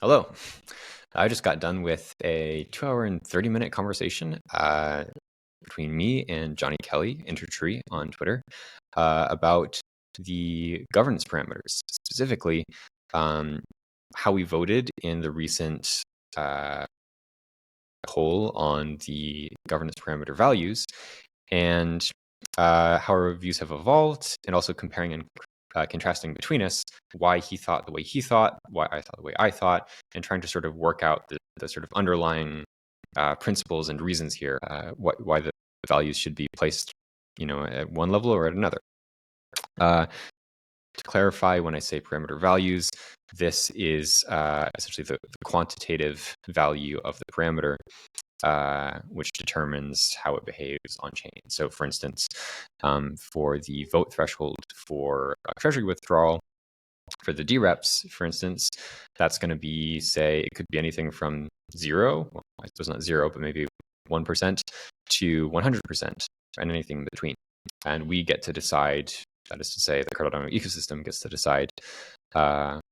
Hello. I just got done with a 2 hour and 30-minute conversation between me and Johnny Kelly, Intertree on Twitter, about the governance parameters, specifically how we voted in the recent poll on the governance parameter values, and how our views have evolved, and also comparing and contrasting between us, why he thought the way he thought, why I thought the way I thought, and trying to sort of work out the sort of underlying principles and reasons here, why the values should be placed, at one level or at another. To clarify, when I say parameter values, this is essentially the quantitative value of the parameter, which determines how it behaves on chain. So for instance, for the vote threshold for a Treasury withdrawal, for the dReps, for instance, that's going to be, say, it could be anything from 0, well, I suppose not 0, but maybe 1% to 100%, and anything in between. And we get to decide, that is to say, the Cardano ecosystem gets to decide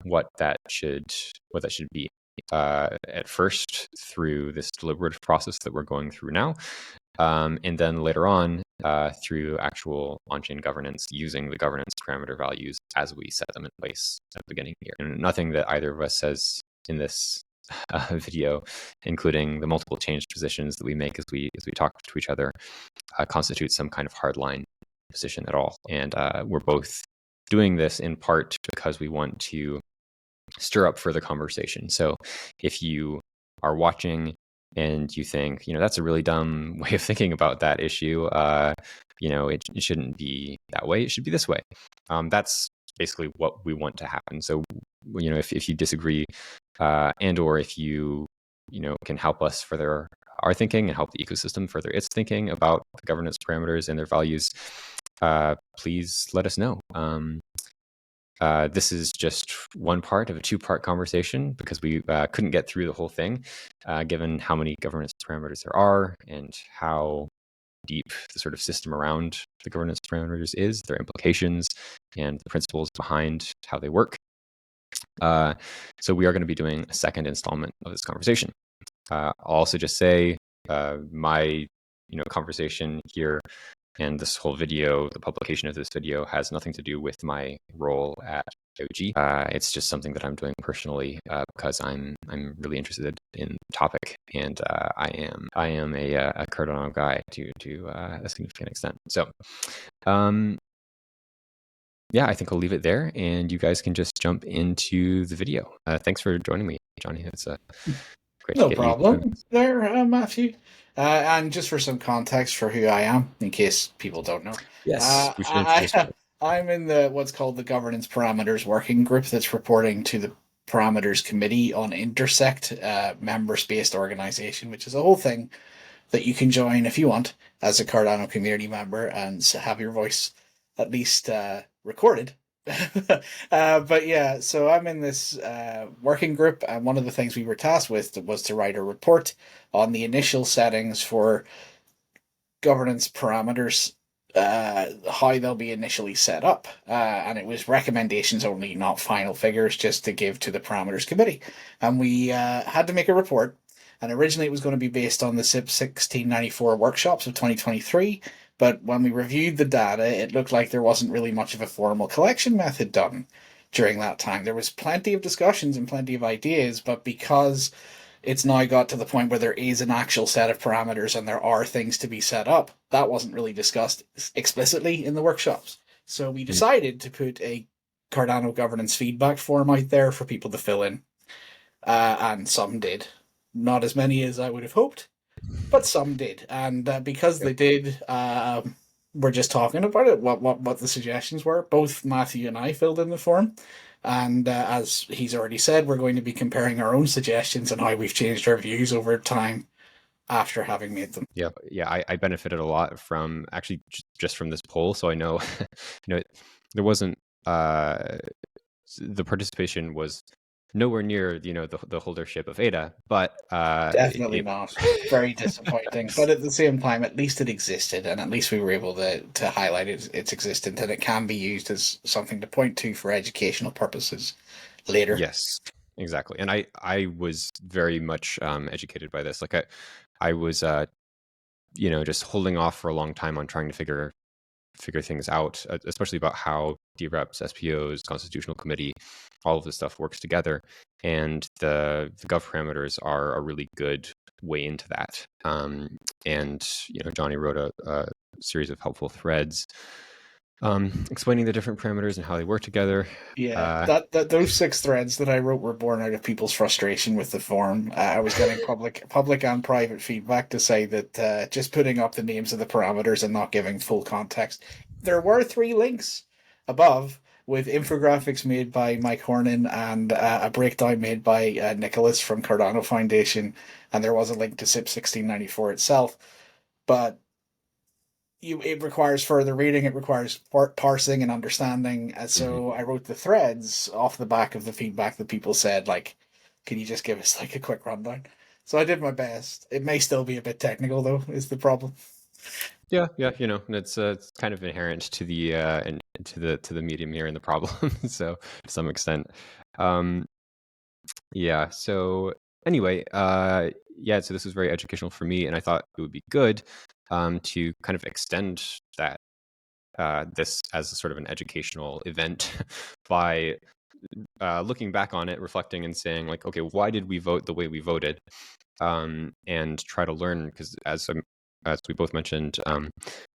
what that should be. At first, through this deliberative process that we're going through now, and then later on through actual on-chain governance using the governance parameter values as we set them in place at the beginning here. And nothing that either of us says in this video, including the multiple change positions that we make as we talk to each other, constitutes some kind of hardline position at all. And we're both doing this in part because we want to stir up further conversation. So if you are watching and you think, that's a really dumb way of thinking about that issue, it shouldn't be that way, it should be this way. That's basically what we want to happen. So, if you disagree, and or if you, can help us further our thinking and help the ecosystem further its thinking about the governance parameters and their values, please let us know. This is just one part of a two-part conversation because we couldn't get through the whole thing, given how many governance parameters there are and how deep the sort of system around the governance parameters is, their implications, and the principles behind how they work. So we are going to be doing a second installment of this conversation. I'll also just say my conversation here and this whole video, the publication of this video, has nothing to do with my role at OG. It's just something that I'm doing personally because I'm really interested in the topic, and I am a Cardano guy to a significant extent. So, yeah, I think I'll leave it there, and you guys can just jump into the video. Thanks for joining me, Johnny. It's great No to get problem you. there, Matthew. And just for some context for who I am, in case people don't know, Yes, we should introduce you. I'm in what's called the Governance Parameters Working Group that's reporting to the Parameters Committee on Intersect, members-based organization, which is a whole thing that you can join if you want as a Cardano community member and have your voice at least recorded. But yeah, so I'm in this working group, and one of the things we were tasked with was to write a report on the initial settings for governance parameters, how they'll be initially set up. And it was recommendations only, not final figures, just to give to the parameters committee. And we had to make a report. And originally it was going to be based on the SIP 1694 workshops of 2023. But when we reviewed the data, it looked like there wasn't really much of a formal collection method done during that time. There was plenty of discussions and plenty of ideas, but because it's now got to the point where there is an actual set of parameters and there are things to be set up, that wasn't really discussed explicitly in the workshops. So we decided to put a Cardano governance feedback form out there for people to fill in. And some did. Not as many as I would have hoped, but some did. And because they did, we're just talking about it, what the suggestions were. Both Matthew and I filled in the form. And as he's already said, we're going to be comparing our own suggestions and how we've changed our views over time after having made them. Yeah, I benefited a lot from actually just from this poll. So I know, there wasn't the participation was nowhere near the holdership of ADA, but Definitely not. Very disappointing. But at the same time, at least it existed, and at least we were able to highlight its existence, and it can be used as something to point to for educational purposes later. Yes. exactly. And I was very much educated by this. Like I was just holding off for a long time on trying to figure things out, especially about how dReps, SPOs, Constitutional Committee, all of this stuff works together. And the gov parameters are a really good way into that. And Johnny wrote a series of helpful threads explaining the different parameters and how they work together. Yeah, that those 6 threads that I wrote were born out of people's frustration with the form. I was getting public and private feedback to say that just putting up the names of the parameters and not giving full context. There were 3 links above with infographics made by Mike Hornan and a breakdown made by Nicholas from Cardano Foundation, and there was a link to SIP 1694 itself. But it requires further reading, it requires parsing and understanding. And so I wrote the threads off the back of the feedback that people said, like, can you just give us like a quick rundown? So I did my best. It may still be a bit technical though, is the problem. Yeah, it's kind of inherent to the and to the medium here and the problem. So to some extent, um, yeah. So anyway, yeah. So this was very educational for me, and I thought it would be good to kind of extend that this as a sort of an educational event by looking back on it, reflecting, and saying like, okay, why did we vote the way we voted? And try to learn, because as we both mentioned,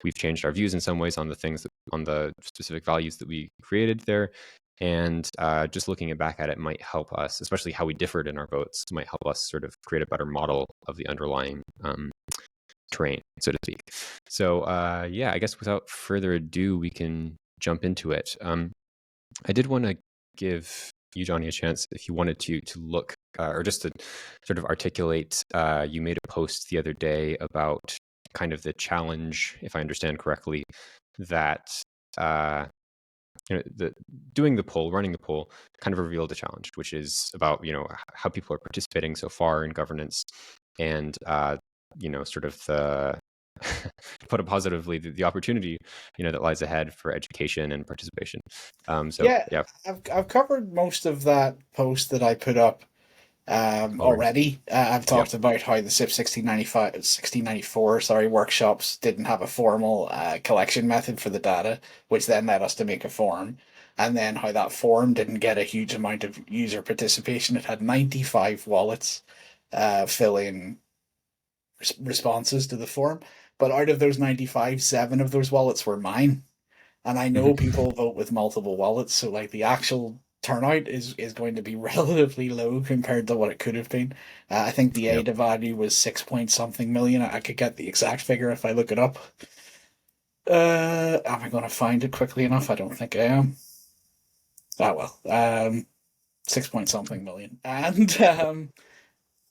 we've changed our views in some ways on the things on the specific values that we created there. And just looking back at it might help us, especially how we differed in our votes, might help us sort of create a better model of the underlying terrain, so to speak. So yeah, I guess without further ado, we can jump into it. I did want to give you, Johnny, a chance if you wanted to look or just to sort of articulate. You made a post the other day about kind of the challenge, if I understand correctly, that doing the poll, running the poll, kind of revealed a challenge, which is about how people are participating so far in governance, and sort of the to put it positively, the opportunity that lies ahead for education and participation. So Yeah, yeah, I've covered most of that post that I put up already. already. I've Yep. talked about how the SIP 1694, sorry, workshops didn't have a formal collection method for the data, which then led us to make a form. And then how that form didn't get a huge amount of user participation. It had 95 wallets fill in responses to the form. But out of those 95, 7 of those wallets were mine. And I know Mhm. people vote with multiple wallets, so like the actual turnout is going to be relatively low compared to what it could have been. I think the Yep. ADA value was 6 point something million. I could get the exact figure if I look it up. Am I going to find it quickly enough? I don't think I am. Ah well, 6 point something million, and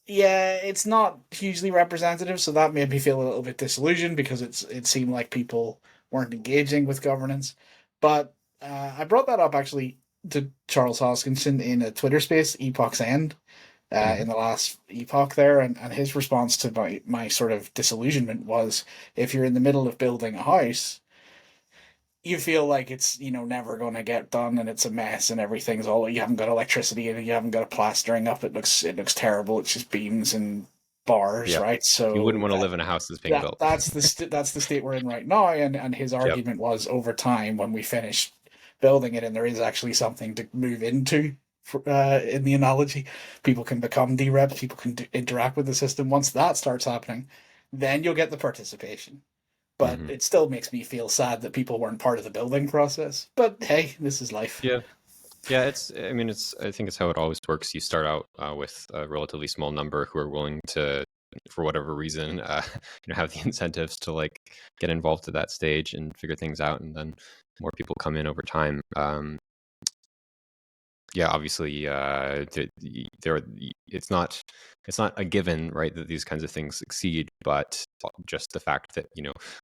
yeah, it's not hugely representative, so that made me feel a little bit disillusioned because it seemed like people weren't engaging with governance. But I brought that up actually to Charles Hoskinson in a Twitter space, Epoch's End, Mhm. in the last epoch there, and his response to my sort of disillusionment was, if you're in the middle of building a house, you feel like it's never going to get done and it's a mess and everything's all, you haven't got electricity and you haven't got a plastering up, it looks terrible, it's just beams and bars, Yep. right? You wouldn't So want to that live in a house that's being that built. that's the state we're in right now, and his Yep. argument was, over time, when we finish building it and there is actually something to move into, in the analogy, people can become dReps, people can interact with the system. Once that starts happening, then you'll get the participation. But Hmm. it still makes me feel sad that people weren't part of the building process. But hey, this is life. Yeah. Yeah, I mean, I think it's how it always works. You start out with a relatively small number who are willing to, for whatever reason, have the incentives to like get involved at that stage and figure things out, and then more people come in over time. Yeah, obviously, there, it's not a given, right, that these kinds of things succeed, but just the fact that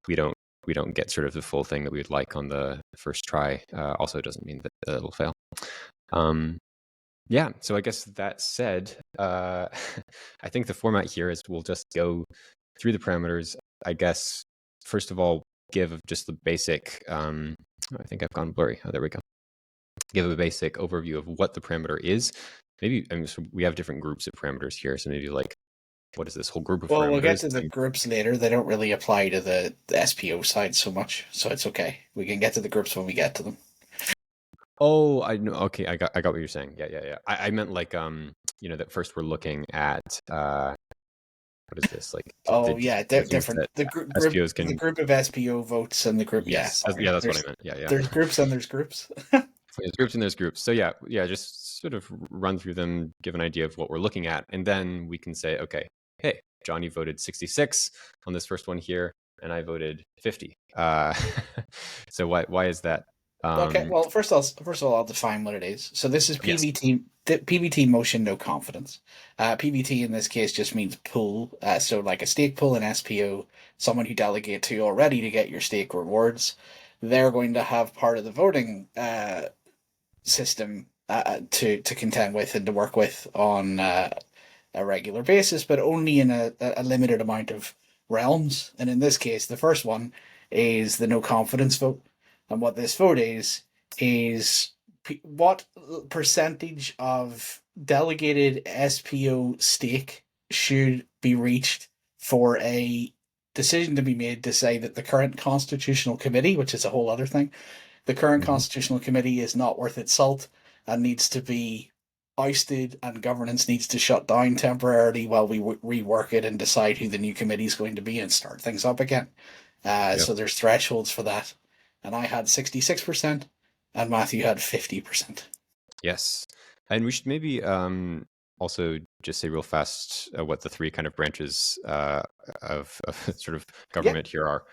we don't we don't get sort of the full thing that we would like on the first try also doesn't mean that it'll fail. Um, yeah, so I guess that said, I think the format here is we'll just go through the parameters. I guess first of all, give just the basic. I think I've gone blurry. Oh, there we go. Give a basic overview of what the parameter is, maybe, I mean, so we have different groups of parameters here. So maybe like, what is this whole group of Well, we'll get parameters? to the groups later. They don't really apply to the SPO side so much, so it's okay. We can get to the groups when we get to them. Oh, I know. Okay, I got what you're saying. Yeah. I meant like, that first we're looking at, what is this? Like Oh yeah, the things different. that The group SPOs the can. group of SPO votes and the group. Yeah, Yes, sorry. that's what I meant. Yeah. There's groups and there's groups. There's groups and there's groups. So yeah, just sort of run through them, give an idea of what we're looking at, and then we can say, okay, hey, Johnny voted 66 on this first one here, and I voted 50. So why is that? Okay, well, first of all, I'll define what it is. So this is Yes. PVT motion no confidence. PVT in this case just means pool. So like a stake pool in SPO, someone who delegate to already to get your stake rewards, they're going to have part of the voting system to contend with and to work with on a regular basis, but only in a limited amount of realms. And in this case, the first one is the no confidence vote. And what this vote is what percentage of delegated SPO stake should be reached for a decision to be made to say that the current constitutional committee, which is a whole other thing, the current Mhm. constitutional committee is not worth its salt and needs to be ousted, and governance needs to shut down temporarily while we rework it and decide who the new committee is going to be and start things up again. Yeah. So there's thresholds for that. And I had 66% and Matthew had 50%. Yes. And we should maybe also just say real fast what the three kind of branches of sort of government here are.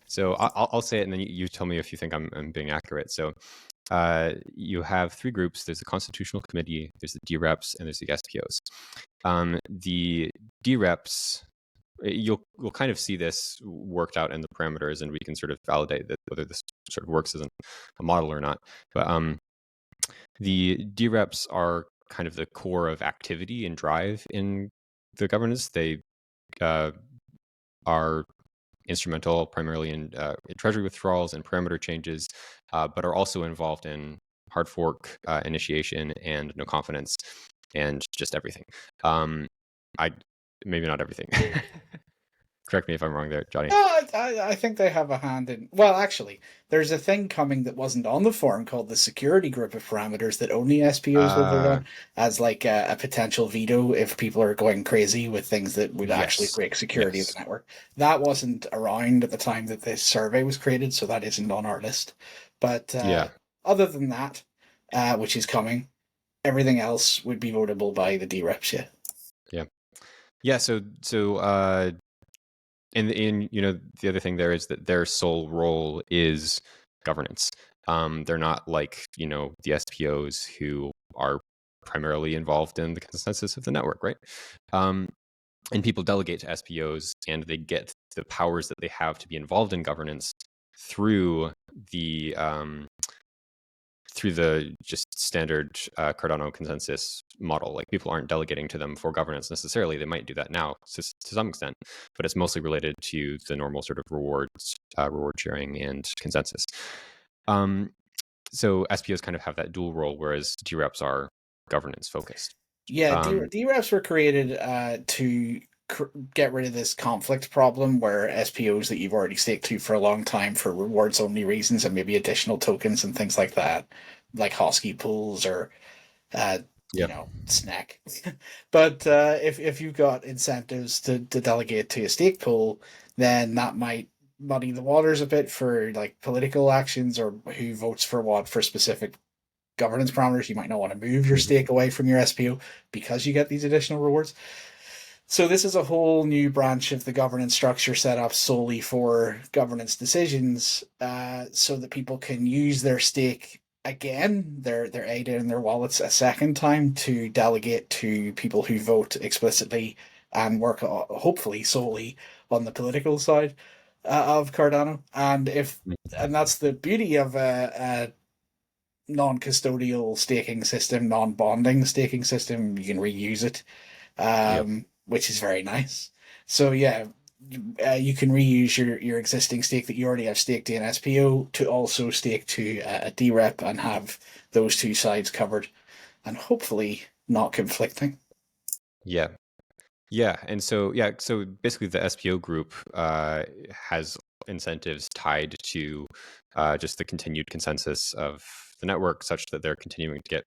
So I'll say it, and then you tell me if you think I'm being accurate. So you have three groups. There's the Constitutional Committee, there's the dReps, and there's the SPOs. The dReps, we'll kind of see this worked out in the parameters, and we can sort of validate that whether this sort of works as a model or not. But the dReps are kind of the core of activity and drive in the governance. They are instrumental primarily in Treasury withdrawals and parameter changes, but are also involved in hard fork initiation and no confidence and just everything. I maybe not everything. Correct me if I'm wrong there, Johnny. I think they have a hand in. Well, actually, there's a thing coming that wasn't on the forum called the security group of parameters that only SPOs will vote on as like a potential veto if people are going crazy with things that would actually Yes. break security of the network. That wasn't around at the time that this survey was created, so that isn't on our list. But Yeah. other than that, which is coming, everything else would be votable by the dReps. Yeah. So and the other thing there is that their sole role is governance. They're not like the SPOs who are primarily involved in the consensus of the network, right? And people delegate to SPOs, and they get the powers that they have to be involved in governance through the just standard Cardano consensus model. Like, people aren't delegating to them for governance necessarily. They might do that now to some extent, but it's mostly related to the normal sort of reward sharing and consensus. So SPOs kind of have that dual role, whereas dReps are governance focused. Yeah, dReps were created to get rid of this conflict problem where SPOs that you've already staked to for a long time for rewards only reasons and maybe additional tokens and things like that, like Hosky pools or snack. But if you've got incentives to delegate to a stake pool, then that might muddy the waters a bit for like political actions or who votes for what for specific governance parameters. You might not want to move your stake away from your SPO because you get these additional rewards. So this is a whole new branch of the governance structure set up solely for governance decisions, so that people can use their stake again, their ADA and their wallets a second time to delegate to people who vote explicitly and work hopefully solely on the political side of Cardano. And that's the beauty of a non-custodial staking system, non-bonding staking system. You can reuse it, which is very nice. So yeah, you can reuse your existing stake that you already have staked in SPO to also stake to a dRep and have those two sides covered. And hopefully not conflicting. Yeah. Yeah, and so basically the SPO group has incentives tied to just the continued consensus of the network, such that they're continuing to get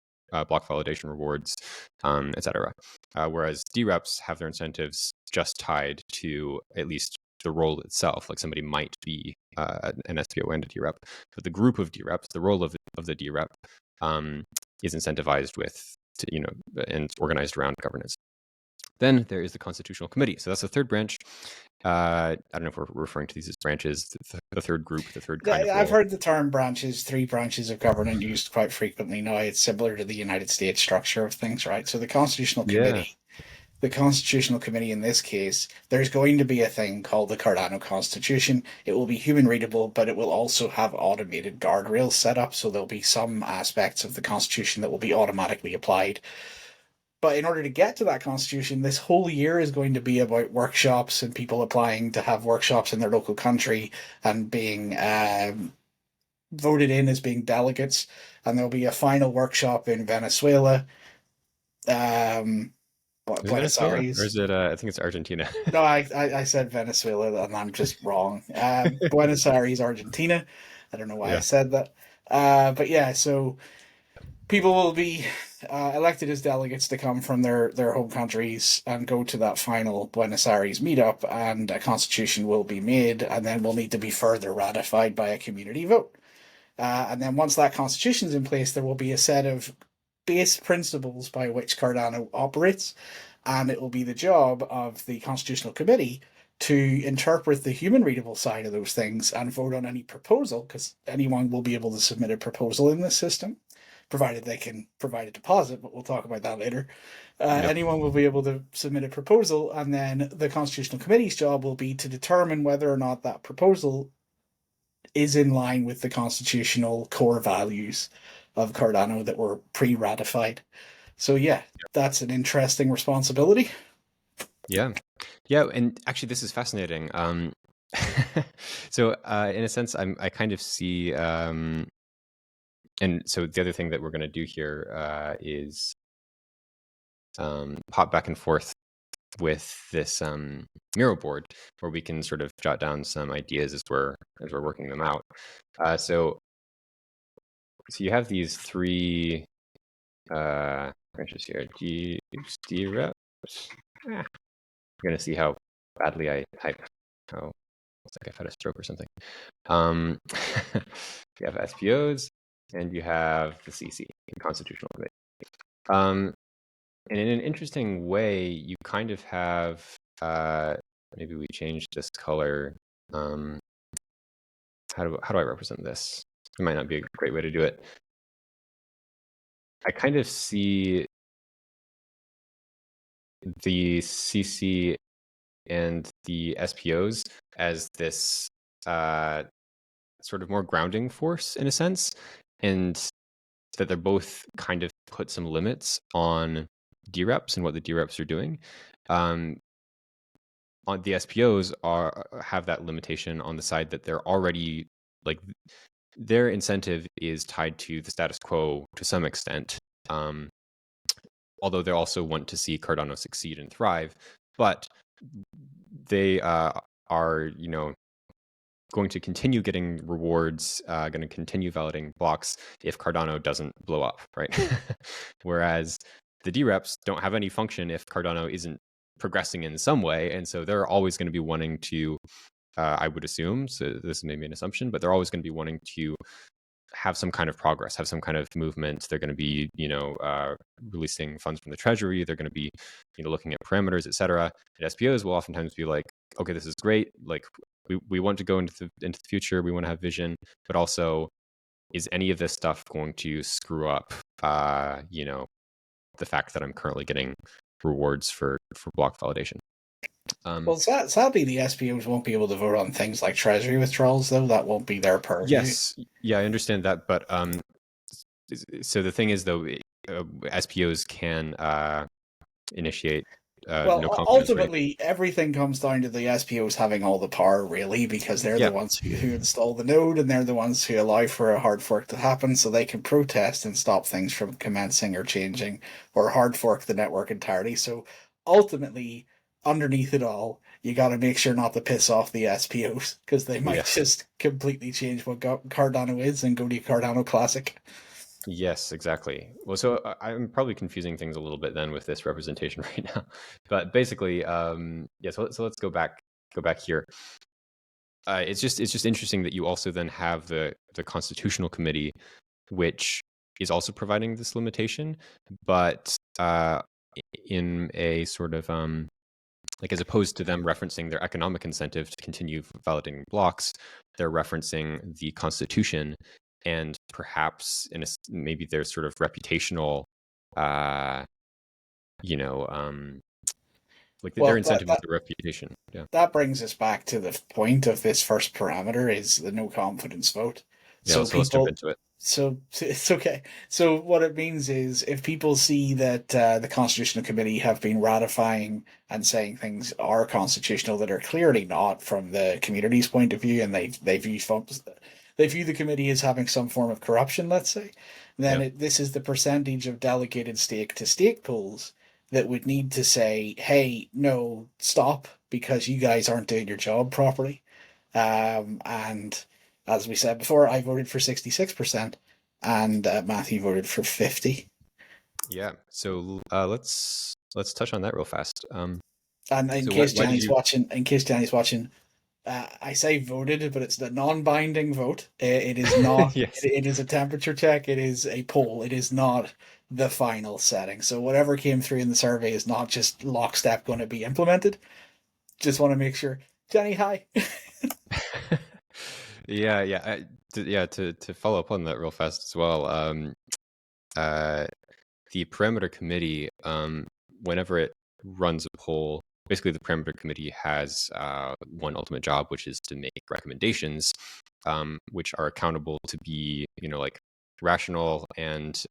block validation rewards, etc. Whereas dReps have their incentives just tied to at least the role itself. Like somebody might be an SPO and a dRep, but the group of dReps, the role of the dRep, is incentivized with and organized around governance. Then there is the Constitutional Committee. So that's the third branch. I don't know if we're referring to these as branches, the third group, the third kind of I've role. heard the term branches, three branches of government used quite frequently now. It's similar to the United States structure of things, right? So Yeah. the Constitutional Committee in this case, there's going to be a thing called the Cardano Constitution. It will be human readable, but it will also have automated guardrails set up. So there'll be some aspects of the Constitution that will be automatically applied. But in order to get to that constitution, this whole year is going to be about workshops and people applying to have workshops in their local country and being voted in as being delegates. And there'll be a final workshop in Venezuela, um, Is it Buenos Venezuela or Aires. is it? I think it's Argentina. No, I said Venezuela and I'm just wrong. Buenos Aires, Argentina. I don't know why I Yeah. said that. But yeah, so people will be elected as delegates to come from their home countries and go to that final Buenos Aires meetup, and a constitution will be made, and then will need to be further ratified by a community vote. And then once that constitution is in place, there will be a set of base principles by which Cardano operates, and it will be the job of the Constitutional Committee to interpret the human readable side of those things and vote on any proposal, because anyone will be able to submit a proposal in this system, provided they can provide a deposit, but we'll talk about that later. Yep. Anyone will be able to submit a proposal, and then the Constitutional Committee's job will be to determine whether or not that proposal is in line with the constitutional core values of Cardano that were pre-ratified. So yeah, that's an interesting responsibility. Yeah. Yeah. And actually, this is fascinating. So in a sense, I kind of see. And so the other thing that we're going to do here is hop back and forth with this Miro board, where we can sort of jot down some ideas as we're working them out. So you have these three branches here. dRep. I'm gonna see how badly I type. Oh, looks like I've had a stroke or something. You have SPOs and you have the CC, the Constitutional Committee. And in an interesting way, you kind of have, maybe we change this color. How do I represent this? It might not be a great way to do it. I kind of see the CC and the SPOs as this sort of more grounding force in a sense, and that they're both kind of put some limits on dReps and what the dReps are doing. On the SPOs have that limitation on the side that they're already like their incentive is tied to the status quo to some extent. Although they also want to see Cardano succeed and thrive, but they are, going to continue getting rewards, going to continue validating blocks if Cardano doesn't blow up, right? Whereas the dReps don't have any function if Cardano isn't progressing in some way, and so they're always going to be wanting to, I would assume, so this is maybe an assumption, but they're always going to be wanting to have some kind of progress, have some kind of movement. They're going to be, releasing funds from the Treasury. They're going to be, looking at parameters, etc. And SPOs will oftentimes be like, okay, this is great. Like we want to go into the future. We want to have vision, but also, is any of this stuff going to screw up, the fact that I'm currently getting rewards for block validation? Well, sadly, the SPOs won't be able to vote on things like Treasury withdrawals, though. That won't be their purview. Yes, yeah, I understand that, but so the thing is, though, SPOs can initiate no Well, confidence rating. ultimately, everything comes down to the SPOs having all the power, really, because they're the Yeah, ones who install the node and they're the ones who allow for a hard fork to happen so they can protest and stop things from commencing or changing or hard fork the network entirely. So ultimately, underneath it all, you got to make sure not to piss off the SPOs because they might yes, just completely change what Cardano is and go to Cardano Classic. yes, exactly. Well, so I'm probably confusing things a little bit then with this representation right now, but basically, yeah. So let's go back here. It's just interesting that you also then have the constitutional committee, which is also providing this limitation, but in a sort of like, as opposed to them referencing their economic incentive to continue validating blocks, they're referencing the Constitution, and perhaps maybe their sort of reputational, uh, you know, like their Well, incentive is the reputation. Yeah, that brings us back to the point of this first parameter is the no confidence vote. yeah. So So let's jump people, into it. so it's okay. So what it means is if people see that the Constitutional Committee have been ratifying and saying things are constitutional that are clearly not from the community's point of view, and they view the committee as having some form of corruption, let's say, then Yeah, this is the percentage of delegated stake to stake pools that would need to say, hey, no, stop, because you guys aren't doing your job properly. And as we said before, I voted for 66%, and Matthew voted for 50. yeah. So let's touch on that real fast. And So why did you? In case Danny's watching, I say voted, but it's the non-binding vote. It is not. Yes. It is a temperature check. It is a poll. It is not the final setting. So whatever came through in the survey is not just lockstep going to be implemented. Just want to make sure. Danny, hi. Yeah, yeah, yeah. To follow up on that real fast as well. Uh, the parameter committee, whenever it runs a poll, basically the parameter committee has one ultimate job, which is to make recommendations, which are accountable to be, like rational and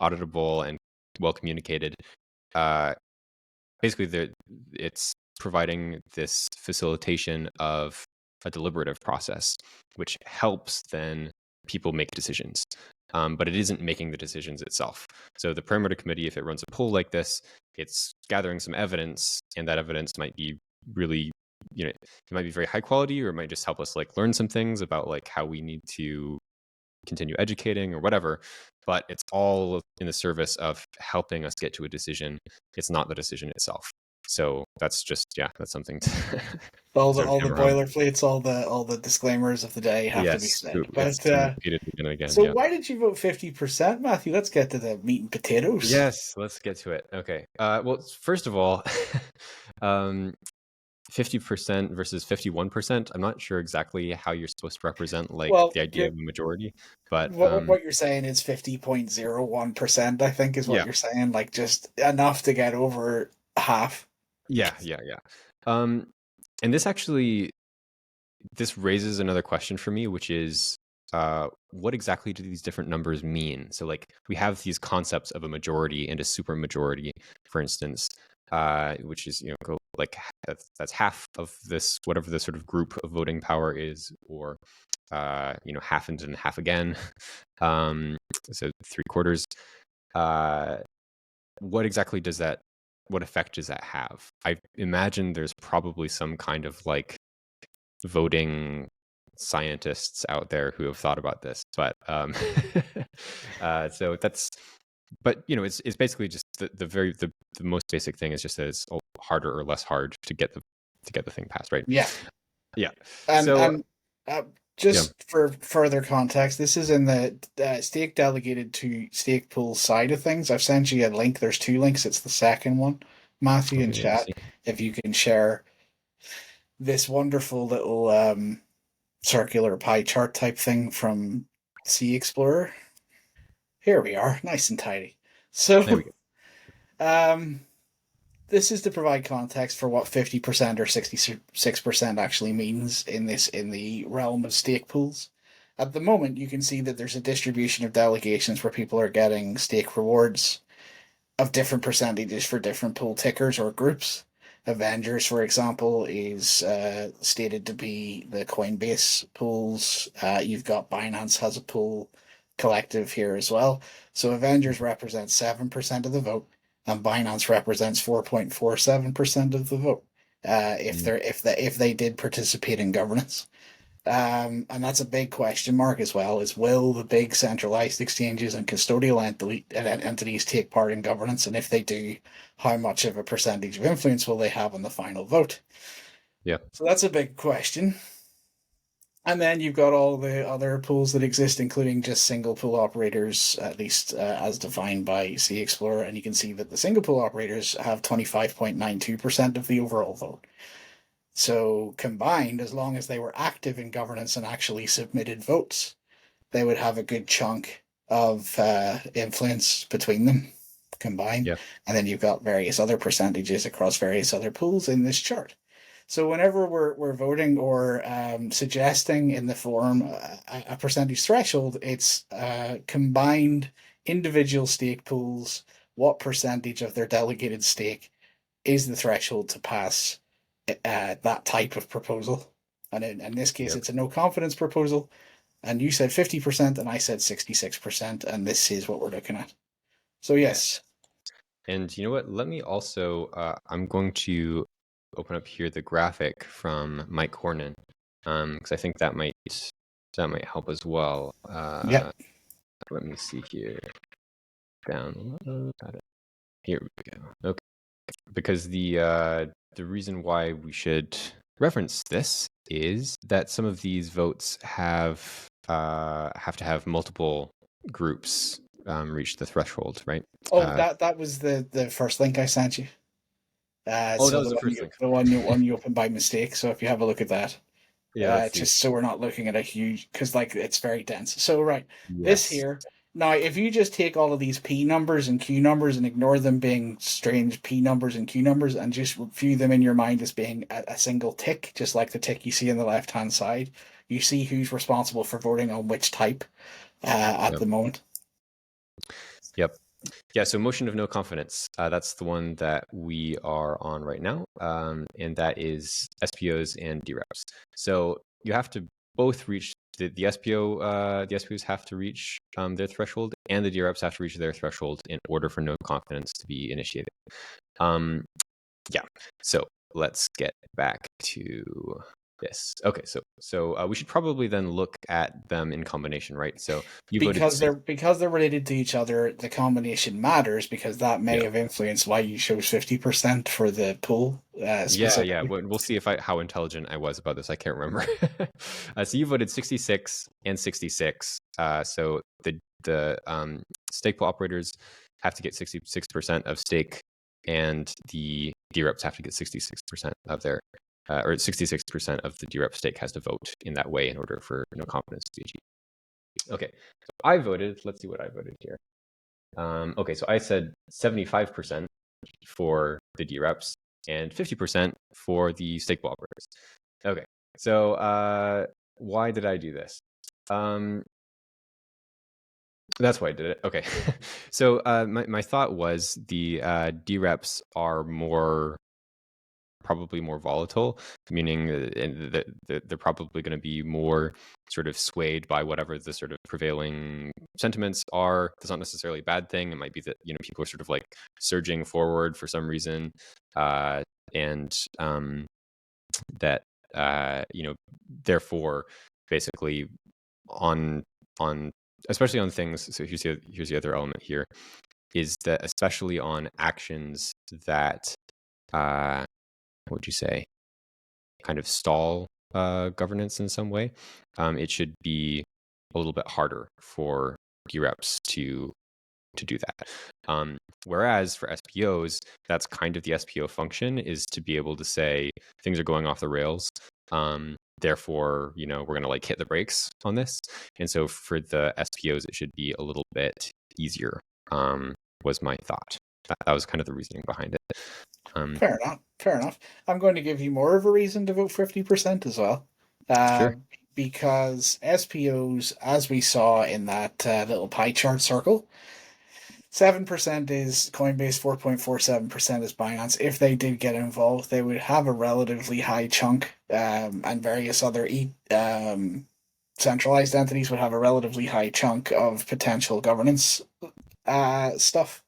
auditable and well communicated. Uh, basically, it's providing this facilitation of a deliberative process, which helps then people make decisions. But it isn't making the decisions itself. So the parameter committee, if it runs a poll like this, it's gathering some evidence, and that evidence might be really, it might be very high quality, or it might just help us like learn some things about like how we need to continue educating or whatever. But it's all in the service of helping us get to a decision. It's not the decision itself. So that's just, yeah, that's something to sort of All the hammer home. boilerplates, all the disclaimers of the day have to be Yes, said. yes, But and repeated again and again. so Yeah. why did you vote 50%, Matthew? Let's get to the meat and potatoes. Yes, let's get to it. Okay. Well, first of all, um, 50% versus 51%. I'm not sure exactly how you're supposed to represent like Well, the idea of a majority, but what you're saying is 50.01%, I think is what yeah, you're saying, like just enough to get over half. yeah, yeah, yeah. Um, and this raises another question for me, which is, what exactly do these different numbers mean? So, like, we have these concepts of a majority and a supermajority, for instance, which is, like that's half of this, whatever the sort of group of voting power is, or half and then half again. So three quarters. Uh, what exactly does that? What effect does that have? I imagine there's probably some kind of like voting scientists out there who have thought about this, but so that's, but it's basically just the most basic thing is just that it's harder or less hard to get the thing passed, right? Yeah. Yeah. And So uh, yeah. just for further context, this is in the stake delegated to stake pool side of things. I've sent you a link. There's two links. It's the second one, Matthew, in Okay. Let me see. chat. If you can share this wonderful little circular pie chart type thing from Sea Explorer. Here we are, nice and tidy. There we So, go. um, this is to provide context for what 50% or 66% actually means in the realm of stake pools. At the moment, you can see that there's a distribution of delegations where people are getting stake rewards. of different percentages for different pool tickers or groups. Avengers, for example, is stated to be the Coinbase pools. You've got Binance has a pool collective here as well. So Avengers represents 7% of the vote, and Binance represents 4.47% of the vote. If they did participate in governance. And that's a big question mark as well, is will the big centralized exchanges and custodial entities take part in governance? And if they do, how much of a percentage of influence will they have on the final vote? Yeah. So that's a big question. And then you've got all the other pools that exist, including just single pool operators, at least as defined by Sea Explorer. And you can see that the single pool operators have 25.92% of the overall vote. So combined, as long as they were active in governance and actually submitted votes, they would have a good chunk of influence between them combined. Yeah. And then you've got various other percentages across various other pools in this chart. So whenever we're voting or suggesting in the forum a percentage threshold, it's combined individual stake pools, what percentage of their delegated stake is the threshold to pass that type of proposal. And in this case, it's a no confidence proposal. And you said 50%, and I said 66%, and this is what we're looking at. So yes. And you know what? Let me also, I'm going to open up here the graphic from Mike Hornan, because I think that might help as well. Yep. Let me see here. Download. Here we go. Okay. Because the reason why we should reference this is that some of these votes have to have multiple groups reach the threshold, right? Oh, that was the first link I sent you. That So was the first link. The one you opened by mistake. So if you have a look at that, just so we're not looking at a huge, because like it's very dense. So right, this here. Now, if you just take all of these P numbers and Q numbers and ignore them being strange P numbers and Q numbers and just view them in your mind as being a single tick, just like the tick you see on the left-hand side, you see who's responsible for voting on which type at the moment. Yep. Yeah, so motion of no confidence. That's the one that we are on right now, and that is SPOs and dReps. So you have to both reach the SPO. The SPOs have to reach their threshold, and the dReps have to reach their threshold in order for no confidence to be initiated. Yeah. So let's get back to this. Okay, so we should probably then look at them in combination, right? So you because they're related to each other, the combination matters because that may have influenced why you chose 50% for the pool. Yeah. We'll see how intelligent I was about this. I can't remember. So you voted 66 and 66. So the stake pool operators have to get 66% of stake, and the dReps have to get 66% of their or 66% of the dRep stake has to vote in that way in order for no confidence to be achieved. Okay, so I voted. Let's see what I voted here. Okay, so I said 75% for the dReps and 50% for the stake pool operators. Okay, so why did I do this? That's why I did it. Okay, so my thought was the dReps are probably more volatile, meaning that they're probably going to be more sort of swayed by whatever the sort of prevailing sentiments are. That's not necessarily a bad thing. It might be that people are sort of like surging forward for some reason, and that therefore basically on especially on things. So here's the other element here, is that especially on actions that what would you say, kind of stall governance in some way, it should be a little bit harder for dReps to do that. Whereas for SPOs, that's kind of the SPO function, is to be able to say things are going off the rails. Therefore, we're going to like hit the brakes on this. And so for the SPOs, it should be a little bit easier, was my thought. That was kind of the reasoning behind it. Fair enough. I'm going to give you more of a reason to vote 50% as well. Sure. Because SPOs, as we saw in that little pie chart circle, 7% is Coinbase, 4.47% is Binance. If they did get involved, they would have a relatively high chunk, and various other centralized entities would have a relatively high chunk of potential governance stuff.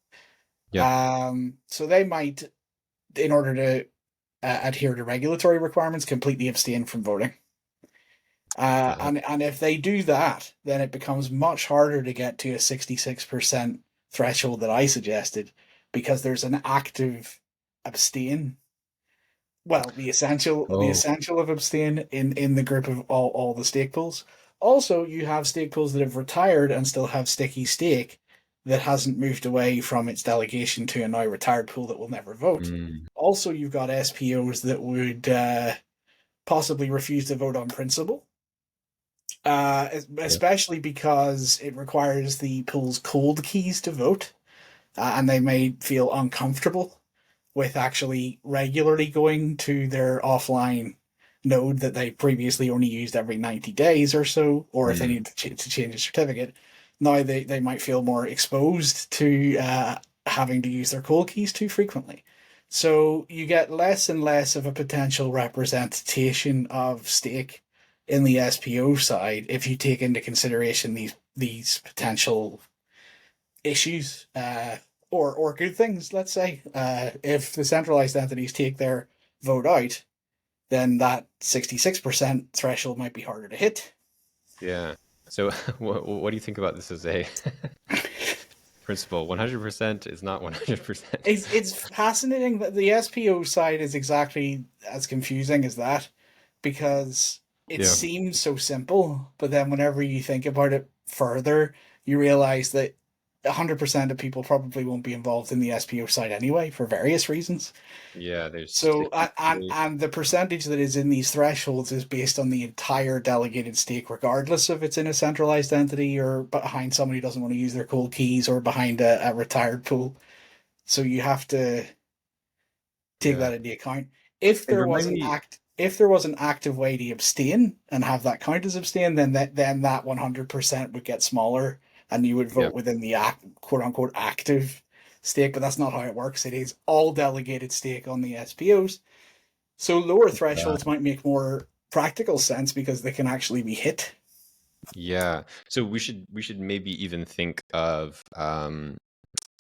Yeah. So they might, in order to adhere to regulatory requirements, completely abstain from voting. And if they do that, then it becomes much harder to get to a 66% threshold that I suggested, because there's an active abstain. Well, the Oh. essential of abstain in the group of all the stake pools. Also, you have stake pools that have retired and still have sticky stake that hasn't moved away from its delegation to a now retired pool that will never vote. Mm, Also, you've got SPOs that would possibly refuse to vote on principle, yeah. especially because it requires the pool's cold keys to vote, and they may feel uncomfortable with actually regularly going to their offline node that they previously only used every 90 days or so, or if they Mm, need to change a certificate. Now they might feel more exposed to having to use their cold keys too frequently. So you get less and less of a potential representation of stake in the SPO side if you take into consideration these potential issues, or good things. Let's say if the centralized entities take their vote out, then that 66% threshold might be harder to hit. yeah. So what do you think about this as a principle? 100% is not 100%. It's fascinating that the SPO side is exactly as confusing as that, because it Yeah. seems so simple, but then whenever you think about it further, you realize that 100% of people probably won't be involved in the SPO side anyway for various reasons. Yeah, there's So, sticky state. and the percentage that is in these thresholds is based on the entire delegated stake, regardless if it's in a centralized entity or behind somebody who doesn't want to use their cold keys or behind a retired pool. So you have to take Yeah. that into account. If And there was remind an me, active way to abstain and have that count as abstain, then that 100% would get smaller, and you would yeah, vote within the quote unquote active stake. But that's not how it works. It is all delegated stake on the SPOs. So lower uh, thresholds might make more practical sense because they can actually be hit. yeah. So we should maybe even think of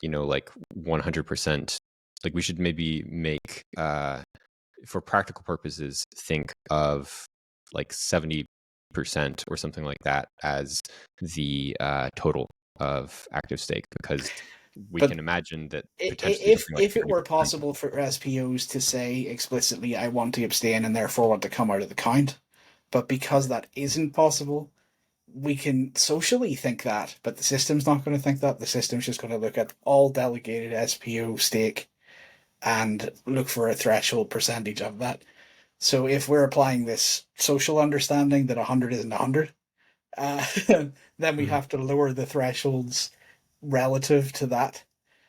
like 100%. Like we should maybe make for practical purposes think of like 70% or something like that as the total of active stake, because we But can imagine that potentially if something like if it were 30%. possible for SPOs to say explicitly, "I want to abstain and therefore want to come out of the count," but because that isn't possible, we can socially think that, but the system's not going to think that. The system's just going to look at all delegated SPO stake and look for a threshold percentage of that. So if we're applying this social understanding that 100 isn't 100, uh, then we Mhm. have to lower the thresholds relative to that.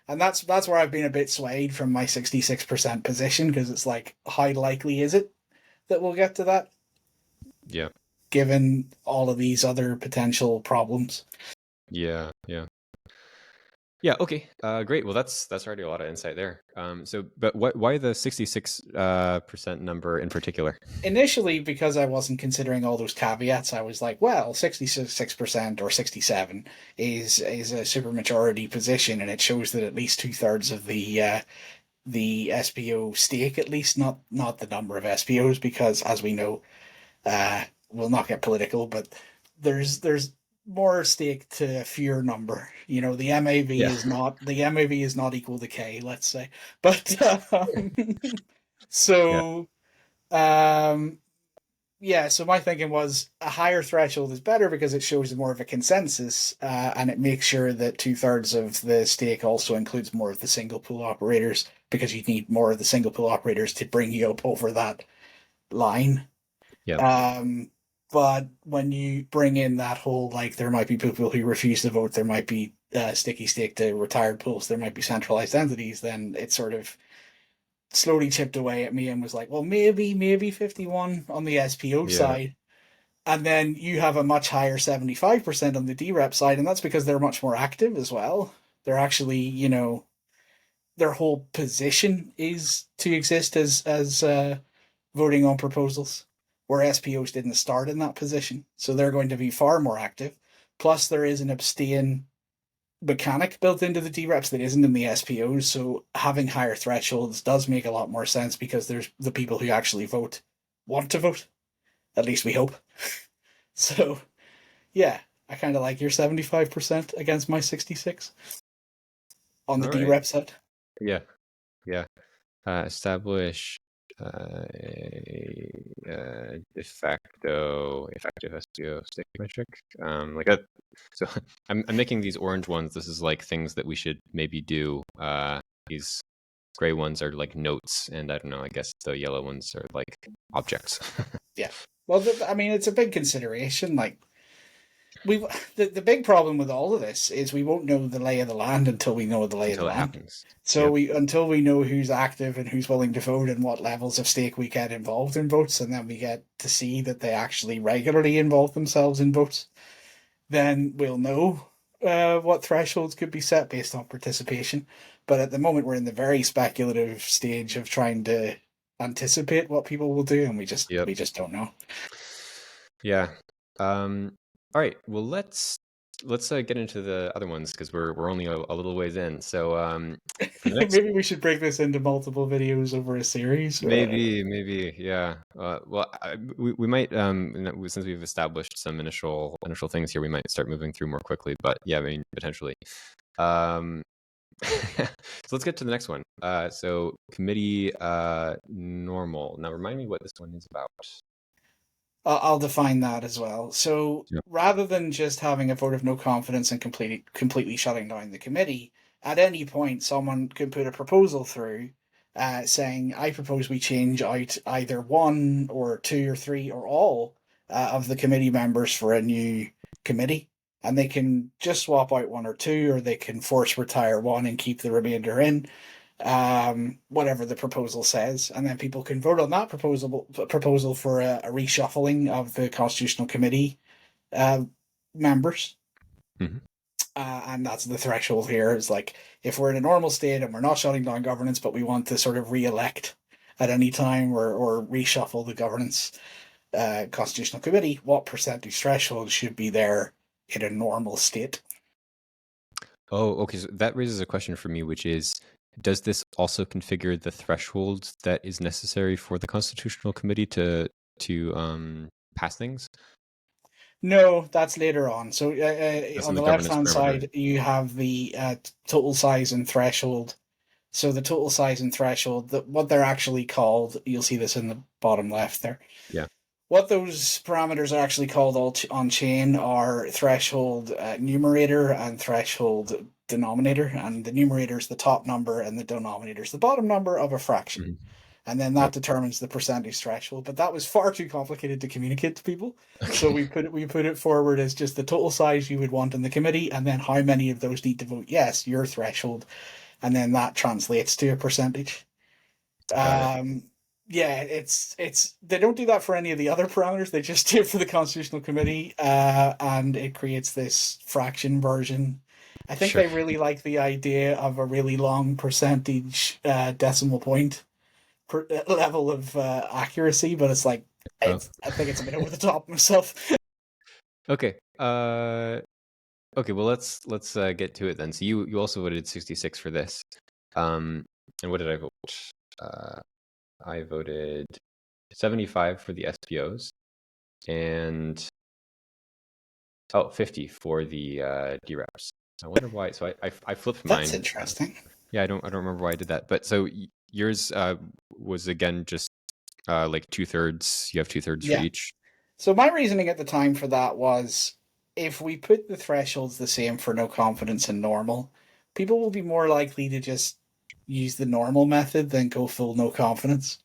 And that's where I've been a bit swayed from my 66% position, because it's like, how likely is it that we'll get to that, Yeah. given all of these other potential problems? Yeah. Yeah. Yeah. Okay. Great. Well, that's already a lot of insight there. But why the 66% number in particular? Initially, because I wasn't considering all those caveats, I was like, well, 66% or 67 is a supermajority position, and it shows that at least two-thirds of the SPO stake, at least, not the number of SPOs, because as we know, we'll not get political, but there's more stake to fewer number. You know, Yeah. the MAV is not equal to K, let's say. But Yeah. so um yeah, so my thinking was a higher threshold is better because it shows more of a consensus, and it makes sure that two-thirds of the stake also includes more of the single pool operators, because you need more of the single pool operators to bring you up over that line. Yeah. Um, but when you bring in that whole, like, there might be people who refuse to vote, there might be sticky stake to retired pools, there might be centralized entities, then it sort of slowly chipped away at me and was like, well, maybe 51 on the SPO Yeah. side. And then you have a much higher 75% on the dRep side, and that's because they're much more active as well. They're actually, their whole position is to exist as voting on proposals, where SPOs didn't start in that position. So they're going to be far more active. Plus, there is an abstain mechanic built into the dReps that isn't in the SPOs. So having higher thresholds does make a lot more sense because there's the people who actually want to vote. At least we hope. So yeah, I kind of like your 75% against my 66 on the All right. dRep side. Yeah. Yeah. Establish de facto effective SEO stake metric. Like a, so I'm making these orange ones. This is like things that we should maybe do. These gray ones are like notes, and I don't know. I guess the yellow ones are like objects. Yeah. Well, I mean, it's a big consideration. Like we, the big problem with all of this is we won't know the lay of the land until we know the lay of the Until it land. happens. So Yep. until we know who's active and who's willing to vote and what levels of stake we get involved in votes, and then we get to see that they actually regularly involve themselves in votes, then we'll know what thresholds could be set based on participation. But at the moment, we're in the very speculative stage of trying to anticipate what people will do, and Yep. we just don't know. Yeah. All right. Well, let's get into the other ones because we're only a little ways in. So for the next, Maybe we should break this into multiple videos over a series. maybe, yeah. Well, we might since we've established some initial things here, we might start moving through more quickly. But yeah, I mean potentially. Um, so let's get to the next one. So committee normal. Now remind me what this one is about. I'll define that as well. So Yep. rather than just having a vote of no confidence and completely shutting down the committee, at any point someone can put a proposal through saying, I propose we change out either one or two or three or all of the committee members for a new committee. And they can just swap out one or two, or they can force retire one and keep the remainder in, whatever the proposal says, and then people can vote on that proposal for a reshuffling of the constitutional committee uh, members. Mm-hmm. And that's the threshold here. Is like if we're in a normal state and we're not shutting down governance, but we want to sort of re-elect at any time or reshuffle the governance constitutional committee, what percentage threshold should be there in a normal state? Oh, okay. So that raises a question for me, which is, does this also configure the threshold that is necessary for the Constitutional Committee to pass things? No, that's later on. So That's in on the the left governance hand parameter. side, you have the total size and threshold. So the total size and threshold, what they're actually called, you'll see this in the bottom left there. Yeah. What those parameters are actually called on chain are threshold numerator and threshold denominator. And the numerator is the top number and the denominator is the bottom number of a fraction. Mm-hmm. And then that Yep. determines the percentage threshold. But that was far too complicated to communicate to people. So Okay. we put it forward as just the total size you would want in the committee, and then how many of those need to vote yes, your threshold, and then that translates to a percentage. Got it. Yeah, it's they don't do that for any of the other parameters. They just do it for the constitutional committee, and it creates this fraction version. I think Sure. they really like the idea of a really long percentage decimal point level of accuracy, but it's like Oh. I think it's a bit over the top myself. Okay. Okay. Well, let's get to it then. So you also voted 66 for this. And what did I vote? I voted 75 for the SPOs and 50 for the dReps. I wonder why. So I flipped mine. That's interesting. Yeah, I don't remember why I did that. But so yours was again just like 2/3. You have 2/3 for Yeah. each. So my reasoning at the time for that was if we put the thresholds the same for no confidence and normal, people will be more likely to just use the normal method than go full no confidence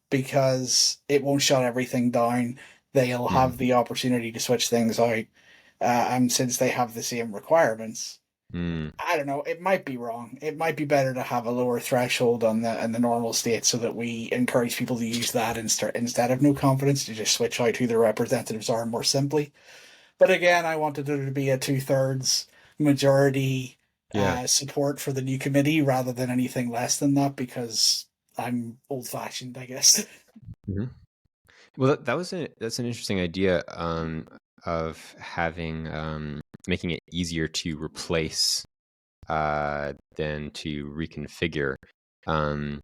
because it won't shut everything down. They'll Mm-hmm. have the opportunity to switch things out. And since they have the same requirements, Mm. I don't know. It might be wrong. It might be better to have a lower threshold on the normal state so that we encourage people to use that instead of no confidence to just switch out who their representatives are more simply. But again, I wanted there to be a 2/3 majority Yeah. support for the new committee rather than anything less than that, because I'm old-fashioned, I guess. Mhm. Well, that's an interesting idea of having making it easier to replace than to reconfigure. Um,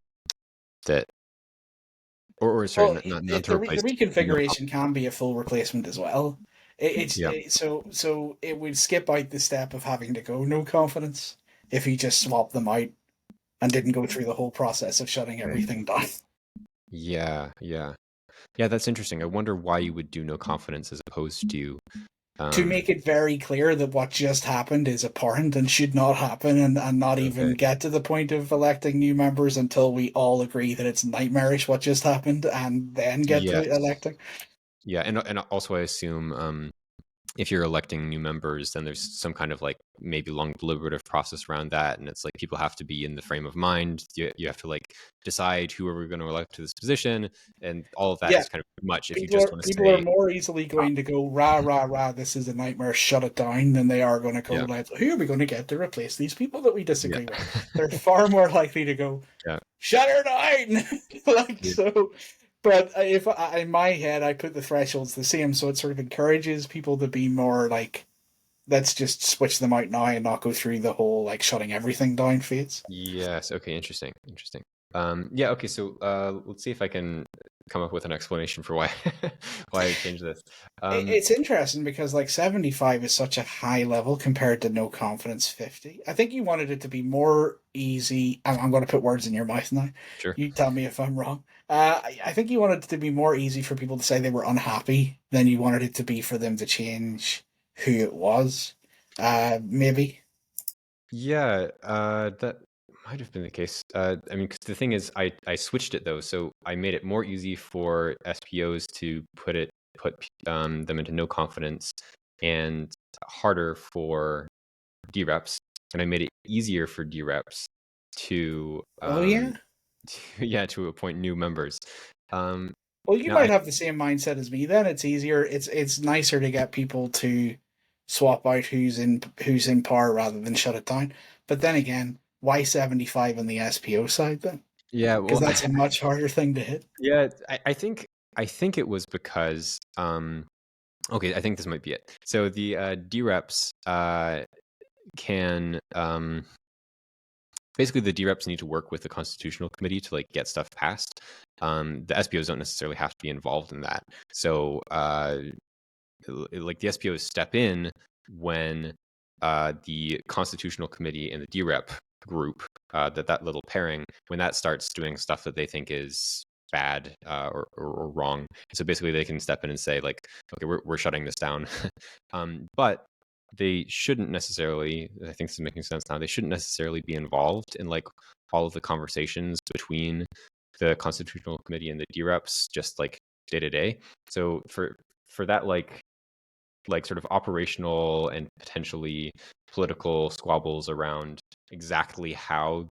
that or sorry, Well, not to the replace. reconfiguration can be a full replacement as well. Yeah. So it would skip out the step of having to go no confidence if you just swapped them out and didn't go through the whole process of shutting everything down. Yeah. Yeah. Yeah. That's interesting. I wonder why you would do no confidence as opposed to. To Um, make it very clear that what just happened is abhorrent and should not happen, and not even okay. get to the point of electing new members until we all agree that it's nightmarish what just happened, and then get to Yes. electing. Yeah. And also, I assume if you're electing new members, then there's some kind of like maybe long deliberative process around that, and it's like people have to be in the frame of mind. You have to like decide who are we going to elect to this position, and all of that Yeah, is kind of too much if you people just are want to people are say, more easily going to go rah rah rah. This is a nightmare. Shut it down. Than they are going to go yeah, like, who are we going to get to replace these people that we yeah, disagree with? They're far more likely to go yeah, shut her down. Like yeah, so. But if in my head I put the thresholds the same, so it sort of encourages people to be more like, let's just switch them out now and not go through the whole like shutting everything down phase. yes. Okay, interesting, interesting. Yeah. Okay, so let's see if I can come up with an explanation for why why I changed this. Um, It's interesting because like 75 is such a high level compared to no confidence 50. I think you wanted it to be more easy. I'm going to put words in your mouth now. sure. You tell me if I'm wrong. I think you wanted it to be more easy for people to say they were unhappy than you wanted it to be for them to change who it was. Maybe. Yeah, that might have been the case. I mean, 'cause the thing is, I switched it though, so I made it more easy for SPOs to put them into no confidence, and harder for dReps, and I made it easier for dReps to Oh, yeah. yeah, to appoint new members. Um, Well, you now might have the same mindset as me then. It's easier. It's nicer to get people to swap out who's in power rather than shut it down. But then again, why 75 on the SPO side then? yeah, Because well, that's a much harder thing to hit. yeah, I think it was because okay, I think this might be it. So the dReps can basically the dReps need to work with the constitutional committee to like get stuff passed. The SPOs don't necessarily have to be involved in that. So like the SPOs step in when the constitutional committee and the dRep group, that little pairing, when that starts doing stuff that they think is bad or wrong. So basically they can step in and say like, okay, we're shutting this down. But they shouldn't necessarily, I think this is making sense now, they shouldn't necessarily be involved in like all of the conversations between the constitutional committee and the dReps just like day to day. So for that like sort of operational and potentially political squabbles around exactly how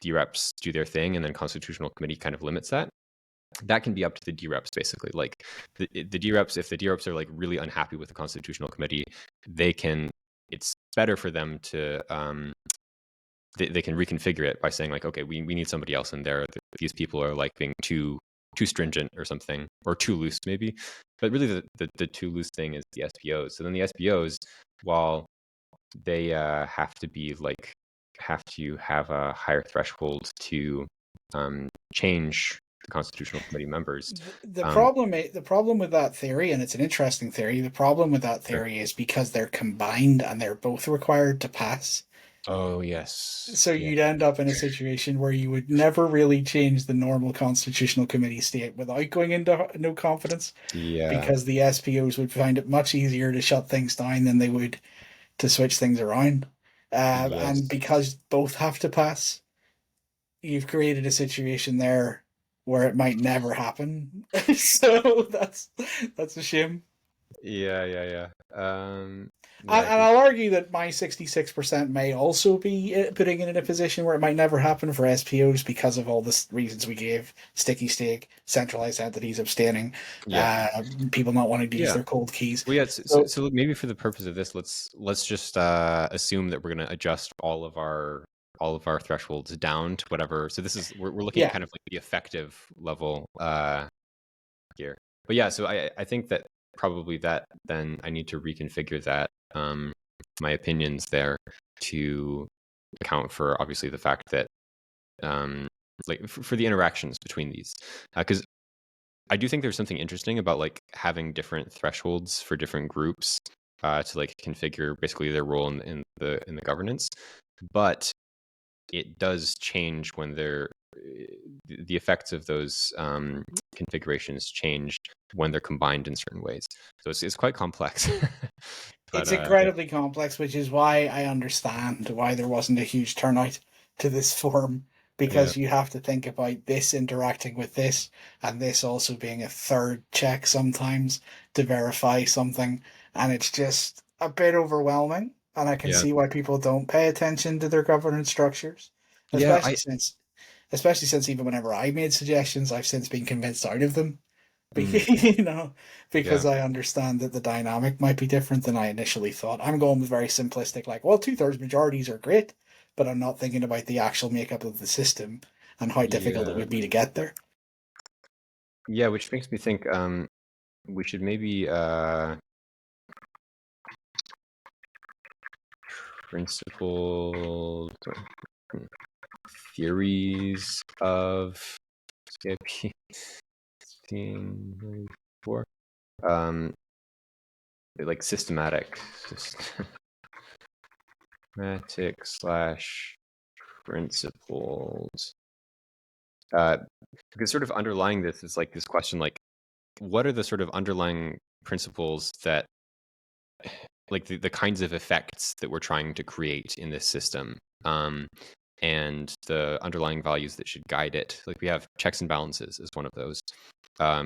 dReps do their thing, and then constitutional committee kind of limits that. That can be up to the dReps basically. Like the dReps, if the dReps are like really unhappy with the constitutional committee, they can. It's better for them to they can reconfigure it by saying like, okay, we need somebody else in there. These people are like being too stringent or something, or too loose maybe. But really, the too loose thing is the SPOs. So then the SPOs, while they have to have a higher threshold to change the constitutional committee members. Um, The problem with that theory, and it's an interesting theory, the problem with that sure. theory is because they're combined and they're both required to pass. Oh yes, So yeah, you'd end up in a situation where you would never really change the normal constitutional committee state without going into no confidence, yeah, because the SPOs would find it much easier to shut things down than they would to switch things around. And yes. because both have to pass, you've created a situation there where it might never happen. So that's a shame. Yeah, yeah, yeah. Yeah, I And think I'll argue that my 66% may also be putting it in a position where it might never happen for SPOs because of all the reasons we gave: sticky stake, centralized entities abstaining, yeah, people not wanting to use yeah. their cold keys. Well, yeah. So, so, So so maybe for the purpose of this, let's just assume that we're going to adjust all of our thresholds down to whatever. So this is we're looking at yeah, kind of like the effective level here. But yeah, so I think that probably that then I need to reconfigure that my opinions there to account for obviously the fact that like for the interactions between these, because I do think there's something interesting about like having different thresholds for different groups to like configure basically their role in the governance, but it does change when they're the effects of those configurations change when they're combined in certain ways. So it's quite complex. But it's yeah, incredibly complex, which is why I understand why there wasn't a huge turnout to this forum, yeah, because you have to think about this interacting with this, and this also being a third check sometimes to verify something, and it's just a bit overwhelming. And I can yeah, see why people don't pay attention to their governance structures, yeah. especially since even whenever I made suggestions, I've since been convinced out of them. Mm, You know, because yeah, I understand that the dynamic might be different than I initially thought. I'm going with very simplistic, like, well, two-thirds majorities are great, but I'm not thinking about the actual makeup of the system and how difficult it yeah, would be to get there. yeah. Which makes me think we should maybe principled theories of CIP before. Like systematic slash principles. Because sort of underlying this is like this question, like what are the sort of underlying principles that like the kinds of effects that we're trying to create in this system, and the underlying values that should guide it. Like we have checks and balances as one of those.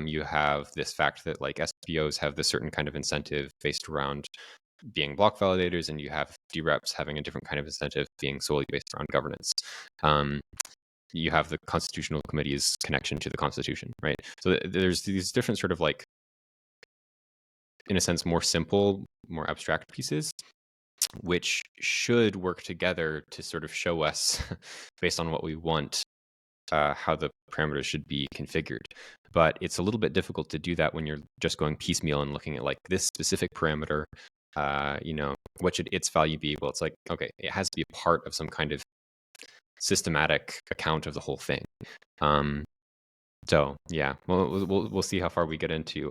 You have this fact that like SPOs have this certain kind of incentive based around being block validators, and you have dReps having a different kind of incentive being solely based around governance. You have the constitutional committee's connection to the constitution, right? So there's these different sort of like, in a sense, more simple, more abstract pieces, which should work together to sort of show us, based on what we want, how the parameters should be configured. But it's a little bit difficult to do that when you're just going piecemeal and looking at like this specific parameter, what should its value be? Well, it's like, okay, it has to be a part of some kind of systematic account of the whole thing. So yeah, we'll see how far we get into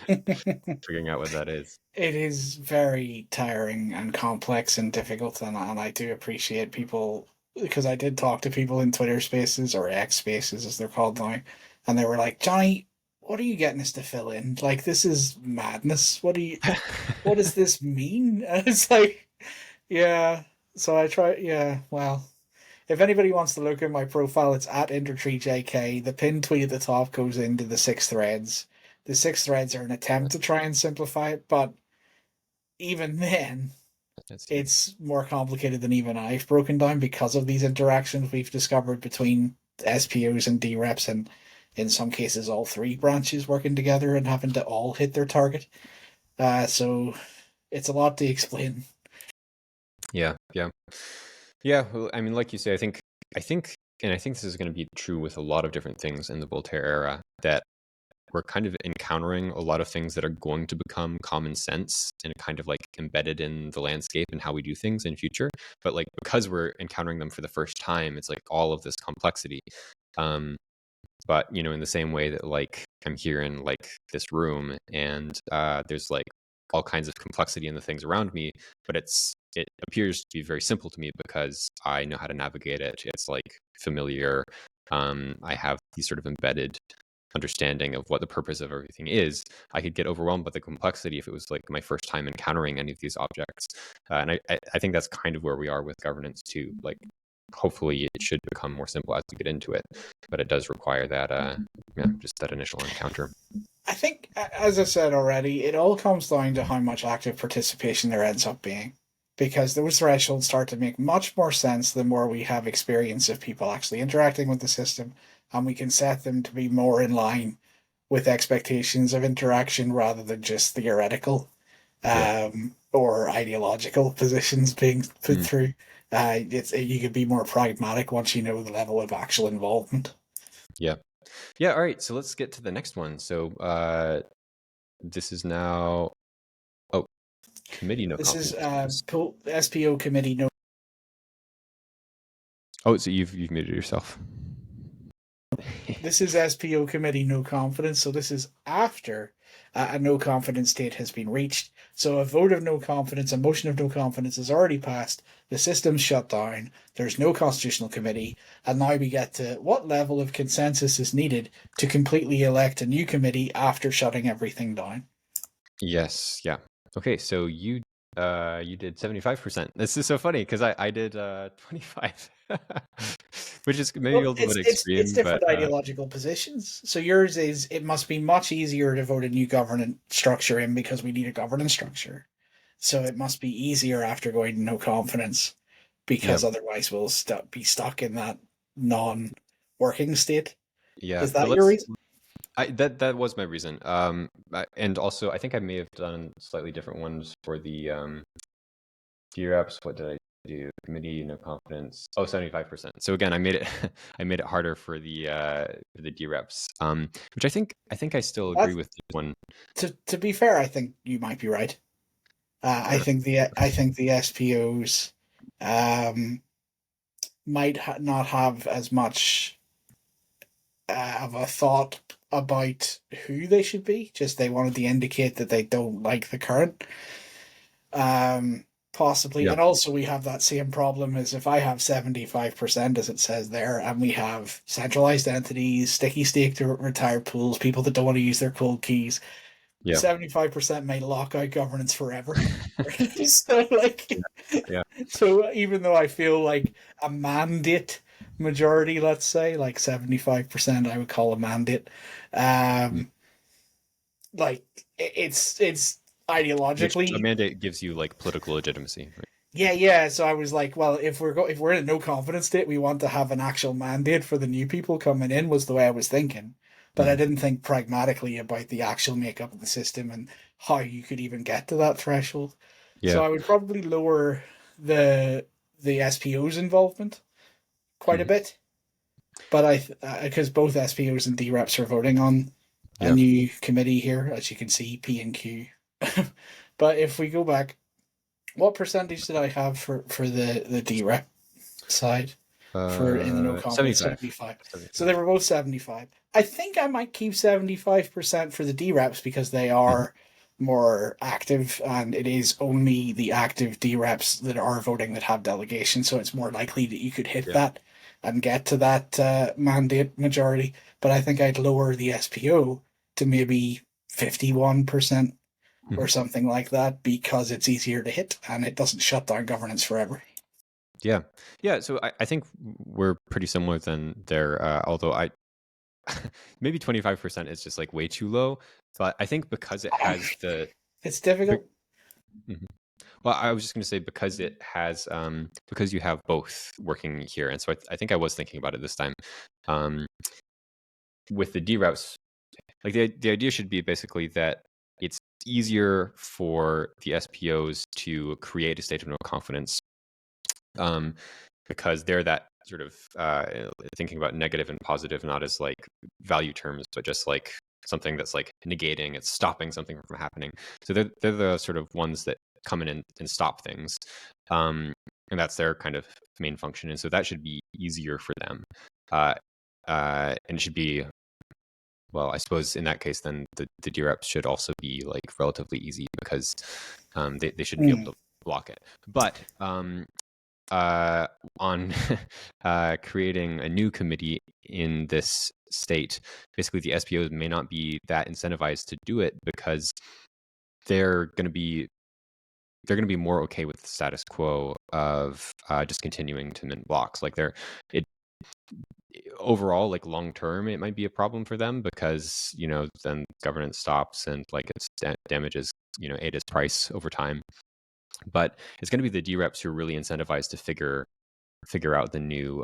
figuring out what that is. It is very tiring and complex and difficult, and I do appreciate people, because I did talk to people in Twitter Spaces, or X Spaces as they're called now, and they were like, Johnny, what are you getting us to fill in? Like, this is madness. What does this mean? And it's like, yeah. So I try, yeah, well, if anybody wants to look at my profile, it's at Intertree JK. The pinned tweet at the top goes into the six threads. The six threads are an attempt to try and simplify it, but even then, Let's see. it's more complicated than even I've broken down, because of these interactions we've discovered between SPOs and dReps, and in some cases, all three branches working together and having to all hit their target. So it's a lot to explain. Yeah, yeah, yeah. Well, I mean, like you say, and I think this is going to be true with a lot of different things in the Voltaire era, that we're kind of encountering a lot of things that are going to become common sense and kind of like embedded in the landscape and how we do things in future. But like because we're encountering them for the first time, it's like all of this complexity. But in the same way that like I'm here in like this room, and there's like all kinds of complexity in the things around me, but it appears to be very simple to me because I know how to navigate it. It's like familiar. I have these sort of embedded understanding of what the purpose of everything is. I could get overwhelmed by the complexity if it was like my first time encountering any of these objects. And I think that's kind of where we are with governance too. Like hopefully it should become more simple as we get into it, but it does require that just that initial encounter. I think, as I said already, it all comes down to how much active participation there ends up being. Because those thresholds start to make much more sense the more we have experience of people actually interacting with the system, and we can set them to be more in line with expectations of interaction rather than just theoretical Yeah. or ideological positions being put Mm. through. You could be more pragmatic once you know the level of actual involvement. Yeah. Yeah. All right. So let's get to the next one. So this is now, oh, committee no This is confidence. SPO committee. No, Oh, so you've muted yourself. this is SPO committee no confidence. So this is after a no confidence state has been reached. So a vote of no confidence, a motion of no confidence is already passed. The system's shut down. There's no constitutional committee, and now we get to what level of consensus is needed to completely elect a new committee after shutting everything down. Yes. Yeah. Okay. So you did 75%. This is so funny because I did 25, which is maybe Well, a little bit it's extreme, but different ideological positions. So yours is it must be much easier to vote a new governance structure in because we need a governance structure. So it must be easier after going to no confidence yeah. because otherwise we'll be stuck in that non-working state. Yeah. Is But that your let's reason? that was my reason. And also I think I may have done slightly different ones for the dReps. What did I do? Committee, no confidence. Oh, 75%. So again, I made it I made it harder for the dReps. Which I think I still agree That, with this one. to be fair, I think you might be right. I think the SPOs um, might not have as much of a thought about who they should be. Just they wanted to indicate that they don't like the current. Possibly, Yeah. and also we have that same problem as if I have 75%, as it says there, and we have centralized entities, sticky stake to retired pools, people that don't want to use their cold keys. Yeah. 75% may lock out governance forever. So like, Yeah. so even though I feel like a mandate majority, let's say like 75%, I would call a mandate. Mm. Um, like it's Which a ideologically, mandate gives you like political legitimacy, right? yeah. So I was like, well, if we're in a no confidence state, we want to have an actual mandate for the new people coming in. Was the way I was thinking, but I Mm. didn't think pragmatically about the actual makeup of the system and how you could even get to that threshold. So Yeah. I would probably lower the the SPO's involvement quite a Mhm. bit, but because both SPOs and dReps are voting on a Yeah. new committee here, as you can see, P and Q. But if we go back, what percentage did I have for the dRep side for in the no confidence? 75. 75. So 75. they were both 75. I think I might keep 75% for the dReps because they Mhm. are more active and it is only the active dReps that are voting that have delegation. So it's more likely that you could hit Yeah. that and get to that mandate majority. But I think I'd lower the SPO to maybe 51% or Mhm. something like that because it's easier to hit and it doesn't shut down governance forever. Yeah. Yeah. So I think we're pretty similar then there. Although I maybe 25% is just like way too low. But I think because it has the It's be- difficult. Mhm. Well, I was just going to say because it has because you have both working here, and so I think I was thinking about it this time. Um, with the dReps, like the idea should be basically that it's easier for the SPOs to create a state of no confidence, um, because they're that sort of thinking about negative and positive not as like value terms, but just like something that's like negating, it's stopping something from happening. So they're the sort of ones that come in and stop things, um, and that's their kind of main function. And so that should be easier for them, uh, and it should be, well, I suppose in that case, then the dReps should also be like relatively easy because they shouldn't be able Mm. to block it. But uh, on creating a new committee in this state, basically the SPOs may not be that incentivized to do it because they're going to be more okay with the status quo of just continuing to mint blocks. Like it overall, like long term, it might be a problem for them because then governance stops and like it's damages ADA's price over time. But it's going to be the dReps who are really incentivized to figure out the new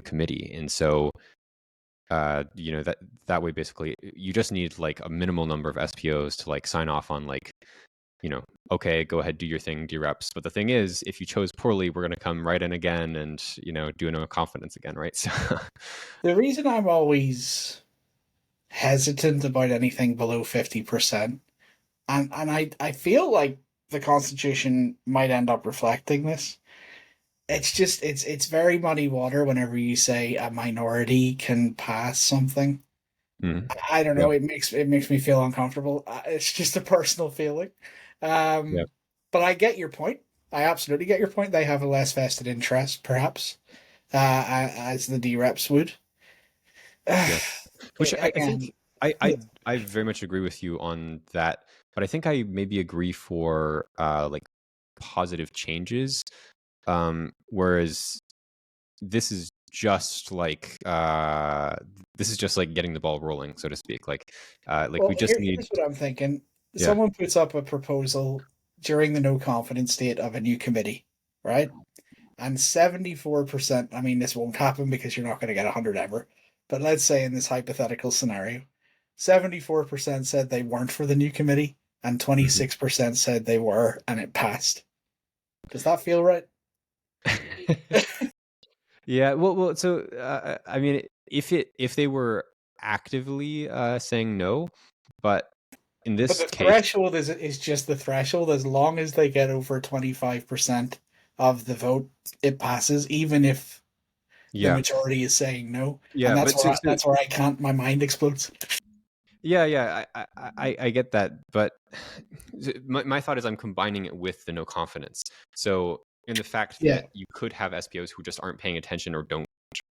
committee, and so that way basically you just need like a minimal number of SPOs to like sign off on like okay, go ahead, do your thing, dReps. But the thing is, if you chose poorly, we're going to come right in again and do no confidence again, right? So The reason I'm always hesitant about anything below 50%, and I feel like the Constitution might end up reflecting this. It's just it's very muddy water whenever you say a minority can pass something. I don't yeah, know. It makes me feel uncomfortable. It's just a personal feeling. yeah, Um, but I get your point. I absolutely get your point. They have a less vested interest, perhaps, as the dReps would. yeah. Which I Again, think I very much agree with you on that, but I think I maybe agree for like positive changes. Whereas this is just like getting the ball rolling, so to speak. Like we well, just need here's what I'm thinking. yeah. Someone puts up a proposal during the no confidence state of a new committee, right? And 74%, I mean, this won't happen because you're not going to get 100 ever, but let's say in this hypothetical scenario, 74% said they weren't for the new committee, and Mhm. 26% said they were, and it passed. Does that feel right? Yeah, well, so I mean, if they were actively saying no, but in But this the case, threshold is just the threshold. As long as they get over 25% of the vote, it passes, even if the yeah, majority is saying no. And yeah, but that's where I can't. My mind explodes. yeah, I get that, but my thought is I'm combining it with the no confidence. So in the fact Yeah. that you could have SPOs who just aren't paying attention or don't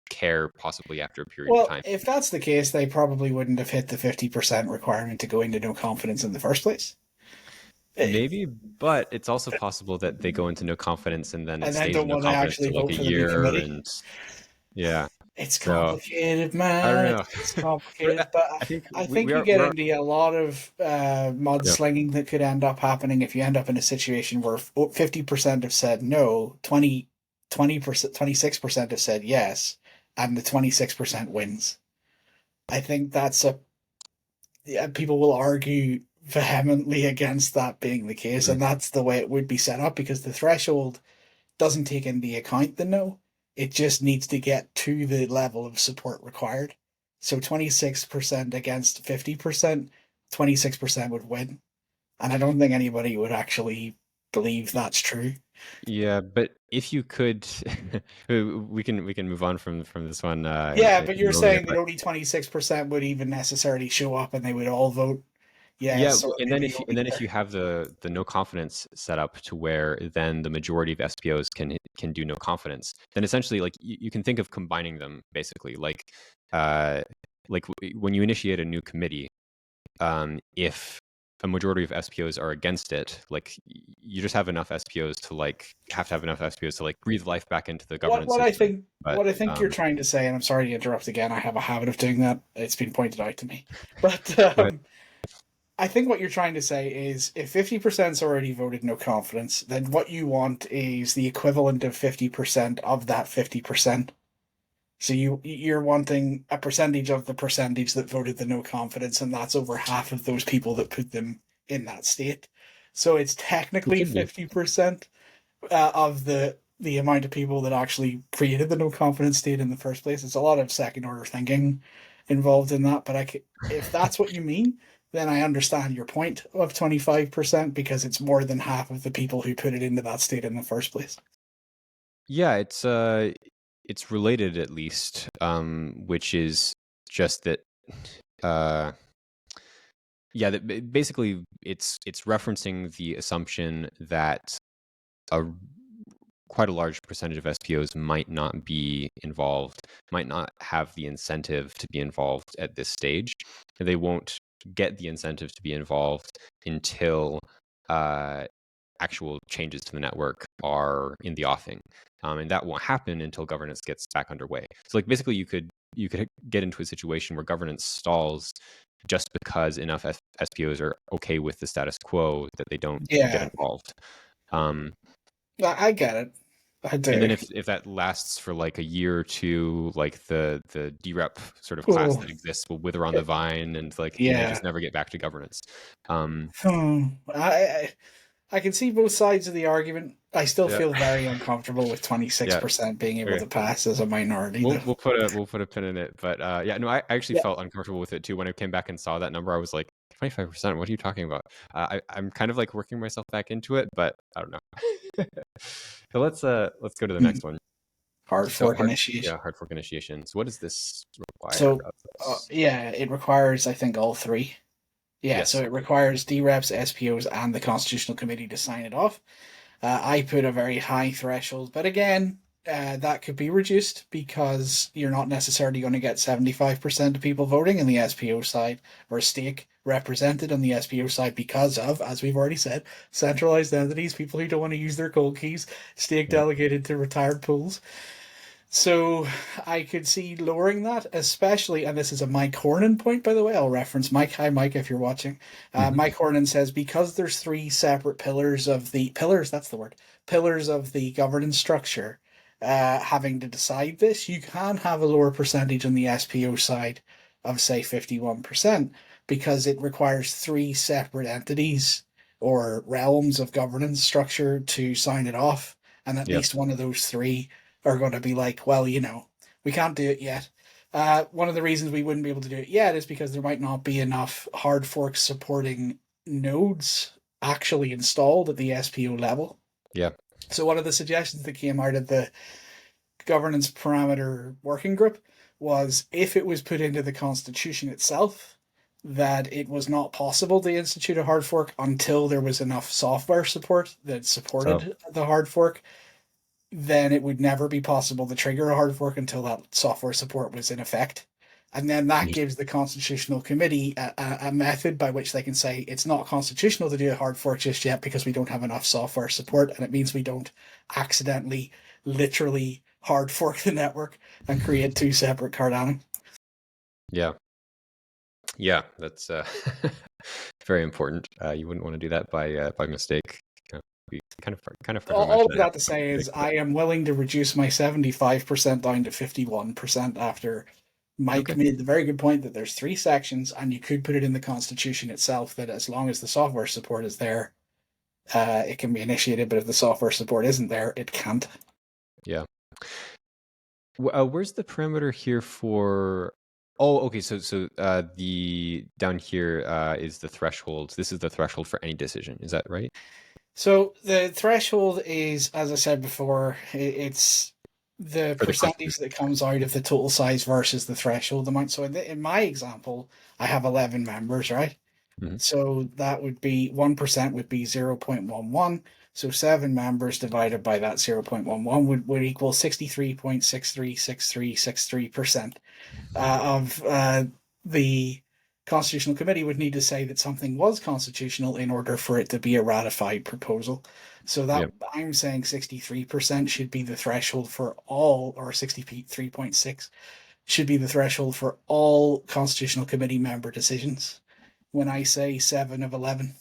care, possibly after a period of Well, time. if that's the case, they probably wouldn't have hit the 50% requirement to go into no confidence in the first place. Eh, Maybe, but it's also possible that they go into no confidence and then it And then stays in don't no want to confidence actually for like vote a for the new year, committee. and yeah. It's So complicated, I don't man. know. It's But complicated, but I think I we think you are get into a lot of yeah. mudslinging that could end up happening if you end up in a situation where 50% have said no, 20%, 26% have said yes, and the 26% wins. I think that's a yeah, people will argue vehemently against that being the case, Mhm. and that's the way it would be set up because the threshold doesn't take into account the no. It just needs to get to the level of support required. So 26% against 50%, 26% would win. And I don't think anybody would actually believe that's true. Yeah, but if you could, we can move on from this one Yeah, in but a you're moment. saying that But only 26% would even necessarily show up and they would all vote yeah, yes, or and then maybe if only. you have the no confidence set up to where then the majority of SPOs can do no confidence, then essentially like you can think of combining them basically uh when you initiate a new committee, if a majority of SPOs are against it, like you just have enough SPOs to like have to have enough SPOs to like breathe life back into the What governance what I system. think But what I think you're trying to say, and I'm sorry to interrupt again, I have a habit of doing that. It's been pointed out to me. But go ahead. I think what you're trying to say is if 50%'s already voted no confidence, then what you want is the equivalent of 50% of that 50%. So you're wanting a percentage of the percentage that voted the no confidence, and that's over half of those people that put them in that state. So it's It technically could be. 50% of the amount of people that actually created the no confidence state in the first place. It's a lot of second order thinking involved in that, but if that's what you mean, then I understand your point of 25% because it's more than half of the people who put it into that state in the first place. Yeah, it's related at least, which is just that uh yeah, that basically it's referencing the assumption that a quite a large percentage of SPOs might not be involved, might not have the incentive to be involved at this stage. And they won't get the incentive to be involved until uh, actual changes to the network are in the offing. and that won't happen until governance gets back underway. So like basically, you could get into a situation where governance stalls just because enough SPOs are okay with the status quo that they don't get involved. I get it. I do. And then if that lasts for like a year or two, like the dRep sort of class that exists will wither on the vine, and like you may just never get back to governance. I can see both sides of the argument. I still feel very uncomfortable with 26% being able to pass as a minority. We'll put a pin in it, but I actually felt uncomfortable with it too when I came back and saw that number. I was like, 25%. What are you talking about? I'm kind of like working myself back into it, but I don't know. So let's go to the next one. Hard fork initiation. Yeah, hard fork initiation. So what does this require? So it requires, I think, all three. Yeah, so it requires dReps, SPOs, and the Constitutional Committee to sign it off. I put a very high threshold, but again, that could be reduced because you're not necessarily going to get 75% of people voting in the SPO side or stake represented on the SPO side because of, as we've already said, centralized entities, people who don't want to use their cold keys, stake delegated to retired pools. So I could see lowering that, especially, and this is a Mike Hornan point, by the way. I'll reference Mike. Hi, Mike, if you're watching. Mike Hornan says, because there's three separate pillars of the governance structure, having to decide this, you can have a lower percentage on the SPO side of, say, 51%, because it requires three separate entities or realms of governance structure to sign it off. And at least one of those three are going to be like, well, we can't do it yet. One of the reasons we wouldn't be able to do it yet is because there might not be enough hard fork supporting nodes actually installed at the SPO level. Yeah. So one of the suggestions that came out of the governance parameter working group was, if it was put into the constitution itself, that it was not possible to institute a hard fork until there was enough software support that supported the hard fork. Then it would never be possible to trigger a hard fork until that software support was in effect. And then that gives the Constitutional Committee a method by which they can say it's not constitutional to do a hard fork just yet because we don't have enough software support, and it means we don't accidentally, literally hard fork the network and create two separate Cardano. Yeah, that's very important. You wouldn't want to do that by mistake. Kind of all I've got to say is I am willing to reduce my 75% down to 51% after Mike made the very good point that there's three sections, and you could put it in the Constitution itself that as long as the software support is there, it can be initiated, but if the software support isn't there, it can't. Yeah. Where's the parameter here for... Oh, okay. So the down here is the threshold. This is the threshold for any decision. Is that right? So the threshold is, as I said before, it's the percentage that comes out of the total size versus the threshold amount. So in my example, I have 11 members, right? Mm-hmm. So that would be 1% would be 0.11. So 7 members divided by that 0.11 would equal 63.636363% of the Constitutional Committee would need to say that something was constitutional in order for it to be a ratified proposal. So that I'm saying 63% should be the threshold for all, or 63.6 should be the threshold for all Constitutional Committee member decisions. When I say 7 of 11.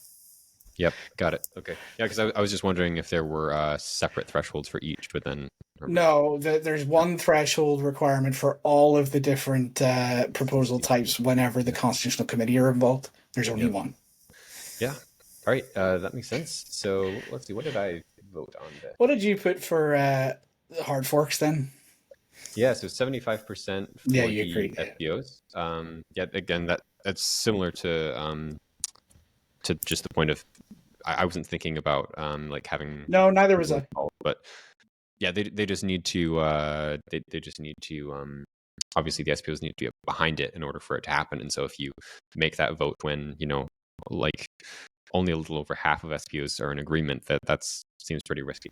Yep, got it. Okay. Yeah, because I was just wondering if there were separate thresholds for each, but then... No, there's one threshold requirement for all of the different proposal types whenever the Constitutional Committee are involved. There's only one. Yeah. All right, that makes sense. So let's see, what did I vote on this? What did you put for hard forks then? Yeah, so 75% for the SPOs. Again, that's similar to just the point of, I wasn't thinking about like having... No, neither was I. But yeah, they just need to they just need to obviously the SPOs need to be behind it in order for it to happen. And so if you make that vote when like only a little over half of SPOs are in agreement, that seems pretty risky.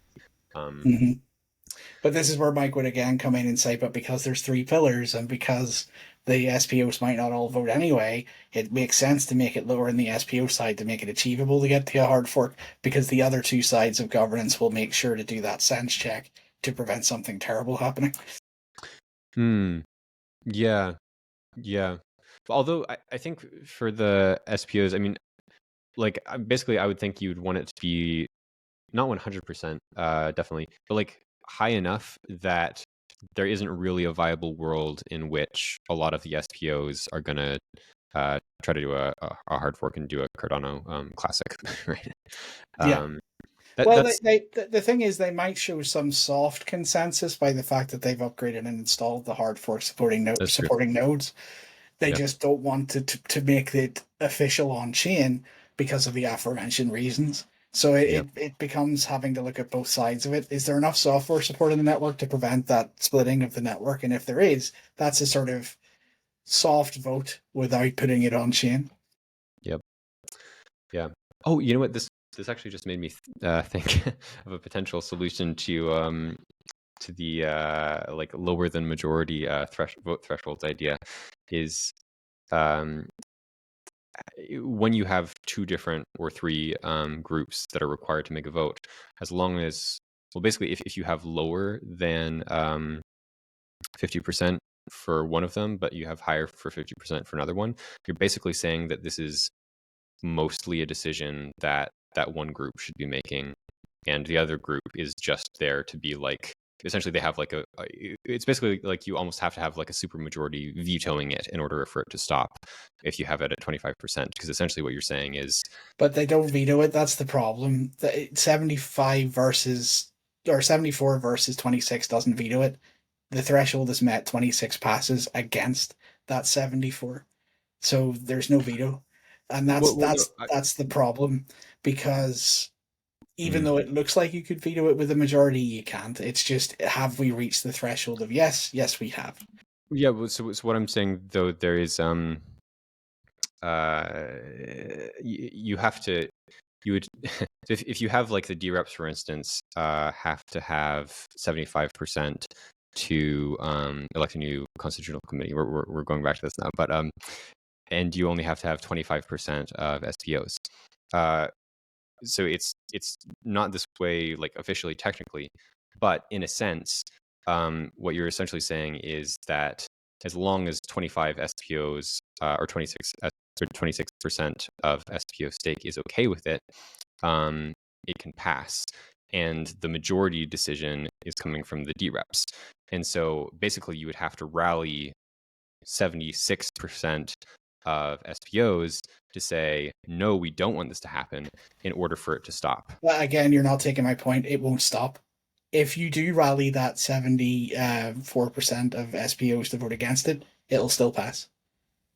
But this is where Mike would again come in and say, but because there's 3 pillars and because the SPOs might not all vote anyway, it makes sense to make it lower in the SPO side to make it achievable to get to a hard fork, because the other 2 sides of governance will make sure to do that sense check to prevent something terrible happening. Yeah. Although I think for the SPOs, I mean, like basically, I would think you'd want it to be not 100%, definitely, but like high enough that there isn't really a viable world in which a lot of the SPOs are gonna try to do a hard fork and do a Cardano classic, right? Yeah. Well, That's the thing is, they might show some soft consensus by the fact that they've upgraded and installed the hard fork supporting that's true. nodes. They Yeah, just don't want to make it official on chain because of the aforementioned reasons. So yeah. it becomes having to look at both sides of it. Is there enough software support in the network to prevent that splitting of the network? And if there is, that's a sort of soft vote without putting it on chain. Yep. Yeah. Oh, you know what? This actually just made me think of a potential solution to the like lower than majority vote thresholds idea is um, when you have two different or three groups that are required to make a vote, as long as, well, basically, if you have lower than 50% for one of them, but you have higher for 50% for another one, you're basically saying that this is mostly a decision that that one group should be making, and the other group is just there to be like, essentially they have like it's basically like you almost have to have like a super majority vetoing it in order for it to stop if you have it at 25%, because essentially what you're saying is, But they don't veto it. That's the problem. The 75 versus or 74 versus 26 doesn't veto it. The threshold is met, 26 passes against that 74. So there's no veto. And well no, that's the problem, because even mm, though it looks like you could veto it with a majority, you can't. It's just, have we reached the threshold of yes? Yes, we have. yeah, well, so what I'm saying though, there is you have to, you would if you have like the dReps, for instance, have to have 75% to elect a new constitutional committee. We're going back to this now, but and you only have to have 25% of SPOs. So it's not this way like officially technically, but in a sense, what you're essentially saying is that as long as 25 SPOs or 26% of SPO stake is okay with it, it can pass. And the majority decision is coming from the dReps. And so basically you would have to rally 76% of SPOs to say, no, we don't want this to happen, in order for it to stop. But again, you're not taking my point. It won't stop. If you do rally that 74% of SPOs to vote against it, it'll still pass.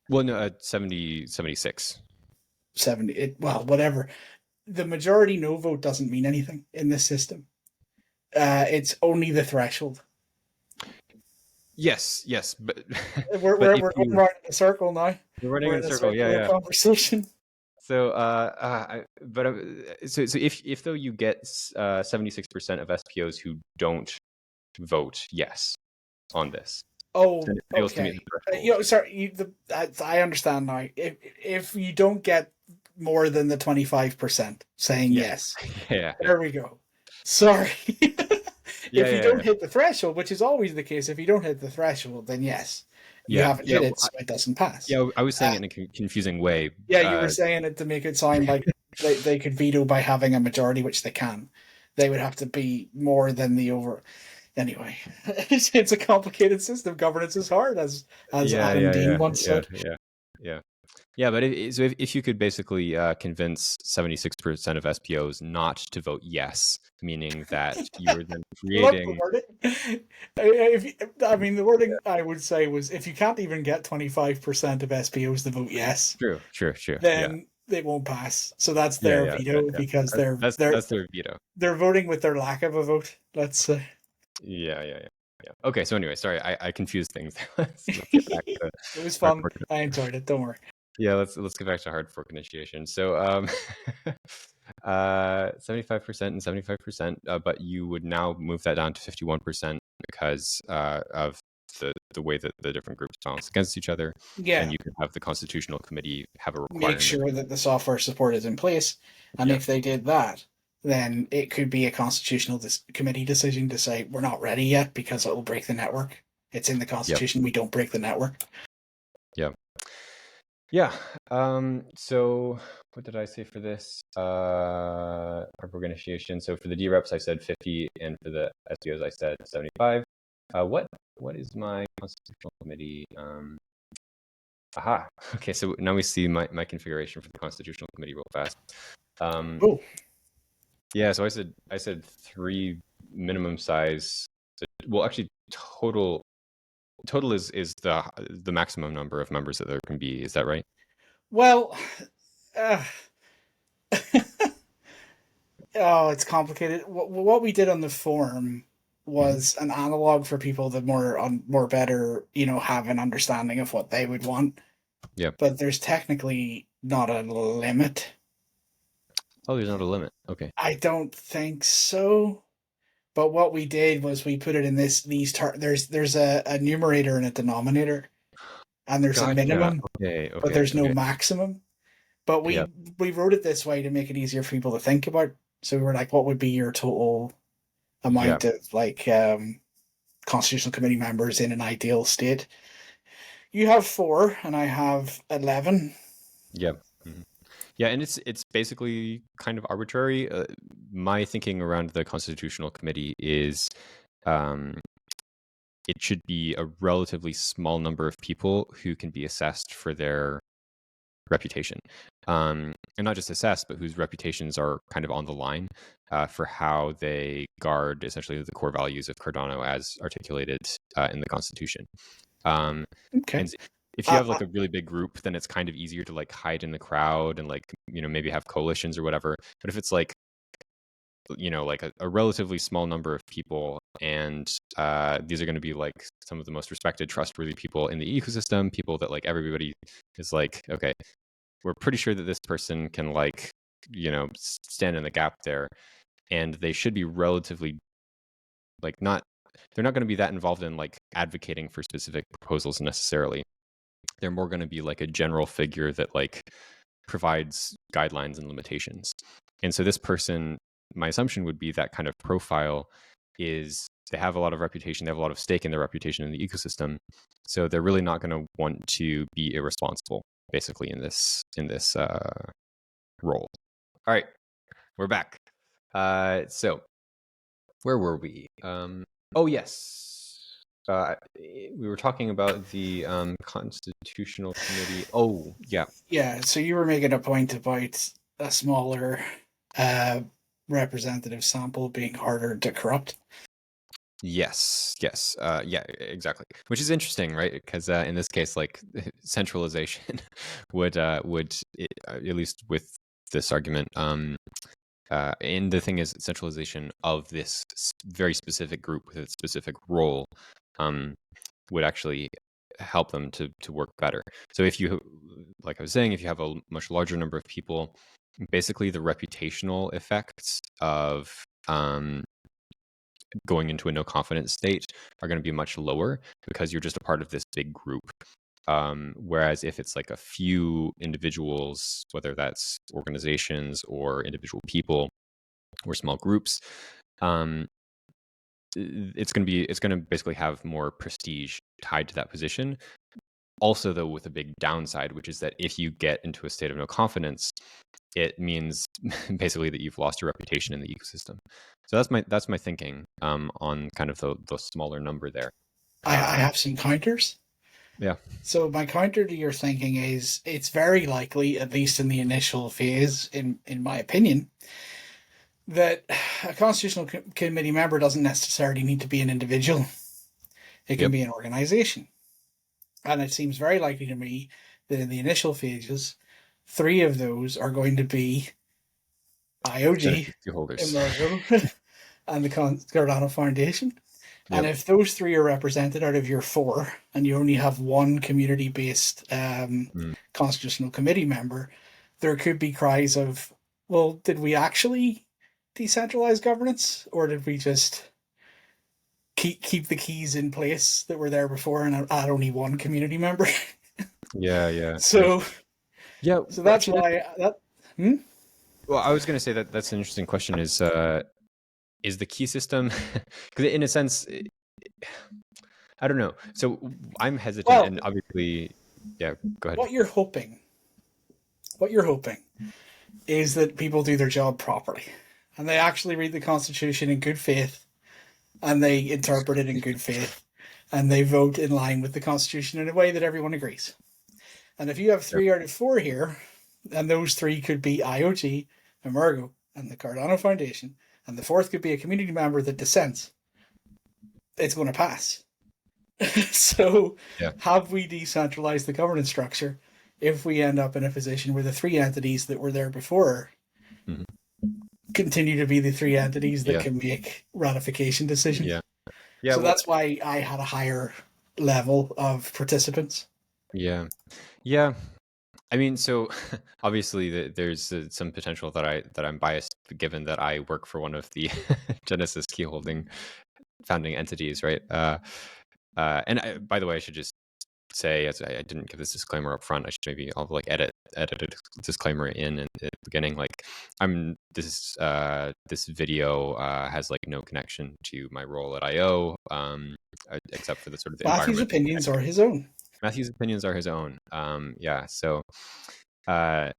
Well, no, 76. 70, well, whatever. The majority no vote doesn't mean anything in this system. It's only the threshold. Yes, but but We're if going you, around in a circle now. we're running We're in a in a circle, circular yeah. conversation. So, so if though you get 76% of SPOs who don't vote yes on this, Oh, then it fails to meet okay. the threshold. Sorry. I understand now. If you don't get more than the 25% saying Yeah, yes, yeah, there we go. Sorry. If you don't yeah. hit the threshold, which is always the case, if you don't hit the threshold, then yes, you Yeah, haven't hit it, so it doesn't pass. yeah. I was saying Uh, it in a confusing way. yeah, you were saying it to make it sound like they could veto by having a majority, which they can. They would have to be more than the over. Anyway, it's a complicated system. Governance is hard, as Adam Dean once said. Yeah. Yeah, but so if you could basically convince 76% of SPOs not to vote yes, meaning that you were then I love the creating. wording. I mean, the wording I would say was, if you can't even get 25% of SPOs to vote yes, True. Yeah, then they won't pass. So that's their veto, yeah. because That's their veto. they're voting with their lack of a vote. Let's say. Yeah. Okay, so anyway, sorry, I confused things. Let's get back to It was hard fun. fork. I enjoyed it. Don't worry. Yeah, let's get back to hard fork initiation. So 75% and 75%, but you would now move that down to 51% because of the way that the different groups balance against each other, Yeah, and you can have the constitutional committee have a make requirement. sure that the software support is in place, and Yeah, if they did that, then it could be a constitutional committee decision to say we're not ready yet because it will break the network. It's in the Yep. constitution. We don't break the network. Yep. Yeah. So what did I say for this? Proper initiation. So for the dReps, I said 50, and for the SDOs, I said 75. What is my constitutional committee? Aha. Okay, so now we see my configuration for the constitutional committee real fast. Oh, Yeah, so I said 3 minimum size. So, well, actually, total is the maximum number of members that there can be. Is that right? well, uh, oh, it's complicated. What we did on the forum was an analog for people that more better, have an understanding of what they would want. Yep. But there's technically not a limit. Oh, there's not a limit. Okay. I don't think so. But what we did was we put it in there's a numerator and a denominator, and there's a Gotcha. minimum, Okay. but Okay. there's no Okay. maximum. But Yep. we wrote it this way to make it easier for people to think about. So we were like, what would be your total amount Yep. of constitutional committee members in an ideal state? You have 4, and I have 11. Yep. Mhm. Yeah, and it's basically kind of arbitrary. My thinking around the constitutional committee is, it should be a relatively small number of people who can be assessed for their reputation, and not just assessed, but whose reputations are kind of on the line for how they guard essentially the core values of Cardano as articulated in the Constitution. Okay. And if you have like a really big group, then it's kind of easier to like hide in the crowd and like maybe have coalitions or whatever. But if it's like like a relatively small number of people, and these are going to be like some of the most respected, trustworthy people in the ecosystem, people that like everybody is like, okay, we're pretty sure that this person can like stand in the gap there, and they should be relatively like they're not going to be that involved in like advocating for specific proposals necessarily. They're more going to be like a general figure that like provides guidelines and limitations. And so this person, my assumption would be that kind of profile is they have a lot of reputation, they have a lot of stake in their reputation in the ecosystem. So they're really not going to want to be irresponsible basically in this role. All right, we're back. So where were we? Oh yes. We were talking about the constitutional committee. Oh yeah. Yeah, so you were making a point about a smaller representative sample being harder to corrupt. Yes. Yeah, exactly. Which is interesting, right? Because in this case, like centralization would at least with this argument, and the thing is, centralization of this very specific group with a specific role would actually help them to work better. So if you, like I was saying, if you have a much larger number of people, basically the reputational effects of going into a no confidence state are going to be much lower because you're just a part of this big group. Whereas if it's like a few individuals, whether that's organizations or individual people or small groups, it's going to basically have more prestige tied to that position. Also, though, with a big downside, which is that if you get into a state of no confidence, it means basically that you've lost your reputation in the ecosystem. So that's my thinking on kind of the smaller number there. I have some counters. Yeah. So my counter to your thinking is it's very likely, at least in the initial phase, in my opinion, that a constitutional committee member doesn't necessarily need to be an individual. It can be an organization. And it seems very likely to me that in the initial phases, 3 of those are going to be IOG, holders. Emergo, and the Cardano Foundation. And Yep. if those 3 are represented out of your 4, and you only have one community-based constitutional committee member, there could be cries of, well, did we actually decentralize governance, or did we just keep the keys in place that were there before and add only one community member? Yeah. So Yeah. that's why that. Well, I was going to say that that's an interesting question. Is the key system? Because in a sense, I don't know. So I'm hesitant, Well, and obviously, yeah. Go ahead. what you're hoping, what you're hoping, is that people do their job properly, and they actually read the Constitution in good faith, and they interpret it in good faith, and they vote in line with the Constitution in a way that everyone agrees. And if you have Sure. 3 out of 4 here, and those 3 could be IOG, Emergo, and the Cardano Foundation, and the 4th could be a community member that dissents, it's going to pass. So, Yeah. have we decentralized the governance structure if we end up in a position where the 3 entities that were there before Mhm. continue to be the 3 entities that Yeah. can make ratification decisions? Yeah. Yeah. So Well. that's why I had a higher level of participants. Yeah. Yeah. I mean, so obviously there's some potential that I'm biased, given that I work for one of the Genesis key holding founding entities, right? And by the way, I should just say, as I didn't give this disclaimer up front, I should maybe I'll like edit a disclaimer in at the beginning. Like, this video has like no connection to my role at IO, except for the sort of the Matthew's environment. opinions are his own. Matthew's opinions are his own. Yeah. So, uh,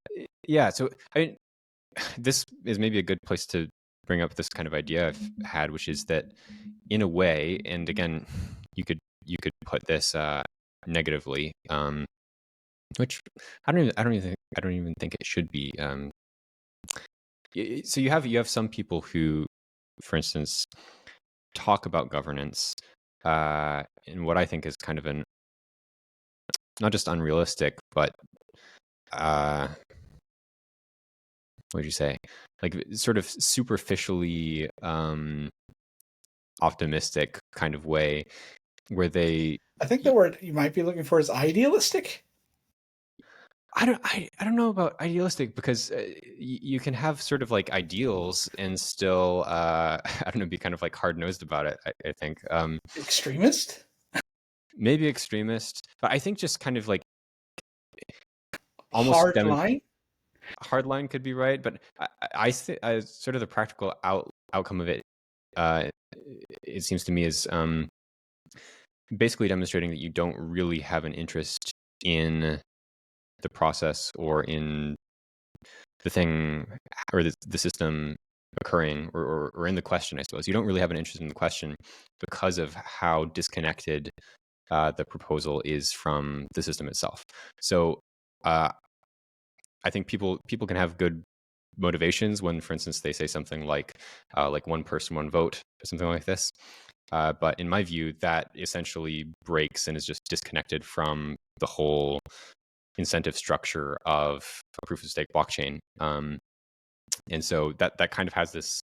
yeah. So I mean, this is maybe a good place to bring up this kind of idea I've had, which is that, in a way, and again, you could put this negatively, which I don't even think it should be. So you have some people who, for instance, talk about governance in what I think is kind of an not just unrealistic, but what would you say, like sort of superficially optimistic kind of way, where they I think the word you might be looking for is idealistic. I don't know about idealistic, because you can have sort of like ideals and still I don't know, be kind of like hard-nosed about it. I think Extremist? maybe extremist, but I think just kind of like almost Hard line? hard line could be right, but I think sort of the practical outcome of it, it seems to me, is basically demonstrating that you don't really have an interest in the process or in the thing, or the system occurring, or in the question. I suppose you don't really have an interest in the question because of how disconnected the proposal is from the system itself. So I think people can have good motivations when, for instance, they say something like one person, one vote, or something like this. But in my view, that essentially breaks and is just disconnected from the whole incentive structure of a proof of stake blockchain. And so that kind of has this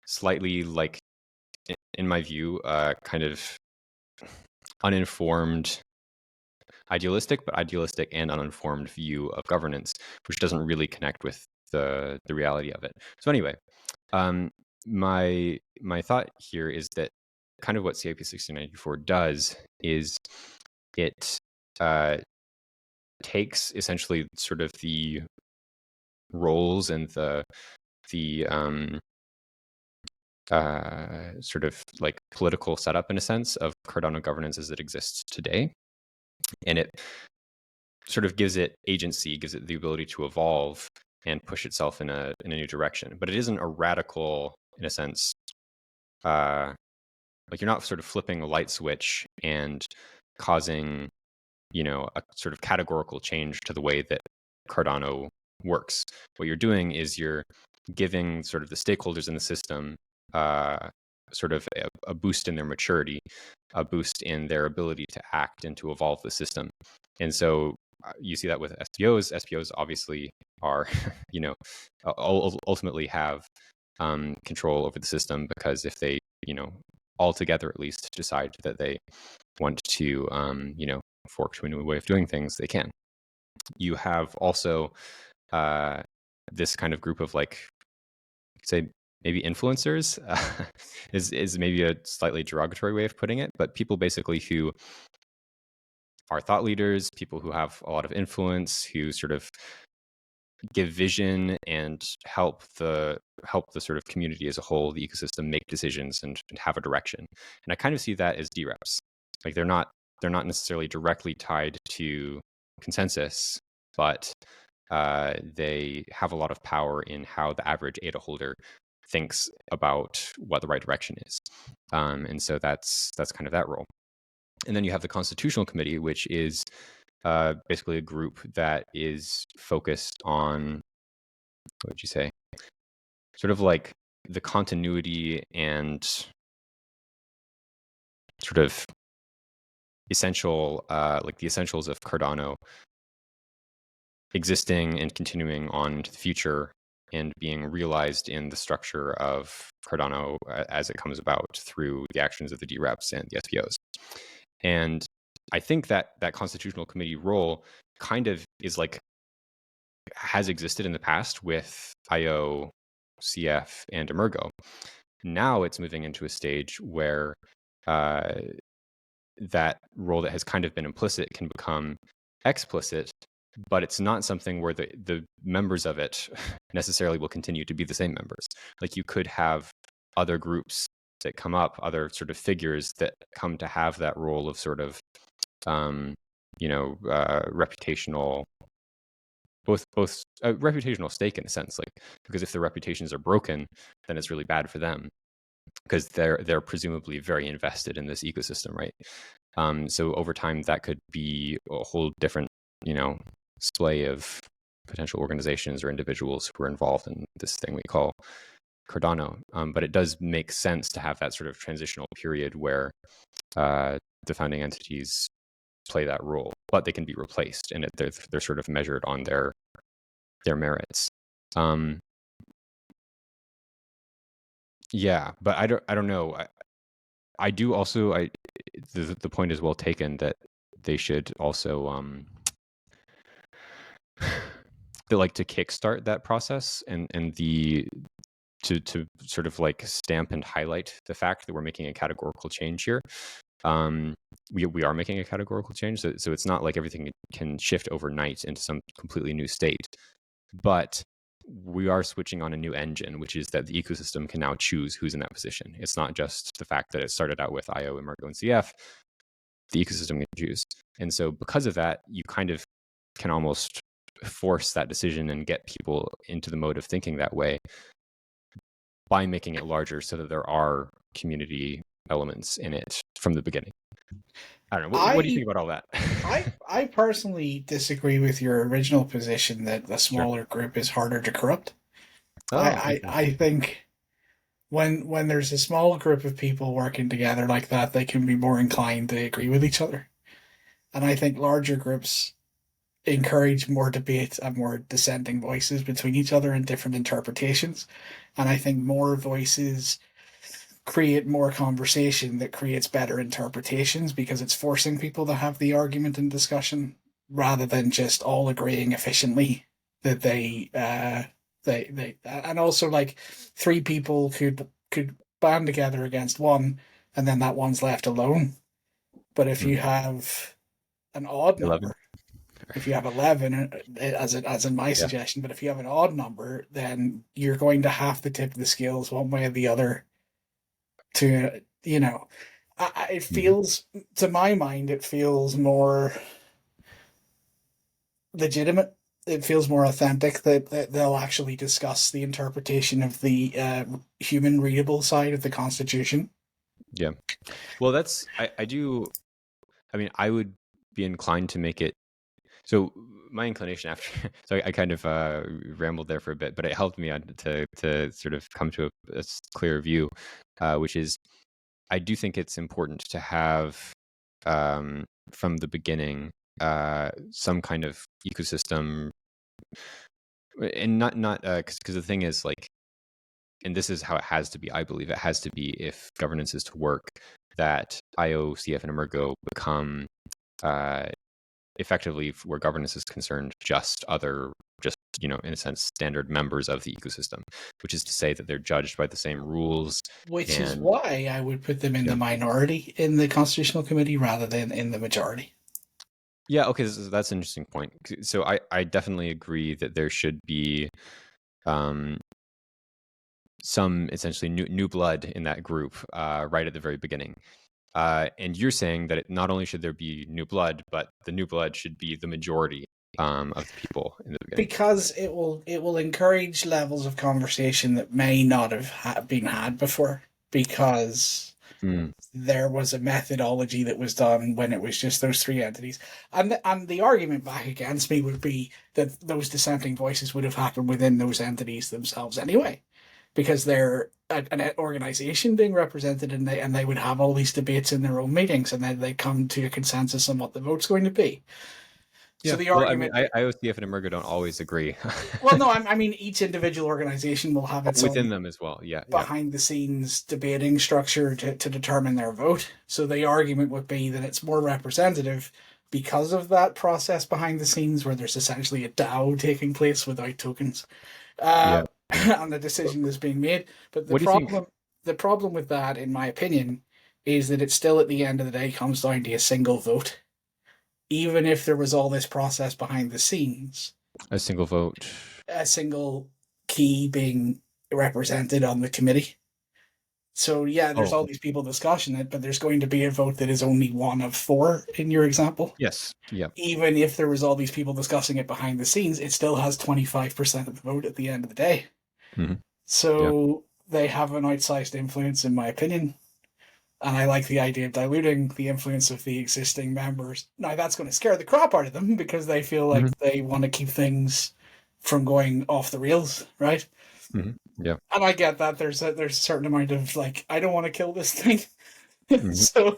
slightly, like, in my view, kind of uninformed, idealistic and uninformed view of governance, which doesn't really connect with the reality of it. So anyway, my thought here is that kind of what CIP 1694 does is it takes essentially sort of the roles and the sort of like political setup, in a sense, of Cardano governance as it exists today, and it sort of gives it agency, gives it the ability to evolve and push itself in a new direction. But it isn't a radical, in a sense, like you're not sort of flipping a light switch and causing, a sort of categorical change to the way that Cardano works. What you're doing is you're giving sort of the stakeholders in the system sort of a boost in their maturity, a boost in their ability to act and to evolve the system. And so you see that with SPOs. SPOs obviously are, ultimately have control over the system, because if they, altogether at least, decide that they want to, fork to a new way of doing things, they can. You have also this kind of group of, like, say, maybe influencers, is maybe a slightly derogatory way of putting it, but people basically who are thought leaders, people who have a lot of influence, who sort of give vision and help the sort of community as a whole, the ecosystem, make decisions and have a direction. And I kind of see that as dReps. Like they're not necessarily directly tied to consensus, but they have a lot of power in how the average ADA holder thinks about what the right direction is. And so that's kind of that role. And then you have the Constitutional Committee, which is basically a group that is focused on, what would you say, sort of like the continuity and sort of essential, like the essentials of Cardano existing and continuing on into the future and being realized in the structure of Cardano as it comes about through the actions of the dReps and the SPOs. And I think that Constitutional Committee role kind of is like, has existed in the past with IO, CF, and Emergo. Now it's moving into a stage where that role that has kind of been implicit can become explicit, but it's not something where the members of it necessarily will continue to be the same members. Like you could have other groups that come up, other sort of figures that come to have that role of sort of, reputational, both reputational stake in a sense, like, because if their reputations are broken, then it's really bad for them because they're presumably very invested in this ecosystem, right? So over time, that could be a whole different, splay of potential organizations or individuals who are involved in this thing we call Cardano. But it does make sense to have that sort of transitional period where the founding entities play that role, but they can be replaced, and they're sort of measured on their merits. Yeah, but I don't know. I do also, the point is well taken that they should also they like to kickstart that process and to sort of like stamp and highlight the fact that we're making a categorical change here. We are making a categorical change, so it's not like everything can shift overnight into some completely new state, but we are switching on a new engine, which is that the ecosystem can now choose who's in that position. It's not just the fact that it started out with IO, Emergo, and CF. The ecosystem can choose. And so because of that, you kind of can almost force that decision and get people into the mode of thinking that way by making it larger so that there are community elements in it from the beginning. I don't know. What do you think about all that? I personally disagree with your original position that the smaller group is harder to corrupt. I think when there's a small group of people working together like that, they can be more inclined to agree with each other. And I think larger groups encourage more debate and more dissenting voices between each other and different interpretations. And I think more voices create more conversation that creates better interpretations because it's forcing people to have the argument and discussion rather than just all agreeing efficiently that they and also like three people could band together against one and then that one's left alone. But if you have an odd 11. number, if you have 11 as in my suggestion, but if you have an odd number, then you're going to have to tip the scales one way or the other to, it feels, to my mind, it feels more legitimate. It feels more authentic that they'll actually discuss the interpretation of the human readable side of the Constitution. Yeah. Well, I would be inclined to make it. So my inclination after, so I kind of rambled there for a bit, but it helped me to sort of come to a clear view, which is I do think it's important to have from the beginning some kind of ecosystem, and not because the thing is like, and this is how it has to be. I believe it has to be if governance is to work, that IO, CF, and Emergo become effectively, where governance is concerned, in a sense, standard members of the ecosystem, which is to say that they're judged by the same rules. Which is why I would put them in the minority in the Constitutional Committee rather than in the majority. Yeah, okay, that's an interesting point. So I definitely agree that there should be um, some essentially new blood in that group right at the very beginning. And you're saying that not only should there be new blood, but the new blood should be the majority of the people in the beginning. Because it will encourage levels of conversation that may not have been had before, because Mm, there was a methodology that was done when it was just those three entities. And the argument back against me would be that those dissenting voices would have happened within those entities themselves anyway, because they're an organization being represented, and they would have all these debates in their own meetings, and then they come to a consensus on what the vote's going to be. So yeah. the Well, I mean, argument, IOCF and Emergo don't always agree well, no, I mean, each individual organization will have its within own them as well. Yeah, yeah. behind the scenes debating structure to determine their vote. So the argument would be that it's more representative because of that process behind the scenes, where there's essentially a DAO taking place without tokens, Yeah. and the decision is being made. But What do you think? the problem with that, in my opinion, is that it still at the end of the day comes down to a single vote. Even if there was all this process behind the scenes, A single vote. a single key being represented on the committee. So yeah, there's Oh, all these people discussing it, but there's going to be a vote that is only one of four in your example. yes. Yeah. Even if there was all these people discussing it behind the scenes, it still has 25% of the vote at the end of the day. Hmm. Yeah. So they have an outsized influence, in my opinion. And I like the idea of diluting the influence of the existing members. Now that's going to scare the crap out of them, because they feel like Hmm. they want to keep things from going off the rails, right? Hmm. Yeah. And I get that there's a certain amount of like, I don't want to kill this thing. Hmm. So,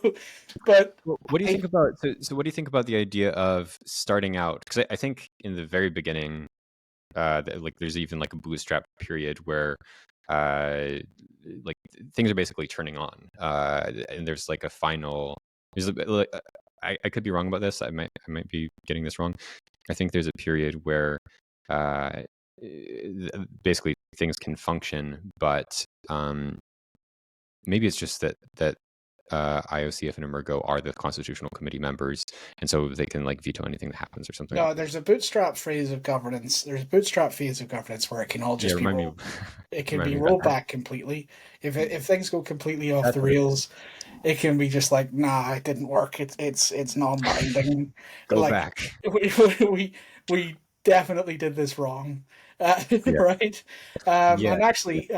but What do you I, think about so what do you think about the idea of starting out? Because I think in the very beginning, like there's even like a bootstrap period where uh like things are basically turning on, and there's like a final there's like, I could be wrong about this. I might be getting this wrong. I think there's a period where uh basically things can function, but maybe it's just that IOCF and Emergo are the constitutional committee members, and so they can like veto anything that happens or something. no, there's a bootstrap phase of governance. There's a bootstrap phase of governance where it can all Yeah, just be remind me. rolled. It can Remind be me about rolled that. back completely. If things go completely off That's the what it is. rails, it can be just like, nah, it didn't work. It's non-binding. Go Like back. we we definitely did this wrong, Yeah. right? Yeah. And actually,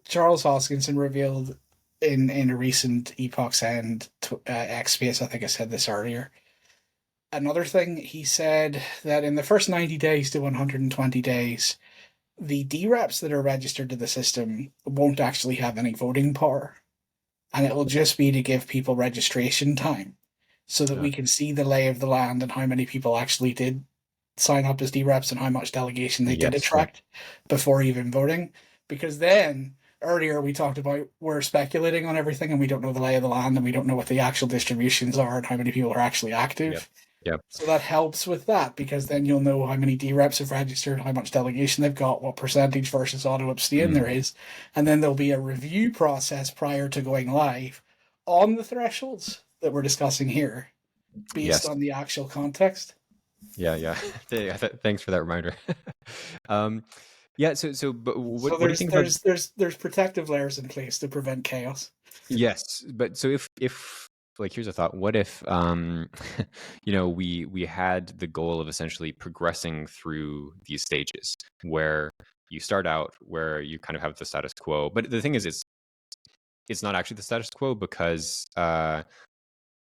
Charles Hoskinson revealed in a recent Epoch's End X space, I think I said this earlier. Another thing, he said that in the first 90 days to 120 days, the dReps that are registered to the system won't actually have any voting power. And it will just be to give people registration time, so that Uh, we can see the lay of the land and how many people actually did sign up as dReps and how much delegation they did yes. Yeah. attract before even voting. Because then earlier we talked about we're speculating on everything, and we don't know the lay of the land, and we don't know what the actual distributions are and how many people are actually Yep. active. Yep. So that helps with that, because then you'll know how many dReps have registered, how much delegation they've got, what percentage versus auto abstain Mm. there is. And then there'll be a review process prior to going live on the thresholds that we're discussing here, based Yes. on the actual context. Yeah. Yeah. Thanks for that reminder. um, yeah. But So what do you think about? there's protective layers in place to prevent chaos. Yes, but so if like here's a thought. What if we had the goal of essentially progressing through these stages where you start out where you kind of have the status quo, but the thing is it's not actually the status quo because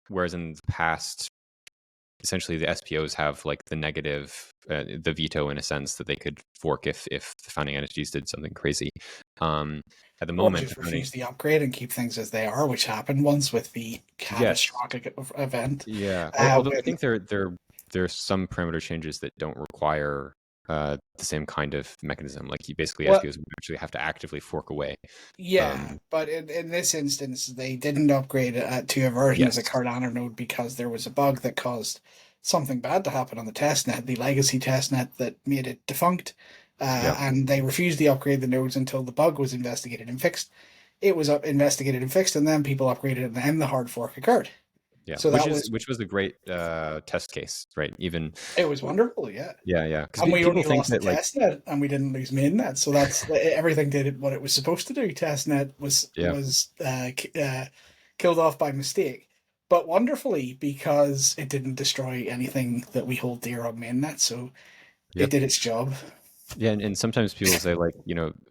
whereas in the past essentially the SPOs have like the negative, the veto in a sense that they could fork if the founding entities did something crazy. At the Or moment, the just founding, refuse the upgrade and keep things as they are, which happened once with the yes, catastrophic event. yeah. Although I When, think there's some parameter changes that don't require the same kind of mechanism. Like you basically well, SPOs would actually have to actively fork away. yeah, Um, but in this instance, they didn't upgrade it to a version as a yes, Cardano node because there was a bug that caused something bad to happen on the testnet, the legacy testnet, that made it defunct. yeah, And they refused to upgrade the nodes until the bug was investigated and fixed. It was investigated and fixed, and then people upgraded, and then the hard fork occurred. Yeah, So that was which was a great test case, right? Even it was wonderful, yeah. yeah, because And we people only think lost the that like test net, and we didn't lose mainnet. So that's everything did what it was supposed to do. Test net was yeah killed off by mistake, but wonderfully because it didn't destroy anything that we hold dear on mainnet. So yep it did its job. yeah, and sometimes people say like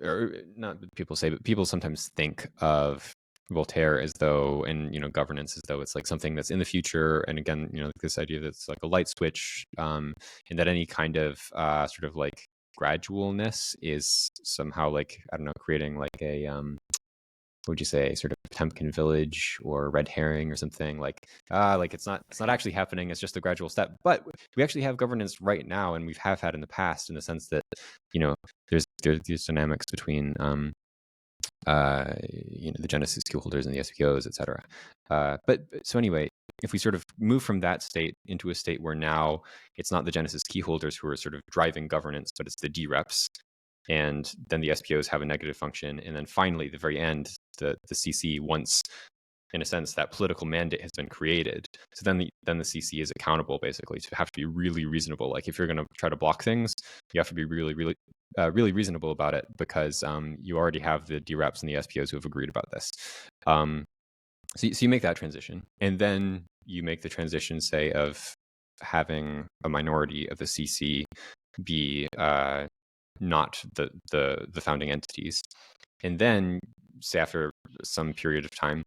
or not people say, but people sometimes think of Voltaire as though, and governance as though it's like something that's in the future, and again, this idea that it's like a light switch, and that any kind of sort of like gradualness is somehow like, I don't know, creating like a what would you say, sort of Temkin village or red herring or something, like it's not actually happening, it's just a gradual step. But we actually have governance right now, and we've have had in the past, in the sense that there's these dynamics between the Genesis key holders and the SPOs, etc. But so anyway, if we sort of move from that state into a state where now it's not the Genesis key holders who are sort of driving governance, but it's the dReps, and then the SPOs have a negative function, and then finally, at the very end, the CC, once, in a sense, that political mandate has been created, so then the CC is accountable, basically, to have to be really reasonable. Like, if you're going to try to block things, you have to be really, really, really reasonable about it, because you already have the dReps and the SPOs who have agreed about this. So you make that transition, and then you make the transition, say, of having a minority of the CC be not the founding entities, and then, say, after some period of time,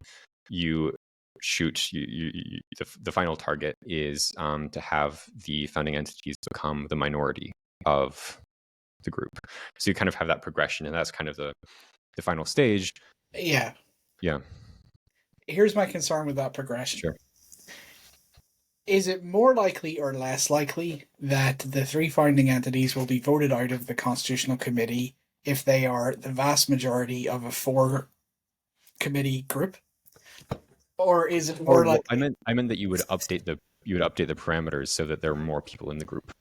you shoot the final target is to have the founding entities become the minority of the group. So you kind of have that progression, and that's kind of the final stage. Yeah. Yeah. Here's my concern with that progression. Sure. Is it more likely or less likely that the three founding entities will be voted out of the Constitutional Committee if they are the vast majority of a four-committee group? Or is it more Well, likely... I meant that you would update the parameters so that there are more people in the group.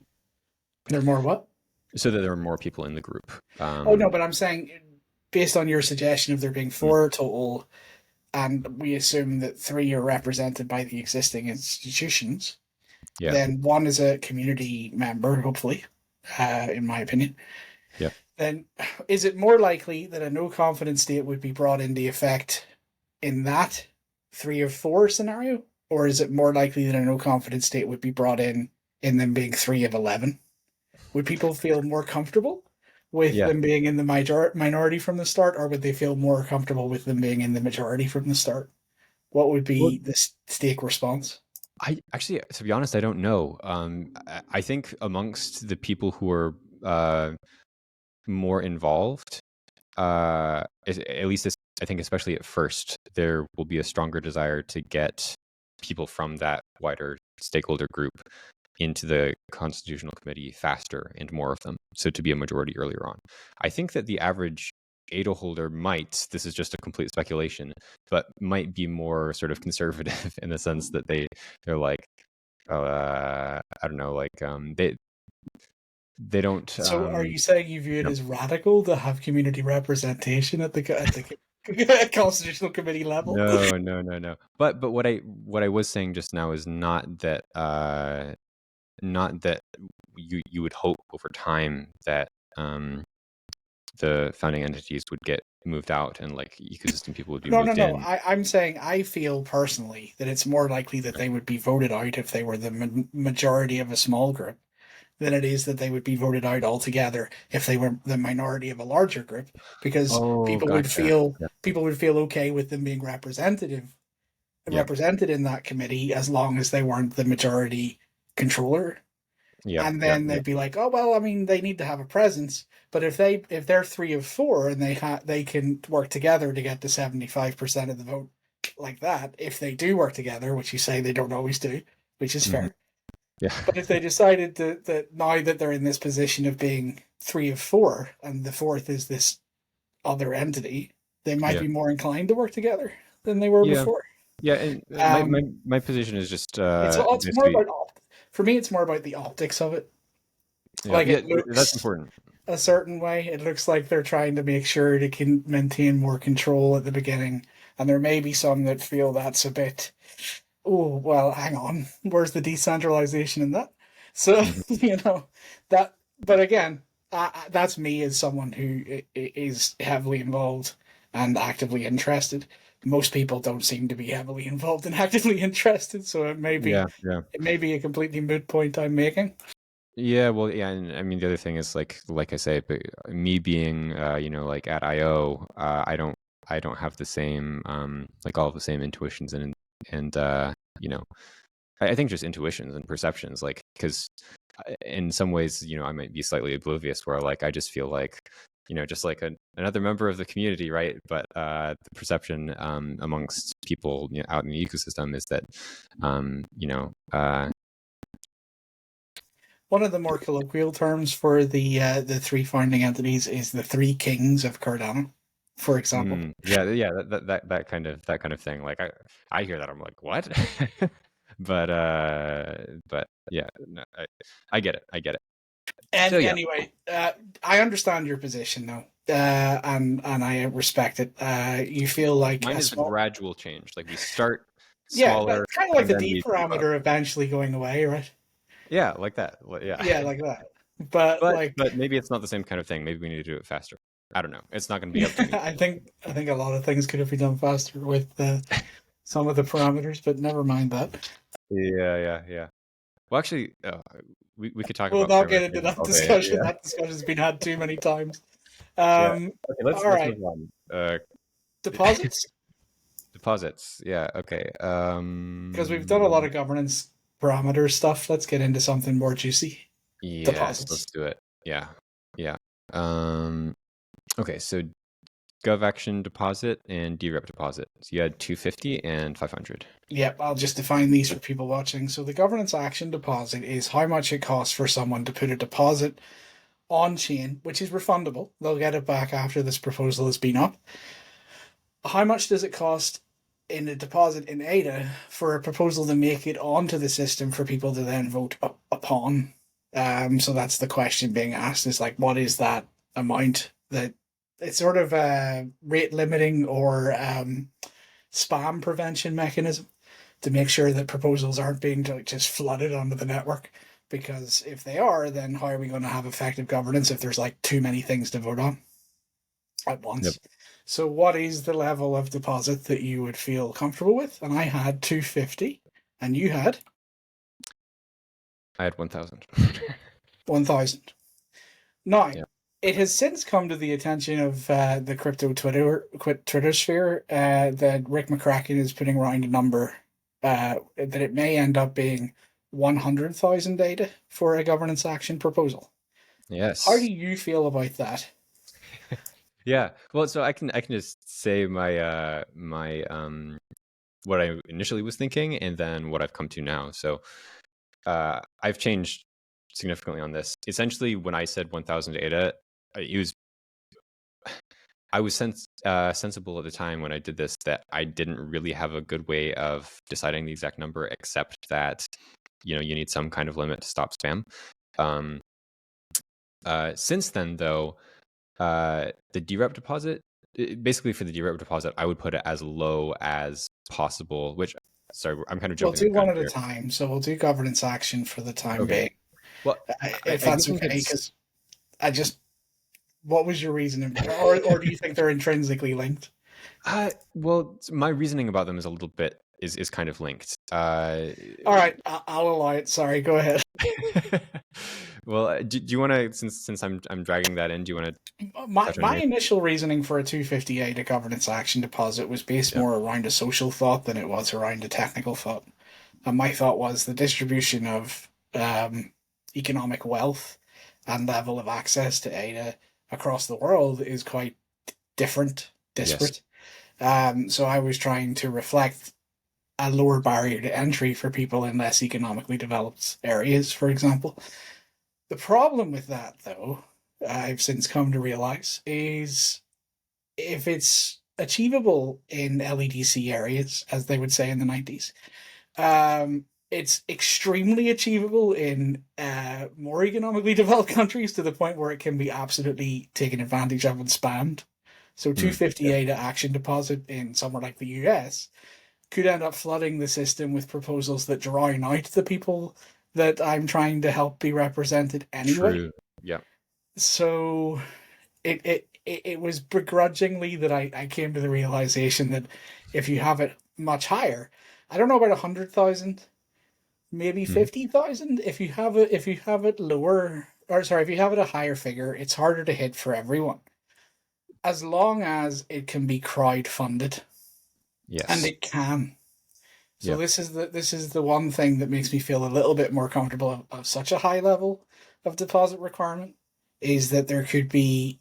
There are more what? So that there are more people in the group. Oh, no, but I'm saying, based on your suggestion of there being four total, and we assume that three are represented by the existing institutions, Yeah. then one is a community member, hopefully, in my opinion. Yeah. Then is it more likely that a no confidence state would be brought into effect in that 3 of 4 scenario? Or is it more likely that a no confidence state would be brought in them being 3 of 11? Would people feel more comfortable with them being in the minority from the start, or would they feel more comfortable with them being in the majority from the start? What would be the stake response? I actually, to be honest, I don't know. I think amongst the people who are more involved, at least I think, especially at first, there will be a stronger desire to get people from that wider stakeholder group into the Constitutional Committee faster, and more of them, so to be a majority earlier on. I think that the average ADO holder might, this is just a complete speculation, but might be more sort of conservative in the sense that they're like, I don't know, like they don't. So, are you saying you view it as radical to have community representation at the Constitutional Committee level? No. But what I was saying just now is not that you would hope over time that the founding entities would get moved out, and like ecosystem people would be moved in. I'm saying I feel personally that it's more likely that they would be voted out if they were the majority of a small group than it is that they would be voted out altogether if they were the minority of a larger group, because people would feel okay with them being represented in that committee as long as they weren't the majority controller. And then they'd be like, oh well, I mean, they need to have a presence, but if they're 3 of 4 and they can work together to get to 75% of the vote like that, if they do work together, which you say they don't always do, which is fair. Yeah. But if they decided that now that they're in this position of being 3 of 4 and the fourth is this other entity, they might be more inclined to work together than they were before. Yeah, and my position is just it's more about for me. It's more about the optics of it. It looks that's important. A certain way. It looks like they're trying to make sure they can maintain more control at the beginning, and there may be some that feel that's a bit oh, well, hang on. Where's the decentralization in that? So, Mhm. that, but again, that's me as someone who is heavily involved and actively interested. Most people don't seem to be heavily involved and actively interested, so Yeah, yeah. it may be a completely moot point I'm making. Yeah, well, yeah, and I mean the other thing is like I say, but me being like at IO, I don't have the same like all of the same intuitions and I think just intuitions and perceptions, like because in some ways, I might be slightly oblivious where like I just feel like just like another member of the community, right? But the perception amongst people out in the ecosystem is that um, you know uh, One of the more colloquial terms for the three founding entities is the three kings of Cardano, for example. Yeah, yeah, that kind of thing. Like I hear that, I'm like, what? But yeah, no, I get it. I get it. So And yeah, anyway, I understand your position though, and I respect it. You feel like mine a is a small, gradual change. Like we start yeah, smaller kind of like and the then D we move up. parameter eventually going away, right? Yeah, like that. Yeah. Yeah, like that. But like, But maybe it's not the same kind of thing. Maybe we need to do it faster. I don't know. It's not going to be up to me. I think a lot of things could have been done faster with some of the parameters, but never mind that. Yeah, yeah, yeah. Well, actually, we could talk We'll about not pyramid get into schemes that all day. discussion. Yeah, That discussion's been had too many times. yeah. Okay, All let's right, move on. deposits, Deposits. Yeah. Okay. because we've done a lot of governance parameter stuff. Let's get into something more juicy. Yes. Let's Deposits. do it. Yeah. Yeah. Um. Okay. So gov action deposit and dRep deposit. So you had 250 and 500. Yep, I'll just define these for people watching. So the governance action deposit is how much it costs for someone to put a deposit on chain, which is refundable. They'll get it back after this proposal has been up. How much does it cost in a deposit in ADA for a proposal to make it onto the system for people to then vote upon? So that's the question being asked, is like, what is that amount that it's sort of a rate limiting or spam prevention mechanism to make sure that proposals aren't being just flooded onto the network. Because if they are, then how are we going to have effective governance if there's like too many things to vote on at Yep. once? So, what is the level of deposit that you would feel comfortable with? And I had 250, and you had I had 1,000. 1,000. Now, Yeah. it has since come to the attention of the crypto Twitter sphere that Rick McCracken is putting around a number that it may end up being 100,000 data for a governance action proposal. How do Yes. you feel about that? Yeah. Well, so I can just say my what I initially was thinking and then what I've come to now. So I've changed significantly on this. Essentially, when I said 1,000 ADA, it was I was sensible at the time when I did this that I didn't really have a good way of deciding the exact number, except that you need some kind of limit to stop spam. Um, since then, though, the dRep deposit, basically for the dRep deposit, I would put it as low as possible. Which, sorry, I'm kind of We'll jumping the do one gun at a here. time. So we'll do governance action for the time Okay. being, Well, if I do that's think okay. it's Because I just, what was your reasoning, or do you think they're intrinsically linked? well, my reasoning about them is a little bit is kind of linked. All right, I'll allow it. Sorry, go ahead. Well, do you want to since I'm dragging that in? Do you want to touch on My your? initial reasoning for a 258 a governance action deposit was based Yeah. more around a social thought than it was around a technical thought. And my thought was the distribution of economic wealth and level of access to ADA across the world is quite different, Yes. disparate. So I was trying to reflect a lower barrier to entry for people in less economically developed areas, for example. The problem with that, though, I've since come to realize, is if it's achievable in LEDC areas, as they would say in the 90s, it's extremely achievable in more economically developed countries to the point where it can be absolutely taken advantage of and spammed. So Yeah. 258 action deposit in somewhere like the US could end up flooding the system with proposals that drown out the people that I'm trying to help be represented anyway. True. Yeah. So it was begrudgingly that I came to the realization that if you have it much higher, I don't know about 100,000, maybe Hmm. 50,000. If you have it lower, or sorry, if you have it a higher figure, it's harder to hit for everyone. As long as it can be crowd funded, and Yes. it can. So Yeah. this is the one thing that makes me feel a little bit more comfortable of such a high level of deposit requirement, is that there could be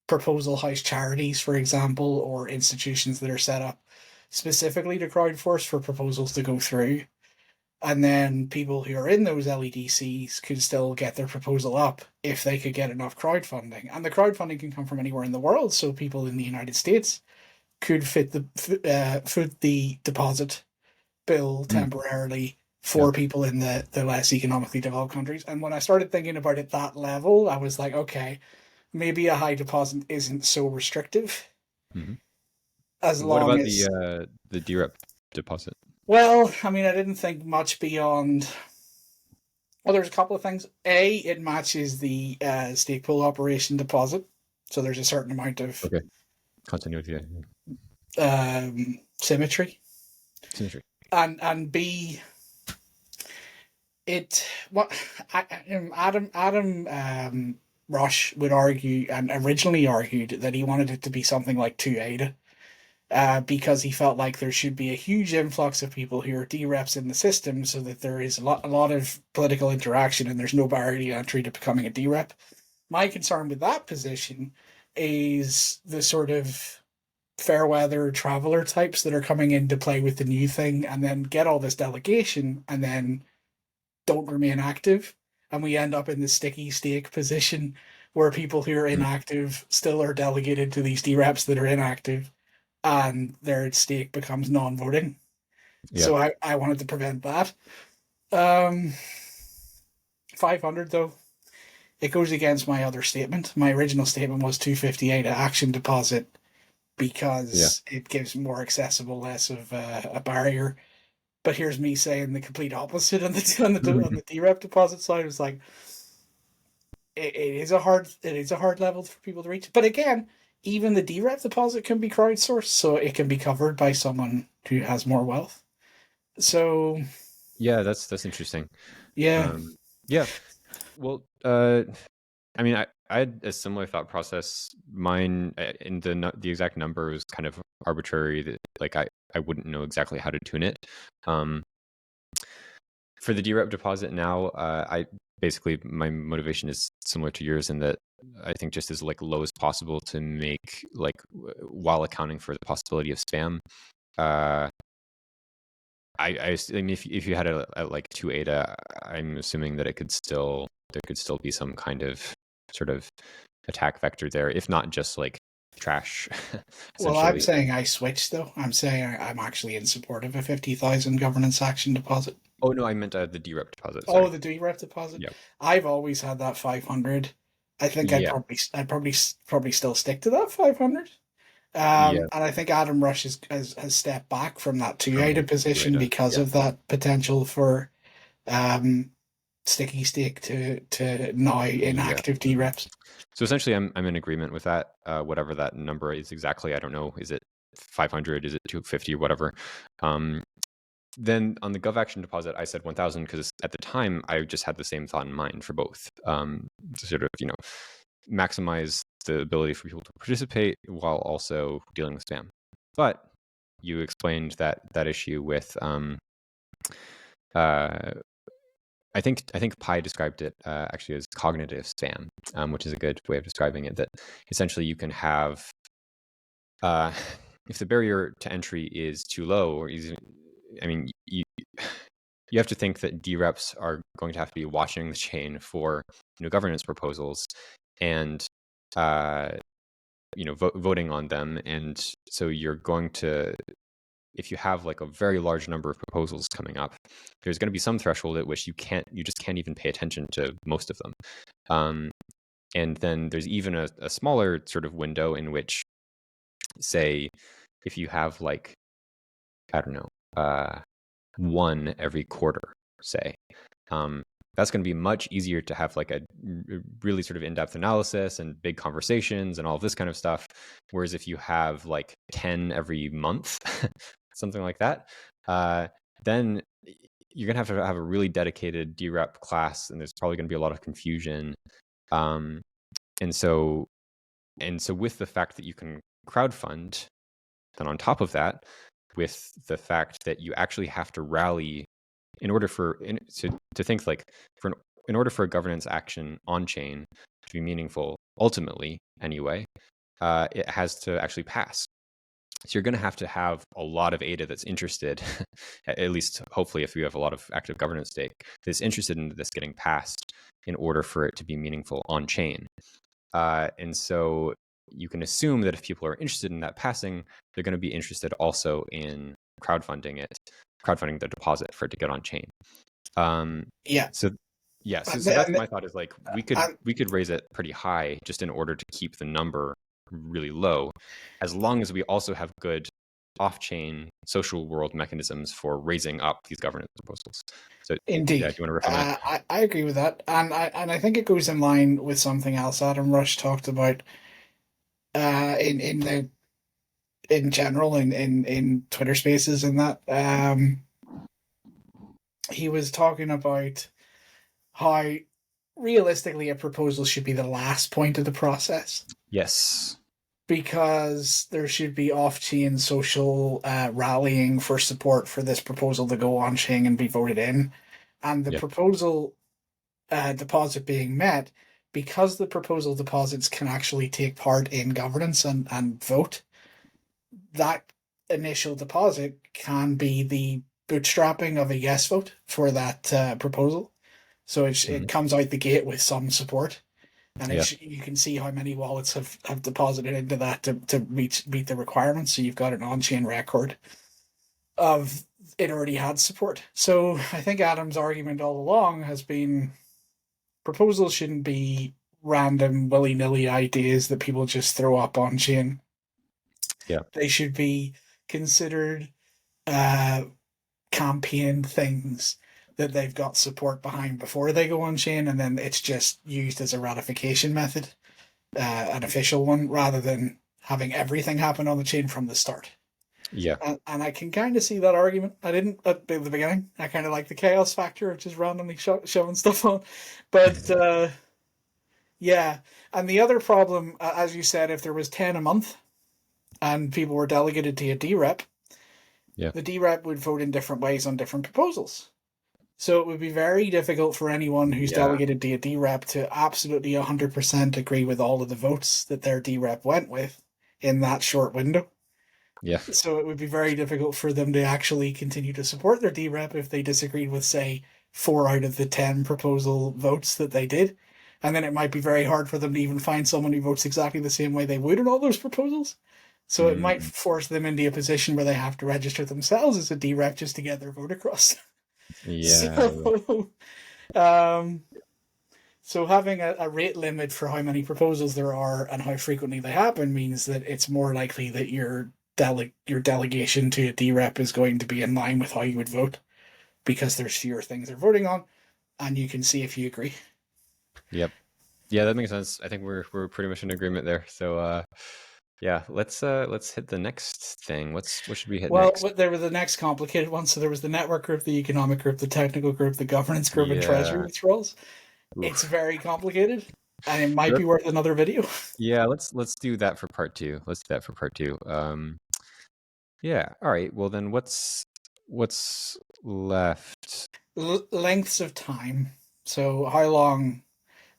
proposal house charities, for example, or institutions that are set up specifically to crowdsource for proposals to go through. And then people who are in those LEDCs could still get their proposal up if they could get enough crowdfunding. And the crowdfunding can come from anywhere in the world. So people in the United States could foot the deposit bill Mm. temporarily Yeah. for people in the less economically developed countries. And when I started thinking about it that level, I was like, okay, maybe a high deposit isn't so restrictive Hmm. as What long about as, the dRep deposit? well, I mean, I didn't think much beyond. Well, there's a couple of things. A, it matches the stake pool operation deposit, so there's a certain amount of Okay. Continuity. Yeah. symmetry. Symmetry. And B, it what Adam Rush would argue, and originally argued, that he wanted it to be something like 2 ADA, because he felt like there should be a huge influx of people who are dReps in the system, so that there is a lot of political interaction and there's no barrier to entry to becoming a dRep. My concern with that position is the sort of fair weather traveler types that are coming in to play with the new thing and then get all this delegation and then don't remain active. And we end up in the sticky stake position where people who are Mm. inactive still are delegated to these dReps that are inactive, and their stake becomes non-voting. Yeah. So I wanted to prevent that. Um, 500 though, it goes against my other statement. My original statement was 258 action deposit Yeah. because it gives more accessible, less of a barrier. But here's me saying the complete opposite on the dRep deposit side. It was like it is a hard level for people to reach. But again, even the dRep deposit can be crowdsourced, so it can be covered by someone who has more wealth. So Yeah. That's interesting. yeah, Um, yeah. Well, I mean, I had a similar thought process. Mine, in the exact number was kind of arbitrary. That like I wouldn't know exactly how to tune it. Um, for the dRep deposit now, I basically my motivation is similar to yours in that I think just as like low as possible to make like while accounting for the possibility of spam. Uh, I mean, if you had a like 2 ADA, I'm assuming that there could still be some kind of sort of attack vector there, if not just like trash, well, I'm essentially. saying I switched though. I'm saying I'm actually in support of a 50,000 governance action deposit. Oh no, I meant the dRep deposit. Oh, Sorry. the dRep deposit. Yeah. I've always had that 500. I think Yeah. probably still stick to that 500. Yeah. And I think Adam Rush has stepped back from that 2 ADA From two position ADA. because Yeah. of that potential for um, sticky stake to now Yeah. inactive dReps. So essentially, I'm in agreement with that. Whatever that number is exactly, I don't know. Is it 500? Is it 250 or whatever? Um, then on the gov action deposit, I said 1,000 because at the time I just had the same thought in mind for both. To sort of maximize the ability for people to participate while also dealing with spam. But you explained that issue with uh, I think Pi described it actually as cognitive spam, which is a good way of describing it. That essentially you can have if the barrier to entry is too low, or easy, I mean, you have to think that dReps are going to have to be watching the chain for governance proposals and voting on them, and so you're going to, if you have like a very large number of proposals coming up, there's going to be some threshold at which you just can't even pay attention to most of them. And then there's even a smaller sort of window in which, say, if you have like I don't know, one every quarter, say. That's going to be much easier to have like a really sort of in-depth analysis and big conversations and all of this kind of stuff. Whereas if you have like 10 every month, something like that, then you're going to have a really dedicated dRep class, and there's probably going to be a lot of confusion. And so with the fact that you can crowdfund, then on top of that, with the fact that you actually have to rally in order to think like in order for a governance action on chain to be meaningful, ultimately anyway, it has to actually pass. So you're going to have a lot of ADA that's interested, at least hopefully if you have a lot of active governance stake, that's interested in this getting passed in order for it to be meaningful on chain. And so you can assume that if people are interested in that passing, they're going to be interested also in crowdfunding the deposit for it to get on chain. Yeah. So that's my thought, is like we could raise it pretty high just in order to keep the number really low, as long as we also have good off-chain social world mechanisms for raising up these governance proposals. So Indeed. yeah, do you want to riff on that? I agree with that, and I think it goes in line with something else Adam Rush talked about in general in Twitter Spaces, and that he was talking about how realistically a proposal should be the last point of the process. Yes. Because there should be off-chain social rallying for support for this proposal to go on-chain and be voted in. And the proposal deposit being met, because the proposal deposits can actually take part in governance and vote, that initial deposit can be the bootstrapping of a yes vote for that proposal. So it comes out the gate with some support. And you can see how many wallets have deposited into that to meet the requirements. So you've got an on-chain record of it already had support. So I think Adam's argument all along has been proposals shouldn't be random willy-nilly ideas that people just throw up on-chain. Yeah. They should be considered campaigned things that they've got support behind before they go on chain, and then it's just used as a ratification method, an official one, rather than having everything happen on the chain from the start. Yeah. And I can kind of see that argument. I didn't at the beginning. I kind of like the chaos factor of just randomly showing stuff on. But yeah. And the other problem, as you said, if there was 10 a month and people were delegated to a dRep, the dRep would vote in different ways on different proposals. So it would be very difficult for anyone who's delegated to a dRep to absolutely 100% agree with all of the votes that their dRep went with in that short window. Yeah. So it would be very difficult for them to actually continue to support their dRep if they disagreed with, say, 4 out of the 10 proposal votes that they did. And then it might be very hard for them to even find someone who votes exactly the same way they would in all those proposals. So it might force them into a position where they have to register themselves as a dRep just to get their vote across. Yeah. So having a rate limit for how many proposals there are and how frequently they happen means that it's more likely that your delegation to a dRep is going to be in line with how you would vote, because there's fewer things they're voting on, and you can see if you agree. Yep. Yeah, that makes sense. I think we're pretty much in agreement there. So yeah, let's hit the next thing. What should we hit next? Well, there were the next complicated ones. So there was the network group, the economic group, the technical group, the governance group, and Treasury withdrawals. It's very complicated, and it might be worth another video. Yeah, let's do that for part 2. Let's do that for part 2. Yeah. All right. Well, then what's left? Lengths of time. So how long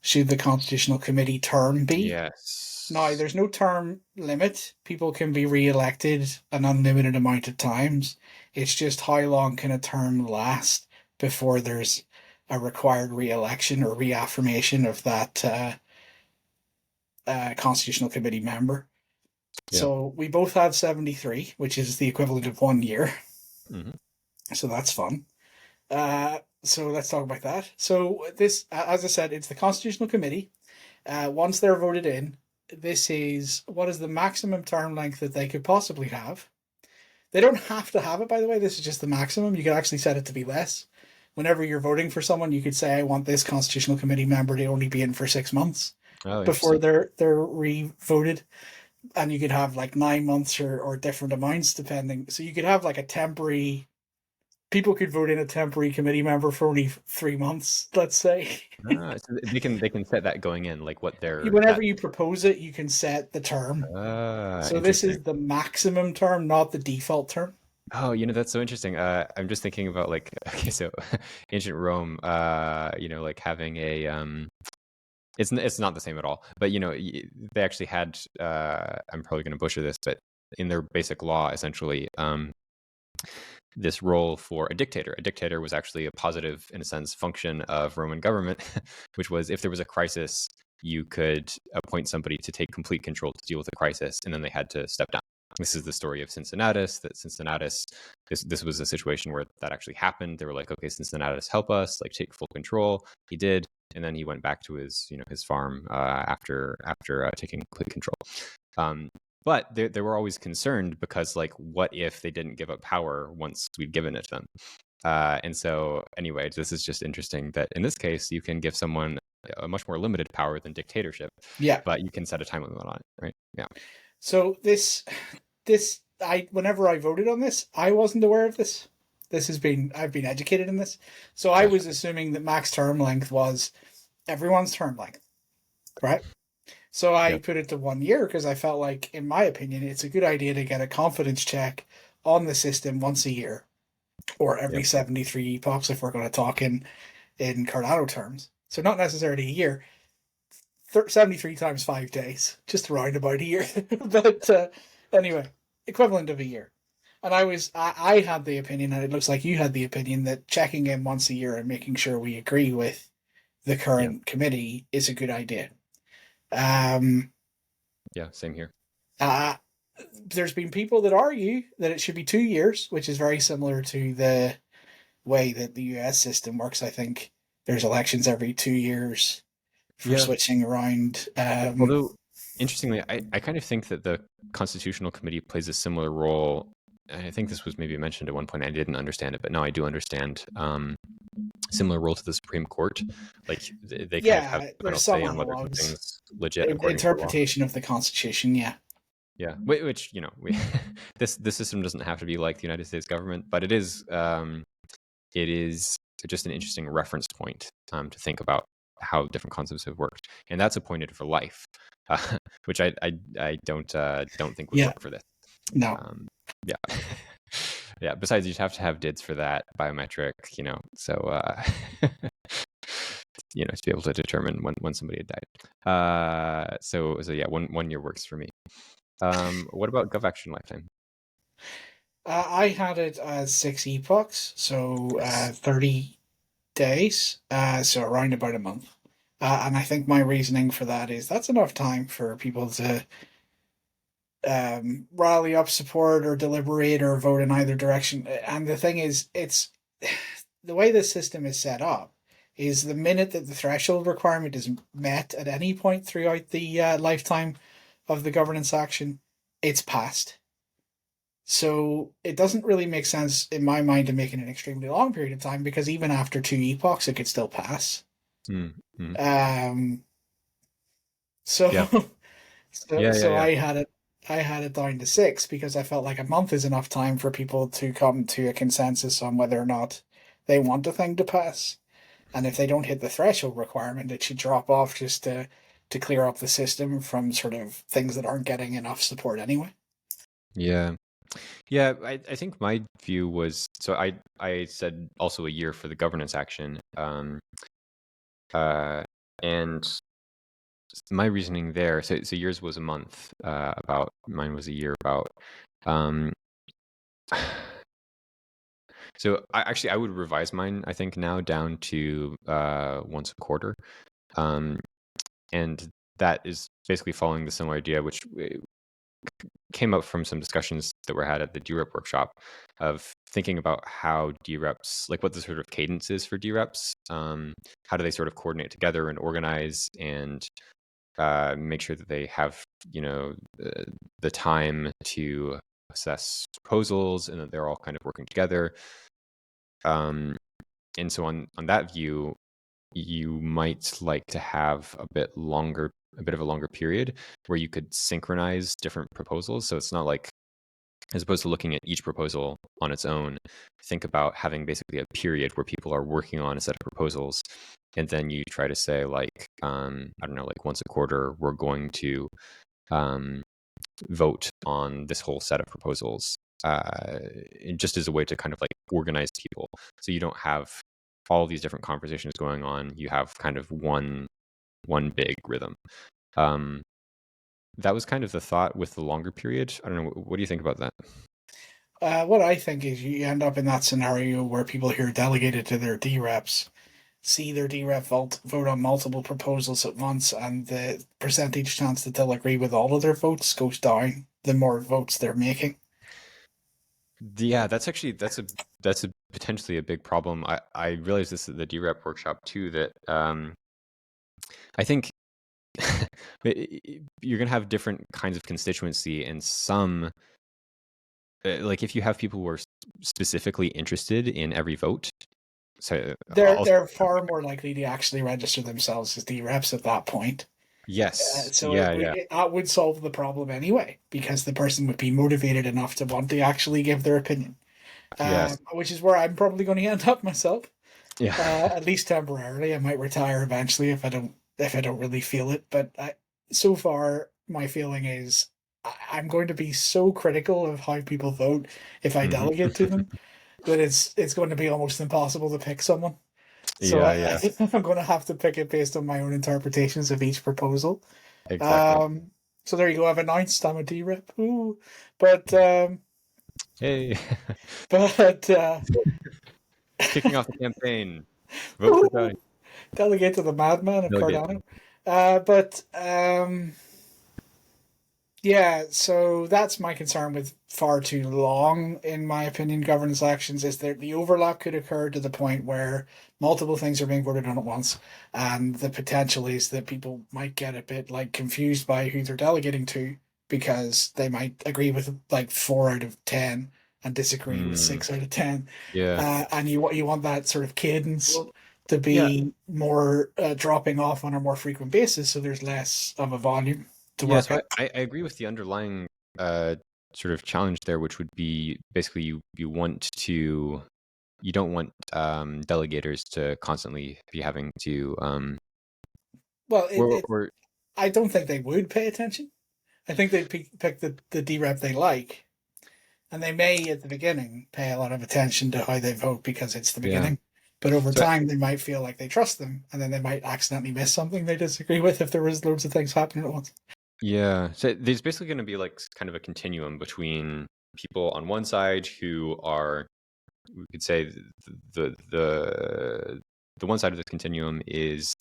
should the Constitutional Committee term be? Yes. Now, there's no term limit. People can be re-elected an unlimited amount of times. It's just how long can a term last before there's a required re-election or reaffirmation of that Constitutional Committee member. Yeah. So we both have 73, which is the equivalent of 1 year. Mm-hmm. So that's fun. So let's talk about that. So this, as I said, it's the Constitutional Committee. Once they're voted in, this is what is the maximum term length that they could possibly have. They don't have to have it, by the way. This is just the maximum. You could actually set it to be less. Whenever you're voting for someone, you could say, I want this constitutional committee member to only be in for 6 months Oh, before interesting. they're re-voted. And you could have like 9 months or different amounts depending. So you could have like a temporary, people could vote in a temporary committee member for only 3 months, let's say. So they can set that going in, like what their Whenever that. you propose it, you can set the term. So this Interesting. is the maximum term, not the default term. Oh, that's so interesting. I'm just thinking about like okay, so ancient Rome, like having a it's not the same at all, but they actually had I'm probably going to butcher this, but in their basic law, essentially, this role for a dictator. A dictator was actually a positive, in a sense, function of Roman government, which was if there was a crisis, you could appoint somebody to take complete control to deal with the crisis, and then they had to step down. This is the story of Cincinnatus. This was a situation where that actually happened. They were like, okay, Cincinnatus, help us, like take full control. He did, and then he went back to his farm after taking complete control. But they were always concerned because, like, what if they didn't give up power once we'd given it to them? And so, anyway, this is just interesting that in this case, you can give someone a much more limited power than dictatorship, Yeah. but you can set a time limit on it, right? Yeah. So whenever I voted on this, I wasn't aware of this. I've been educated in this. So I was Gotcha. assuming that max term length was everyone's term length, right? So I Yeah. put it to 1 year because I felt like, in my opinion, it's a good idea to get a confidence check on the system once a year or Yeah. every 73 epochs if we're going to talk in Cardano terms. So not necessarily a year. 73 times 5 days, just around about a year. But anyway, equivalent of a year. And I had the opinion, and it looks like you had the opinion, that checking in once a year and making sure we agree with the Yeah. current committee is a good idea. Um, Yeah. Same here. uh, there's been people that argue that it should be 2 years, which is very similar to the way that the US system works. I think there's elections every 2 years for Yeah. switching around. Although, interestingly, I kind of think that the Constitutional Committee plays a similar role. I think this was maybe mentioned at one point. I didn't understand it, but now I do understand. Similar role to the Supreme Court. Like they kind of have Yeah, the final there's some say on whether analogs. something's legit according to law. Interpretation of the Constitution, yeah. Yeah, which we this system doesn't have to be like the United States government, but it is just an interesting reference point to think about how different concepts have worked, and that's appointed for life, which I don't think would Yeah, work for this. no. Yeah. Yeah. Besides, you'd have to have DIDs for that biometric, so to be able to determine when somebody had died. So yeah, 1 year works for me. What about GovAction lifetime? I had it as 6 epochs, so Nice. 30 days, so around about a month. And I think my reasoning for that is that's enough time for people to rally up support or deliberate or vote in either direction. And the thing is, it's the way this system is set up is the minute that the threshold requirement is met at any point throughout the lifetime of the governance action, it's passed. So it doesn't really make sense in my mind to make it an extremely long period of time because even after 2 epochs, it could still pass. Mm-hmm. Um, so Yeah. so Yeah. Yeah. so Yeah. I had it down to 6 because I felt like a month is enough time for people to come to a consensus on whether or not they want a thing to pass. And if they don't hit the threshold requirement, it should drop off just to clear up the system from sort of things that aren't getting enough support anyway. Yeah. Yeah. I think my view was, so I said also a year for the governance action. And my reasoning there, so yours was a month, about, mine was a year about. Um, so I would revise mine, I think now down to once a quarter. And that is basically following the similar idea, which came up from some discussions that were had at the dRep workshop of thinking about how dReps, like what the sort of cadence is for dReps. How do they sort of coordinate together and organize and make sure that they have, the time to assess proposals and that they're all kind of working together. And so on that view, you might like to have a bit of a longer period where you could synchronize different proposals. So it's not like, as opposed to looking at each proposal on its own, think about having basically a period where people are working on a set of proposals. And then you try to say, like, I don't know, like once a quarter, we're going to vote on this whole set of proposals, just as a way to kind of like organize people. So you don't have all these different conversations going on. You have kind of one big rhythm. That was kind of the thought with the longer period. I don't know. What do you think about that? What I think is you end up in that scenario where people who are delegated to their dReps see their dRep vote on multiple proposals at once, and the percentage chance that they'll agree with all of their votes goes down the more votes they're making. Yeah, that's a potentially a big problem. I realized this at the dRep workshop too, that I think you're gonna have different kinds of constituency, and some like if you have people who are specifically interested in every vote, so they're far more likely to actually register themselves as dReps at that point. Yes. So Yeah. that would solve the problem anyway, because the person would be motivated enough to want to actually give their opinion. Yes. Which is where I'm probably going to end up myself. Yeah. At least temporarily. I might retire eventually if I don't really feel it. But so far, my feeling is I'm going to be so critical of how people vote if I delegate to them that it's going to be almost impossible to pick someone. So Yeah. I'm going to have to pick it based on my own interpretations of each proposal. Exactly. So there you go. I've announced I'm a dRep. Ooh. But Hey. but Kicking off the campaign. Vote for Tony. Delegate to the madman of Delegate. Cardano. Yeah, so that's my concern with far too long, in my opinion, governance actions, is that the overlap could occur to the point where multiple things are being voted on at once, and the potential is that people might get a bit like confused by who they're delegating to, because they might agree with like 4 out of 10 and disagree with 6 out of 10. Yeah. And you want that sort of cadence to be more dropping off on a more frequent basis, so there's less of a volume to work so out. I agree with the underlying sort of challenge there, which would be basically you don't want delegators to constantly be having to I don't think they would pay attention. I think they'd pick the dRep they like, and they may at the beginning pay a lot of attention to how they vote because it's the beginning. But over time, they might feel like they trust them, and then they might accidentally miss something they disagree with if there was loads of things happening at once. Yeah, so there's basically going to be like kind of a continuum between people on one side who are, we could say, the one side of the continuum is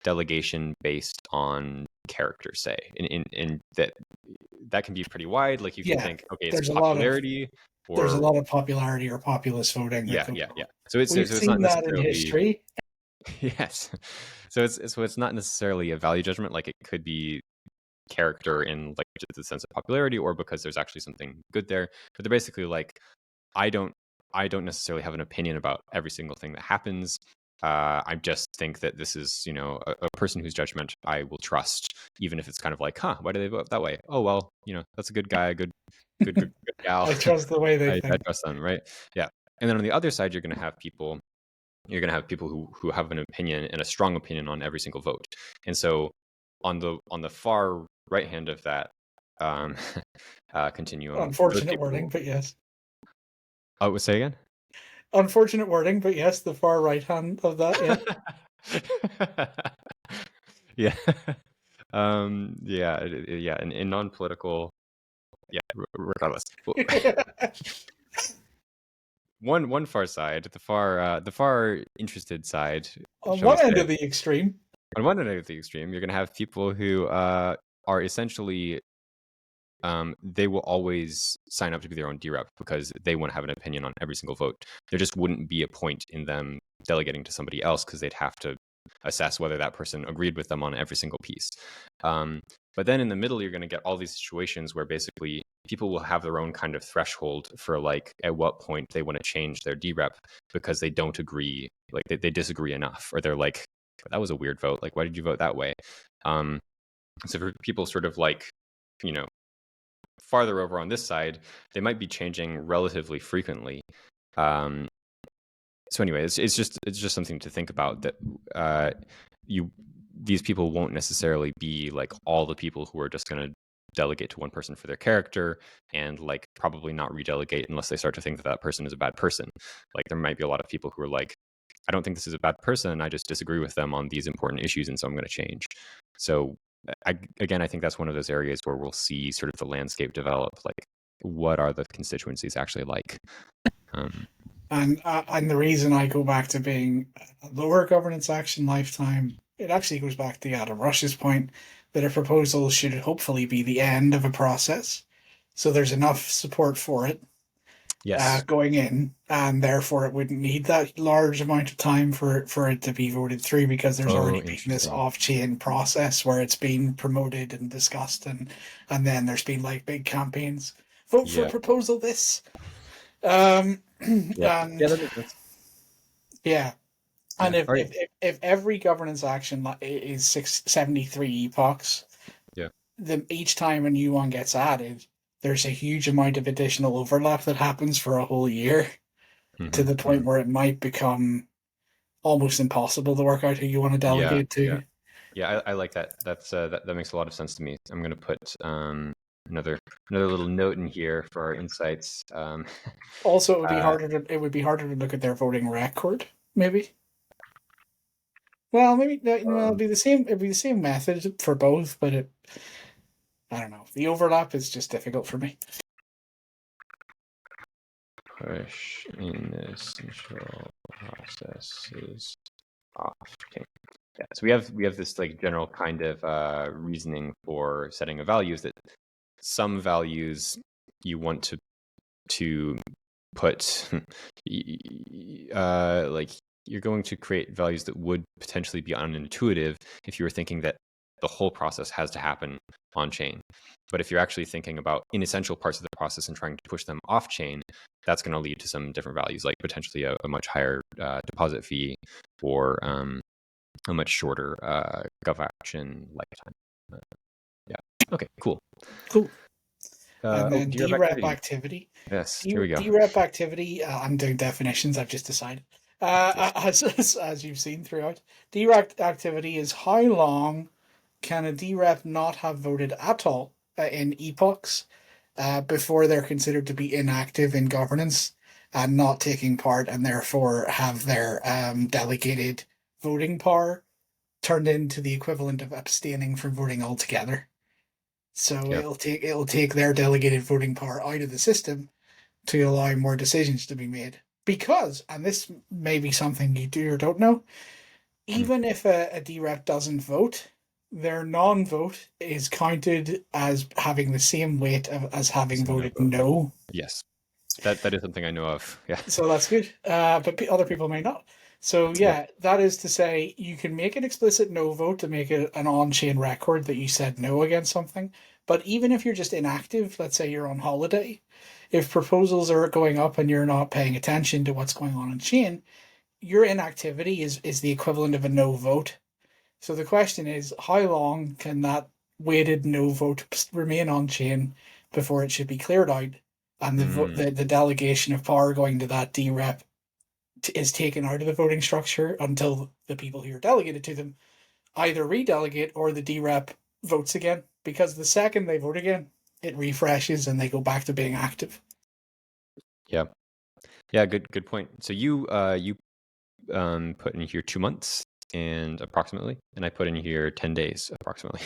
delegation based on character, say, and that can be pretty wide. Like you can think, okay, it's popularity, there's a lot of popularity or populist voting. Yeah. So it's seen not that in history. Yes. So it's not necessarily a value judgment. Like it could be character in like the sense of popularity, or because there's actually something good there. But they're basically like, I don't necessarily have an opinion about every single thing that happens. I just think that this is, a person whose judgment I will trust, even if it's kind of like, why do they vote that way? Oh, well, that's a good guy, good gal. I trust the way they think. I trust them, right? Yeah. And then on the other side, you're going to have people who have an opinion, and a strong opinion, on every single vote. And so on the far right hand of that continuum, unfortunate wording, but yes. Oh, say again? Unfortunate wording, but yes, the far right hand of that, yeah. Yeah. In non-political, regardless. One far side, the far interested side. On one end of the extreme. On one end of the extreme, you're going to have people who are essentially, they will always sign up to be their own dRep because they want to have an opinion on every single vote. There just wouldn't be a point in them delegating to somebody else because they'd have to assess whether that person agreed with them on every single piece. But then in the middle, you're going to get all these situations where basically people will have their own kind of threshold for like at what point they want to change their dRep because they don't agree, like they disagree enough, or they're like, that was a weird vote. Like, why did you vote that way? So for people sort of like, you know, farther over on this side, they might be changing relatively frequently. So anyway, it's just something to think about, that these people won't necessarily be like all the people who are just going to delegate to one person for their character, and like probably not redelegate unless they start to think that that person is a bad person. Like there might be a lot of people who are like, I don't think this is a bad person, I just disagree with them on these important issues, and so I'm going to change. So I think that's one of those areas where we'll see sort of the landscape develop. Like, what are the constituencies actually like? And the reason I go back to being a lower governance action lifetime, it actually goes back to Adam Rush's point that a proposal should hopefully be the end of a process. So there's enough support for it going in, and therefore it wouldn't need that large amount of time for it to be voted through, because there's already been this off-chain process where it's been promoted and discussed, and then there's been like big campaigns. Vote for proposal this. And if every governance action is 673 epochs, each time a new one gets added, there's a huge amount of additional overlap that happens for a whole year, to the point where it might become almost impossible to work out who you want to delegate to. I like that. That makes a lot of sense to me. I'm going to put another little note in here for our insights. Also, it would be harder to look at their voting record, maybe. Well, maybe it'd be the same. It'd be the same method for both, but I don't know. The overlap is just difficult for me. Push in the essential processes off. Okay. Yeah, so we have this like general kind of reasoning for setting a value, is that some values you want to put like you're going to create values that would potentially be unintuitive if you were thinking that the whole process has to happen on chain. But if you're actually thinking about inessential parts of the process and trying to push them off chain, that's going to lead to some different values, like potentially a much higher deposit fee, or a much shorter gov action lifetime. Okay, cool. And then dRep activity. Yes, here we go. dRep activity. I'm doing definitions. I've just decided. As you've seen throughout, dRep activity is how long can a dRep not have voted at all in epochs before they're considered to be inactive in governance and not taking part, and therefore have their delegated voting power turned into the equivalent of abstaining from voting altogether. So it'll take their delegated voting power out of the system to allow more decisions to be made. Because, and this may be something you do or don't know, even if a dRep doesn't vote, their non-vote is counted as having the same weight as having voted no. Yes, that is something I know of. Yeah. So that's good. But other people may not. So that is to say, you can make an explicit no vote to make it an on-chain record that you said no against something. But even if you're just inactive, let's say you're on holiday, if proposals are going up and you're not paying attention to what's going on chain, your inactivity is the equivalent of a no vote. So the question is, how long can that weighted no vote remain on chain before it should be cleared out, and the delegation of power going to that dRep is taken out of the voting structure until the people who are delegated to them either redelegate or the dRep votes again? Because the second they vote again, it refreshes and they go back to being active. Yeah, good point. So you put in here 2 months and approximately, and I put in here 10 days approximately.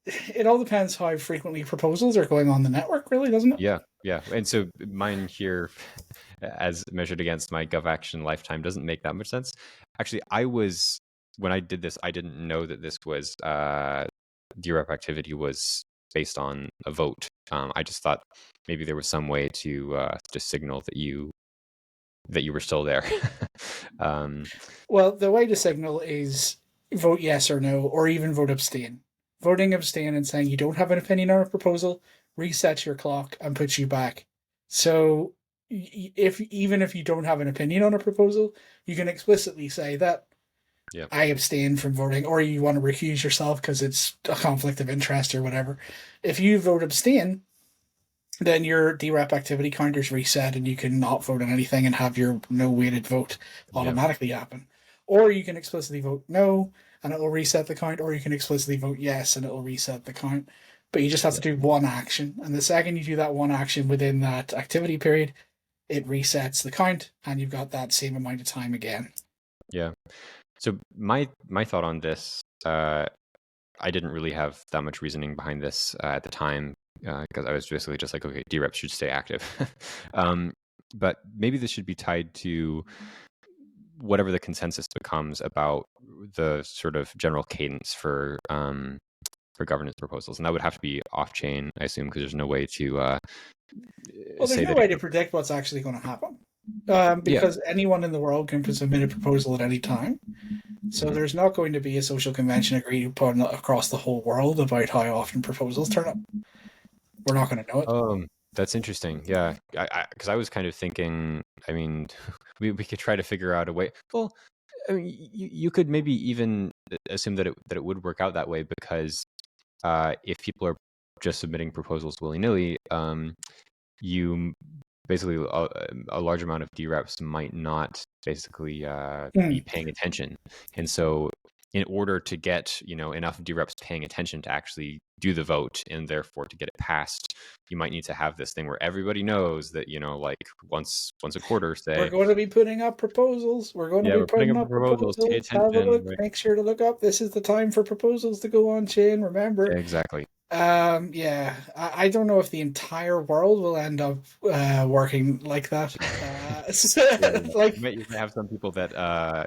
It all depends how frequently proposals are going on the network, really, doesn't it? Yeah. And so mine here, as measured against my gov action lifetime, doesn't make that much sense. Actually, when I did this, I didn't know that this was dRep activity was based on a vote. I just thought maybe there was some way to signal that you that you were still there. Well, the way to signal is vote yes or no, or even vote abstain. Voting abstain and saying you don't have an opinion on a proposal resets your clock and puts you back. So, if even if you don't have an opinion on a proposal, you can explicitly say that Yeah. I abstain from voting, or you want to recuse yourself because it's a conflict of interest or whatever. If you vote abstain, then your dRep activity counters reset and you can not vote on anything and have your no weighted vote Yeah. automatically happen. Or you can explicitly vote no and it will reset the count, or you can explicitly vote yes and it will reset the count. But you just have to do one action. And the second you do that one action within that activity period, it resets the count and you've got that same amount of time again. Yeah. So my thought on this, I didn't really have that much reasoning behind this at the time, because I was basically just like, okay, dRep should stay active. But maybe this should be tied to whatever the consensus becomes about the sort of general cadence for governance proposals, and that would have to be off chain, I assume, because there's no way to Well, there's say no that. way to predict what's actually going to happen. Because anyone in the world can submit a proposal at any time. So there's not going to be a social convention agreed upon across the whole world about how often proposals turn up. We're not going to know it. That's interesting. Yeah, because I was kind of thinking, I mean, we could try to figure out a way. Well, I mean, you could maybe even assume that it would work out that way, because if people are just submitting proposals willy-nilly, you basically a large amount of dReps might not basically be paying attention, and so in order to get enough dReps paying attention to actually do the vote and therefore to get it passed, you might need to have this thing where everybody knows that like once a quarter, say, we're going to be putting up proposals. Wewe're going to be putting up proposals. Pay Have a attention. look. Right? Make sure to look up. This is the time for proposals to go on chain. Remember. Exactly. Yeah, I don't know if the entire world will end up working like that. Like, you might have some people that I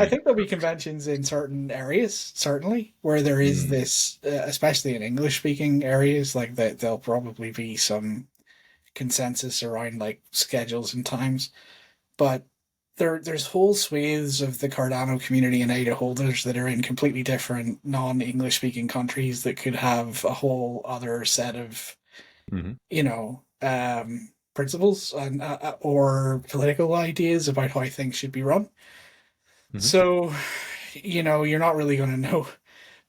think there'll be conventions in certain areas, certainly, where there is this, especially in English-speaking areas, like that there'll probably be some consensus around like schedules and times. But there's whole swathes of the Cardano community and ADA holders that are in completely different non-English speaking countries that could have a whole other set of, principles and or political ideas about how things should be run. So, you're not really going to know.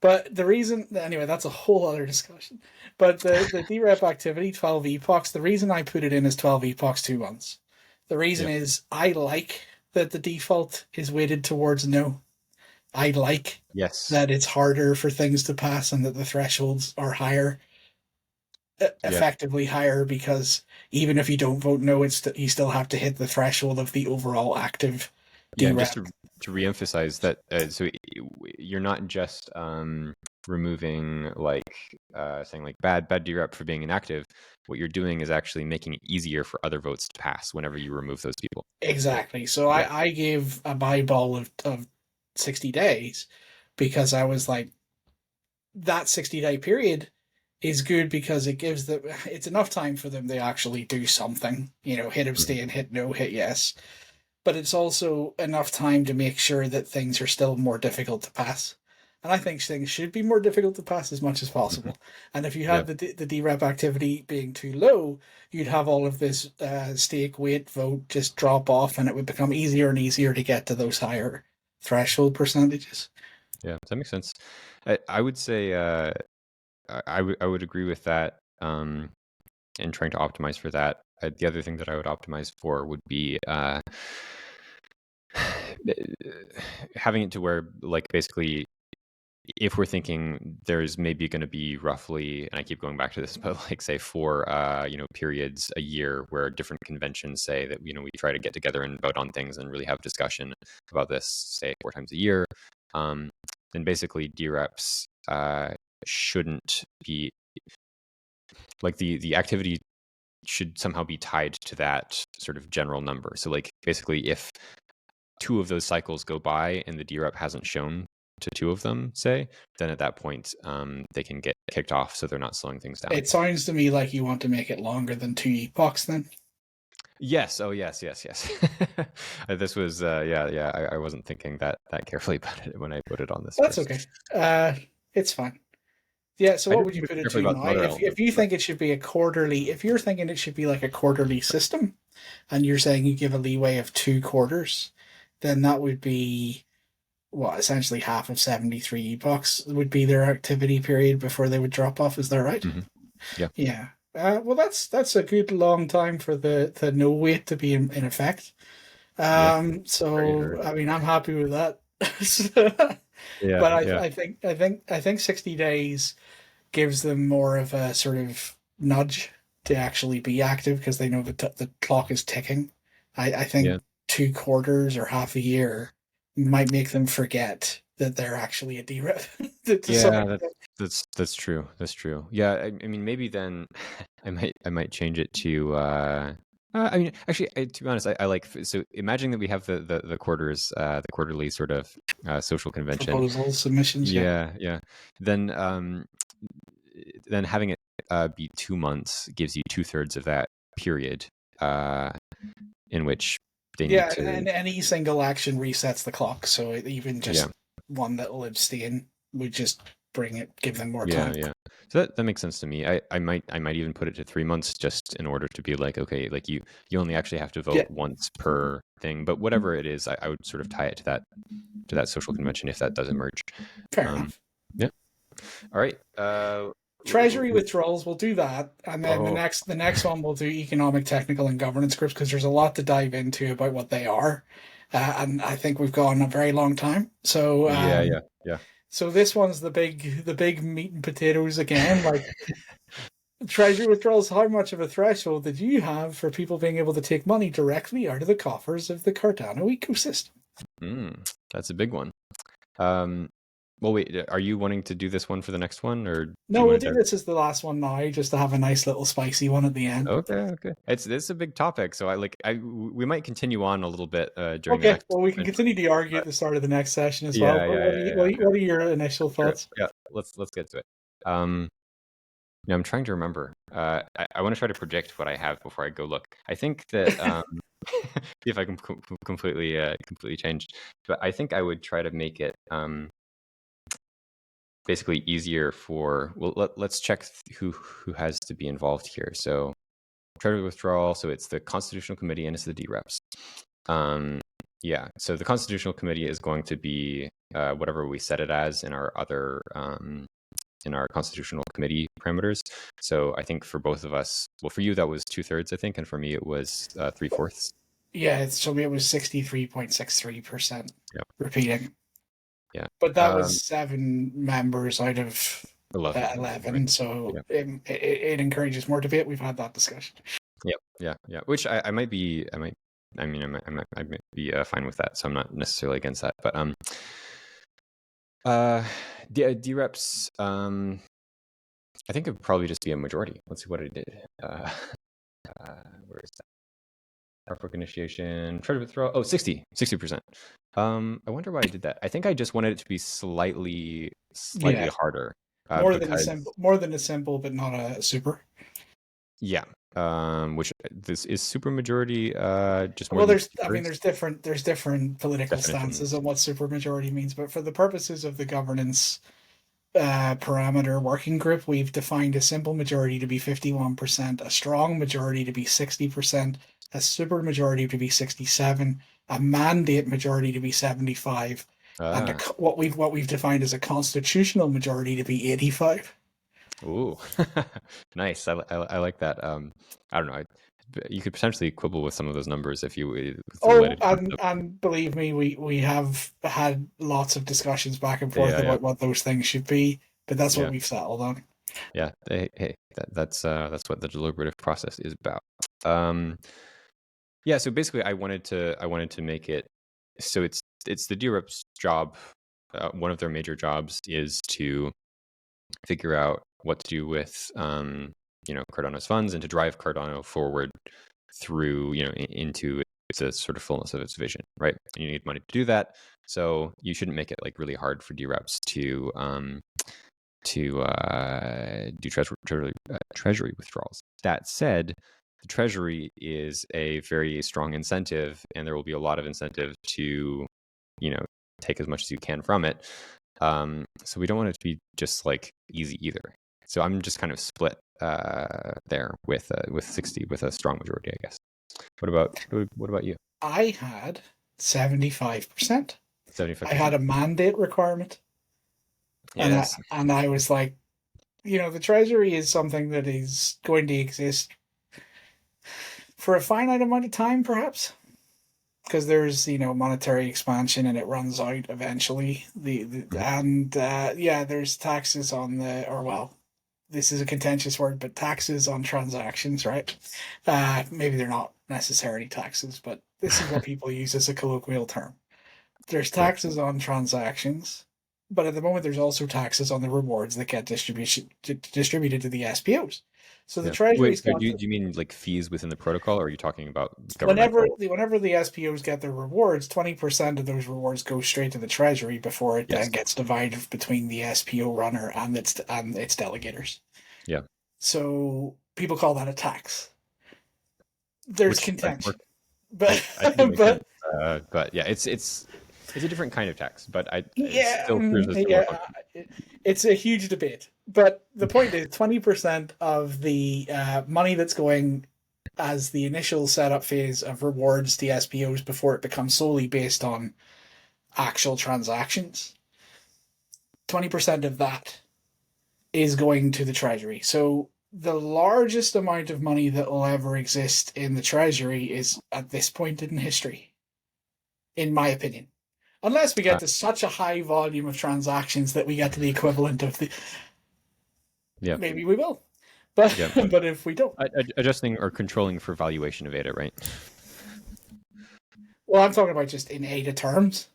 But the reason, anyway, that's a whole other discussion. But the dRep activity, 12 epochs, the reason I put it in as 12 epochs 2 months. The reason is I like that the default is weighted towards no. I like that it's harder for things to pass and that the thresholds are higher, effectively higher, because even if you don't vote no, you still have to hit the threshold of the overall active dRep. Just to reemphasize that, so you're not just removing saying like bad dRep for being inactive. What you're doing is actually making it easier for other votes to pass whenever you remove those people. Exactly. So I gave a buy ball of 60 days because I was like, that 60-day period is good because it's enough time for them to actually do something, hit abstain, hit no, hit yes. But it's also enough time to make sure that things are still more difficult to pass. And I think things should be more difficult to pass as much as possible. And if you have the dRep activity being too low, you'd have all of this stake weight vote just drop off, and it would become easier and easier to get to those higher threshold percentages. Yeah, that makes sense. I would say I would agree with that. And trying to optimize for that. The other thing that I would optimize for would be having it to where, like, basically, if we're thinking there's maybe going to be roughly, and I keep going back to this, but like say 4 periods a year where different conventions say that we try to get together and vote on things and really have discussion about this, say 4 times a year, then basically dReps shouldn't be like the activity should somehow be tied to that sort of general number. So like basically if 2 of those cycles go by and the dRep hasn't shown to 2 of them, say, then at that point they can get kicked off, so they're not slowing things down. It sounds to me like you want to make it longer than 2 epochs then. Yes. Oh, yes, yes, yes. This was, yeah. I wasn't thinking that carefully about it when I put it on this That's first. okay. It's fine. Yeah, so I what did would you think put it carefully to about now? some other If elements, you but think it should be a quarterly, if you're thinking it should be like a quarterly system, and you're saying you give a leeway of 2 quarters, then that would be what essentially half of 73 bucks would be their activity period before they would drop off. Is that right? mhm, yeah, Yeah. Well, that's a good long time for the no wait to be in effect. yeah, very So true. I mean, I'm happy with that. Yeah, But yeah, I think 60 days gives them more of a sort of nudge to actually be active because they know the clock is ticking. I think yeah. 2 quarters or half a year might make them forget that they're actually a dRep to some Yeah, extent. that's true. That's true. Yeah, I mean, maybe then I might change it to. I mean, actually, to be honest, I like. So imagine that we have the quarters, the quarterly sort of social convention. Proposals, submissions, yeah. Yeah, yeah. Then then having it be 2 months gives you 2/3 of that period uh, in which they need Yeah, to. and any single action resets the clock, so even Yeah, just one that'll abstain would just give them more yeah, time. yeah. So that makes sense to me. I might even put it to 3 months just in order to be like, okay, like you only actually have to vote Yeah, once per thing, but whatever it is, I would sort of tie it to that social convention if that does emerge. fair Um, enough. yeah. All right. Treasury withdrawals, we'll do that, and then the Oh, next one we'll do economic, technical, and governance groups because there's a lot to dive into about what they are, and I think we've gone a very long time. So yeah, yeah, yeah. so this one's the big meat and potatoes again. Like treasury withdrawals, how much of a threshold did you have for people being able to take money directly out of the coffers of the Cardano ecosystem? That's a big one. Um, well, wait, are you wanting to do this one for the next one, or do you No, we'll want do to? this as the last one now, just to have a nice little spicy one at the end. Okay, okay. It's a big topic, so we might continue on a little bit during the Okay, next well, we can segment, continue to argue at but the start of the next session as well. yeah, But yeah, what yeah, are you, yeah, yeah. what are your initial Sure. thoughts? Yeah, let's get to it. Um, now I'm trying to remember. I want to try to predict what I have before I go look. I think that see if I can completely change, but I think I would try to make it basically easier for. Well, let's check who has to be involved here. So Treasury withdrawal. So it's the Constitutional Committee and it's the dReps. Yeah. So the Constitutional Committee is going to be whatever we set it as in our other in our Constitutional Committee parameters. So I think for both of us, well, for you that was 2/3, I think, and for me it was 3/4. Yeah, so it was 63.63% Yep. repeating. Yeah. But that was 7 members out of 11. Right. 11, so Yeah. it encourages more debate. We've had that discussion. Yep. Yeah. Yeah. Which I might be. I might be fine with that. So I'm not necessarily against that. But dReps. I think it would probably just be a majority. Let's see what I did. Where is that? Artwork initiation, treasure withdrawal. Oh, 60%. I wonder why I did that. I think I just wanted it to be slightly Yeah, harder. more Because than a simple, but not a super. yeah. Which this is super majority, just more Well, than I mean, 2/3 there's different political stances definitions. on what supermajority means, but for the purposes of the governance parameter working group, we've defined a simple majority to be 51%, a strong majority to be 60%, a super majority to be 67, a mandate majority to be 75, and Ah, what we've defined as a constitutional majority to be 85. ooh, nice. I like that. I don't know. You could potentially quibble with some of those numbers if you with the Oh, related and believe me, we have had lots of discussions back and forth Yeah, yeah, about what those things should be, but that's what yeah. we've settled on. Yeah, hey, that's what the deliberative process is about. Um, yeah, so basically, I wanted to make it so it's the DREP's job. One of their major jobs is to figure out what to do with Cardano's funds and to drive Cardano forward through into its sort of fullness of its vision, right? And you need money to do that, so you shouldn't make it like really hard for DREPs to do treasury withdrawals. That said, the Treasury is a very strong incentive, and there will be a lot of incentive to, take as much as you can from it. So we don't want it to be just like easy either. So I'm just kind of split there with 60 with a strong majority, I guess. What about you? I had 75%. I had 75%. a mandate requirement, Yes. and I was like, the Treasury is something that is going to exist for a finite amount of time, perhaps, because there's monetary expansion and it runs out eventually. There's taxes on this is a contentious word, but taxes on transactions, right? Maybe they're not necessarily taxes, but this is what people use as a colloquial term. There's taxes on transactions, but at the moment there's also taxes on the rewards that get distributed to the SPOs. So the Treasury's Wait, do you mean like fees within the protocol, or are you talking about whenever governmental? the SPOs get their rewards, 20% of those rewards go straight to the Treasury before it Yes. then gets divided between the SPO runner and its delegators. Yeah. So people call that a tax. There's contention, but I think it makes sense. But yeah, it's a different kind of tax, but it still proves a similar function. It's a huge debate. But the point is, 20% of the money that's going as the initial setup phase of rewards to SPOs before it becomes solely based on actual transactions, 20% of that is going to the Treasury. So the largest amount of money that will ever exist in the Treasury is at this point in history, in my opinion. Unless we get to such a high volume of transactions that we get to the equivalent of the... Yeah. Maybe we will. But but if we don't... Adjusting or controlling for valuation of ADA, right? Well, I'm talking about just in ADA terms.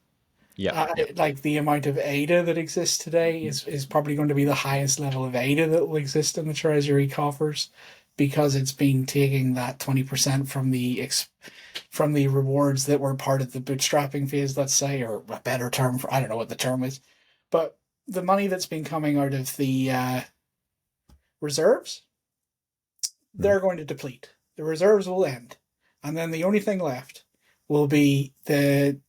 Yeah. Like the amount of ADA that exists today is probably going to be the highest level of ADA that will exist in the Treasury coffers, because it's been taking that 20% from the rewards that were part of the bootstrapping phase, let's say, or a better term for, I don't know what the term is, but the money that's been coming out of the reserves, they're going to deplete. The reserves will end, and then the only thing left will be the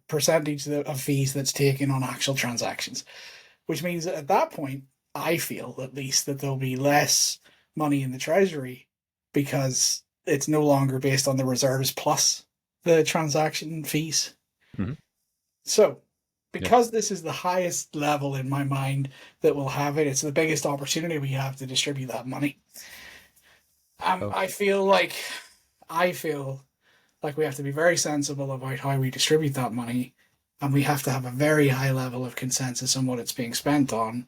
percentage of fees that's taken on actual transactions, which means that at that point, I feel at least that there'll be less money in the Treasury because it's no longer based on the reserves plus the transaction fees. Mm-hmm. So, because this is the highest level in my mind that we'll have it, it's the biggest opportunity we have to distribute that money. I feel like we have to be very sensible about how we distribute that money, and we have to have a very high level of consensus on what it's being spent on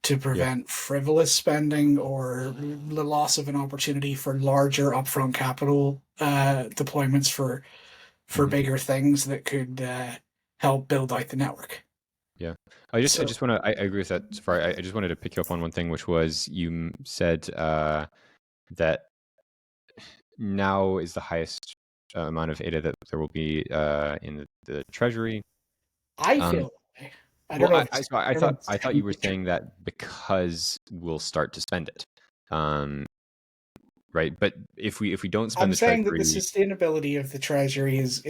to prevent frivolous spending or the loss of an opportunity for larger upfront capital deployments for bigger things that could help build out the network. Yeah, I just want to. I agree with that. So far, I just wanted to pick you up on one thing, which was you said that now is the highest amount of ADA that there will be in the Treasury. I feel. I don't know. I thought you were saying that because we'll start to spend it, right? But if we don't spend the Treasury, I'm saying that the sustainability of the Treasury is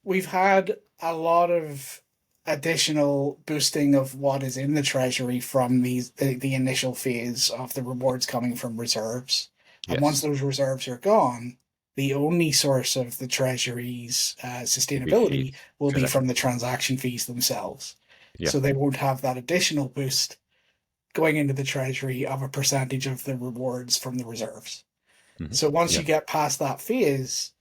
we've had a lot of additional boosting of what is in the Treasury from the initial phase of the rewards coming from reserves. And once those reserves are gone, the only source of the Treasury's sustainability will be from the transaction fees themselves. Yeah. So they won't have that additional boost going into the Treasury of a percentage of the rewards from the reserves. Mm-hmm. So once you get past that phase,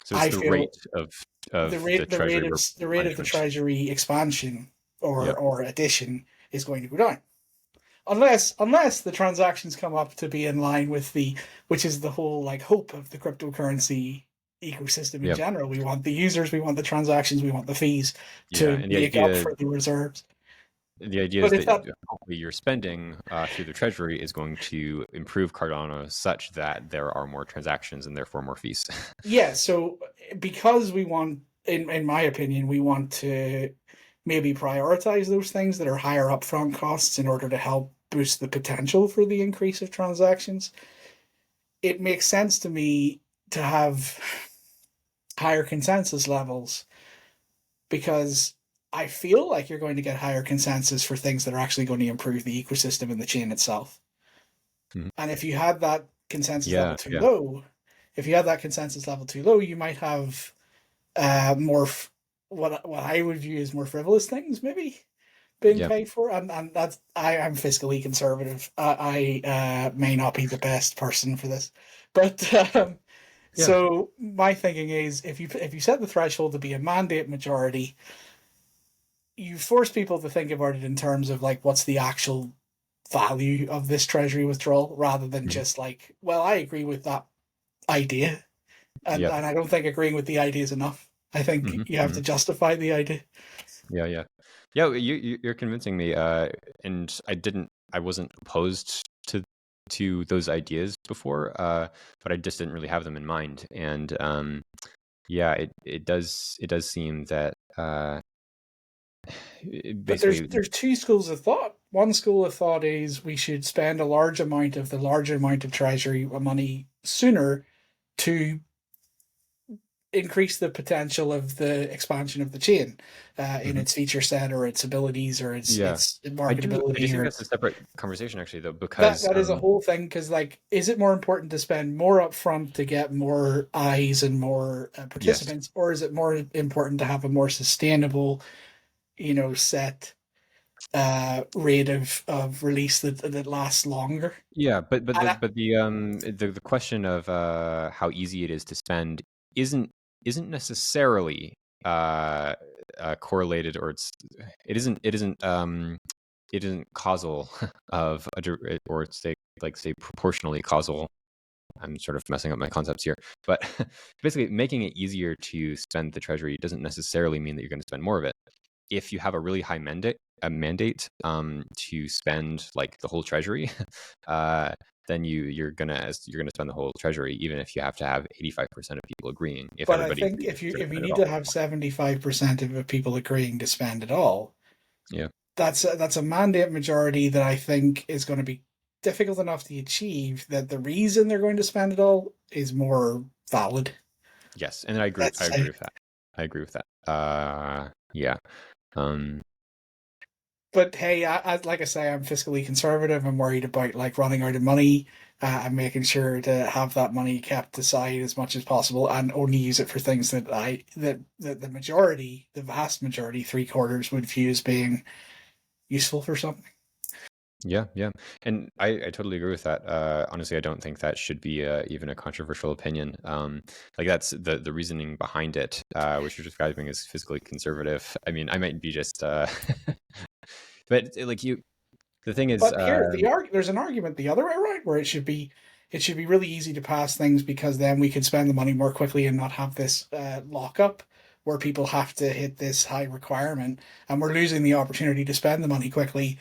so it's the rate of the rate of the Treasury expansion or addition is going to go down. Unless the transactions come up to be in line with which is the whole hope of the cryptocurrency ecosystem in general. We want the users, we want the transactions, we want the fees to make up for the reserves. The idea is that hopefully your spending through the Treasury is going to improve Cardano such that there are more transactions and therefore more fees. Yeah, so because we want, in my opinion, we want to maybe prioritize those things that are higher upfront costs in order to help boost the potential for the increase of transactions. it makes sense to me to have higher consensus levels, because I feel like you're going to get higher consensus for things that are actually going to improve the ecosystem and the chain itself. Mhm. And if you had that consensus level Yeah, too yeah, low, you might have more what I would view as more frivolous things maybe being yeah, paid for, and that's I'm fiscally conservative. I may not be the best person for this, but yeah. so my thinking is if you set the threshold to be a mandate majority, you force people to think about it in terms of like what's the actual value of this treasury withdrawal, rather than Mhm. just like, well, I agree with that idea, Yeah. and I don't think agreeing with the idea is enough. I think Hmm. you have to Hmm. justify the idea. Yeah, yeah, yeah. You're convincing me. And I wasn't opposed to those ideas before. But I just didn't really have them in mind. And yeah, it does seem that But basically, there's two schools of thought. One school of thought is we should spend a large amount of the larger amount of treasury money sooner to increase the potential of the expansion of the chain in mhm. its feature set or its abilities or Yeah. its I do marketability think or that's a separate conversation actually, though, that because that is a whole thing, because like, is it more important to spend more upfront to get more eyes and more yes. participants, or is it more important to have a more sustainable, set rate of release that lasts longer? Yeah, but And the question of how easy it is to spend isn't isn't necessarily uh, correlated, or it isn't causal of or say proportionally causal. I'm sort of messing up my concepts here, but basically making it easier to spend the treasury doesn't necessarily mean that you're going to spend more of it. If you have a really high mandate to spend like the whole treasury, uh, then you're gonna spend the whole treasury, even if you have to have 85% of people agreeing. If but I everybody think agrees that you're if gonna you spend it need all, to have 75% of the people agreeing to spend it all, yeah, that's a mandate majority that I think is going to be difficult enough to achieve, that the reason they're going to spend it all is more valid. yes, and I agree. I Let's agree say. with that. I agree with that. Yeah. Um, But hey, like I say, I'm fiscally conservative. I'm worried about like running out of money. I'm making sure to have that money kept aside as much as possible, and only use it for things that the majority, the vast majority, three quarters would view as being useful for something. Yeah, yeah, and I totally agree with that. Honestly, I don't think that should be even a controversial opinion. Like that's the reasoning behind it, which you're describing as physically conservative. I mean, I might be just, but like the thing is, But here, there's an argument the other way around, where it should be really easy to pass things, because then we can spend the money more quickly and not have this lockup where people have to hit this high requirement, and we're losing the opportunity to spend the money quickly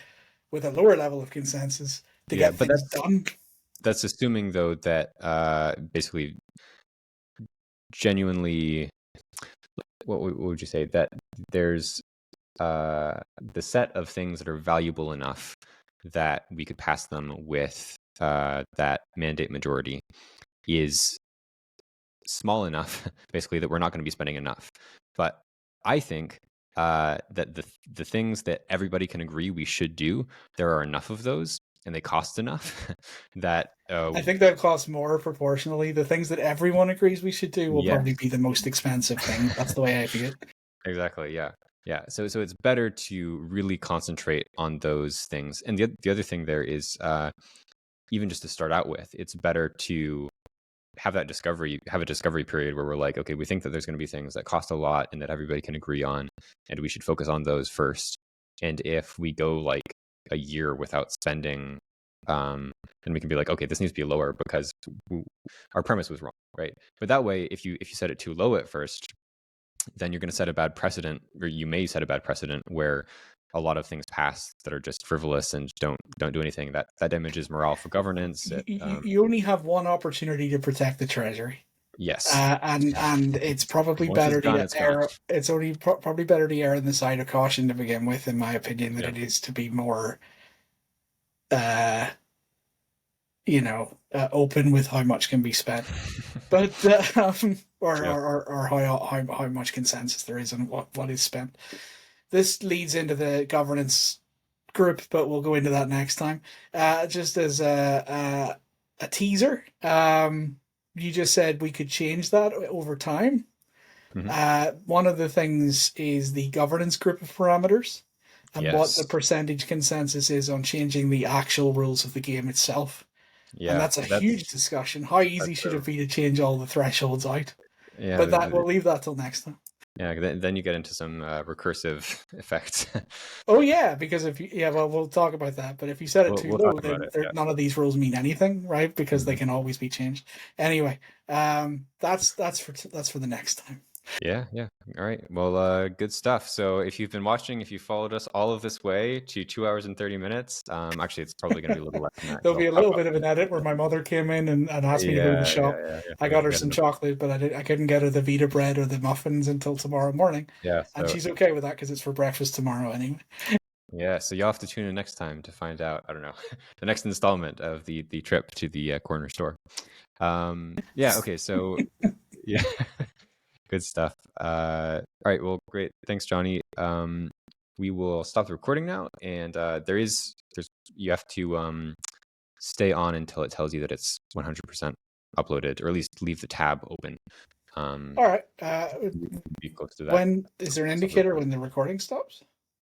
with a lower level of consensus to yeah, get but things that's done. that's assuming though that basically genuinely, what would you say that there's the set of things that are valuable enough that we could pass them with that mandate majority is small enough, basically, that we're not going to be spending enough. But I think that the things that everybody can agree we should do, there are enough of those, and they cost enough that I think that costs more proportionally. The things that everyone agrees we should do will probably yes, be the most expensive thing. That's the way I view it. exactly, yeah. Yeah, so it's better to really concentrate on those things. And the other thing there is, even just to start out with, it's better to have a discovery period where we're like, okay, we think that there's going to be things that cost a lot and that everybody can agree on, and we should focus on those first. And if we go like a year without spending, then we can be like, okay, this needs to be lower because our premise was wrong, right? But that way, if you set it too low at first, then you're going to set a bad precedent, or you may set a bad precedent where a lot of things pass that are just frivolous and don't do anything. That damages morale for governance. You only have one opportunity to protect the treasury. Yes. And it's probably Once it's better gone, to it's gone. err. It's only probably better to err on the side of caution to begin with, in my opinion, than Yeah. it is to be more, uh, open with how much can be spent, but Yep. or how much consensus there is on what is spent. This leads into the governance group, but we'll go into that next time. Just as a teaser, you just said we could change that over time. One of the things is the governance group of parameters and what the Yes. percentage consensus is on changing the actual rules of the game itself. And Yeah. that's a huge discussion. How easy should it be to change all the thresholds out? Yeah. But that we'll leave that till next time. Yeah. Then you get into some recursive effects. Oh yeah, because well, we'll talk about that. But if you set it too We'll low, talk about then it. Yeah. none of these rules mean anything, right? Because they can always be changed. Anyway, that's for the next time. Yeah, yeah. All right. Well, good stuff. So if you've been watching, if you followed us all of this way to 2 hours and 30 minutes, actually, it's probably going to be a little less than that. There'll be a little bit of an edit where my mother came in and asked me to go to the shop. I got her some chocolate, but I couldn't get her the Vita bread or the muffins until tomorrow morning. Yeah. And she's okay with that because it's for breakfast tomorrow anyway. Yeah, so you'll have to tune in next time to find out, I don't know, the next installment of the trip to the corner store. Yeah, okay, so yeah, good stuff. All right, well, great. Thanks, Johnny. We will stop the recording now, and you have to stay on until it tells you that it's 100% uploaded, or at least leave the tab open. All right. Be close to that. When is there an indicator when the recording stops?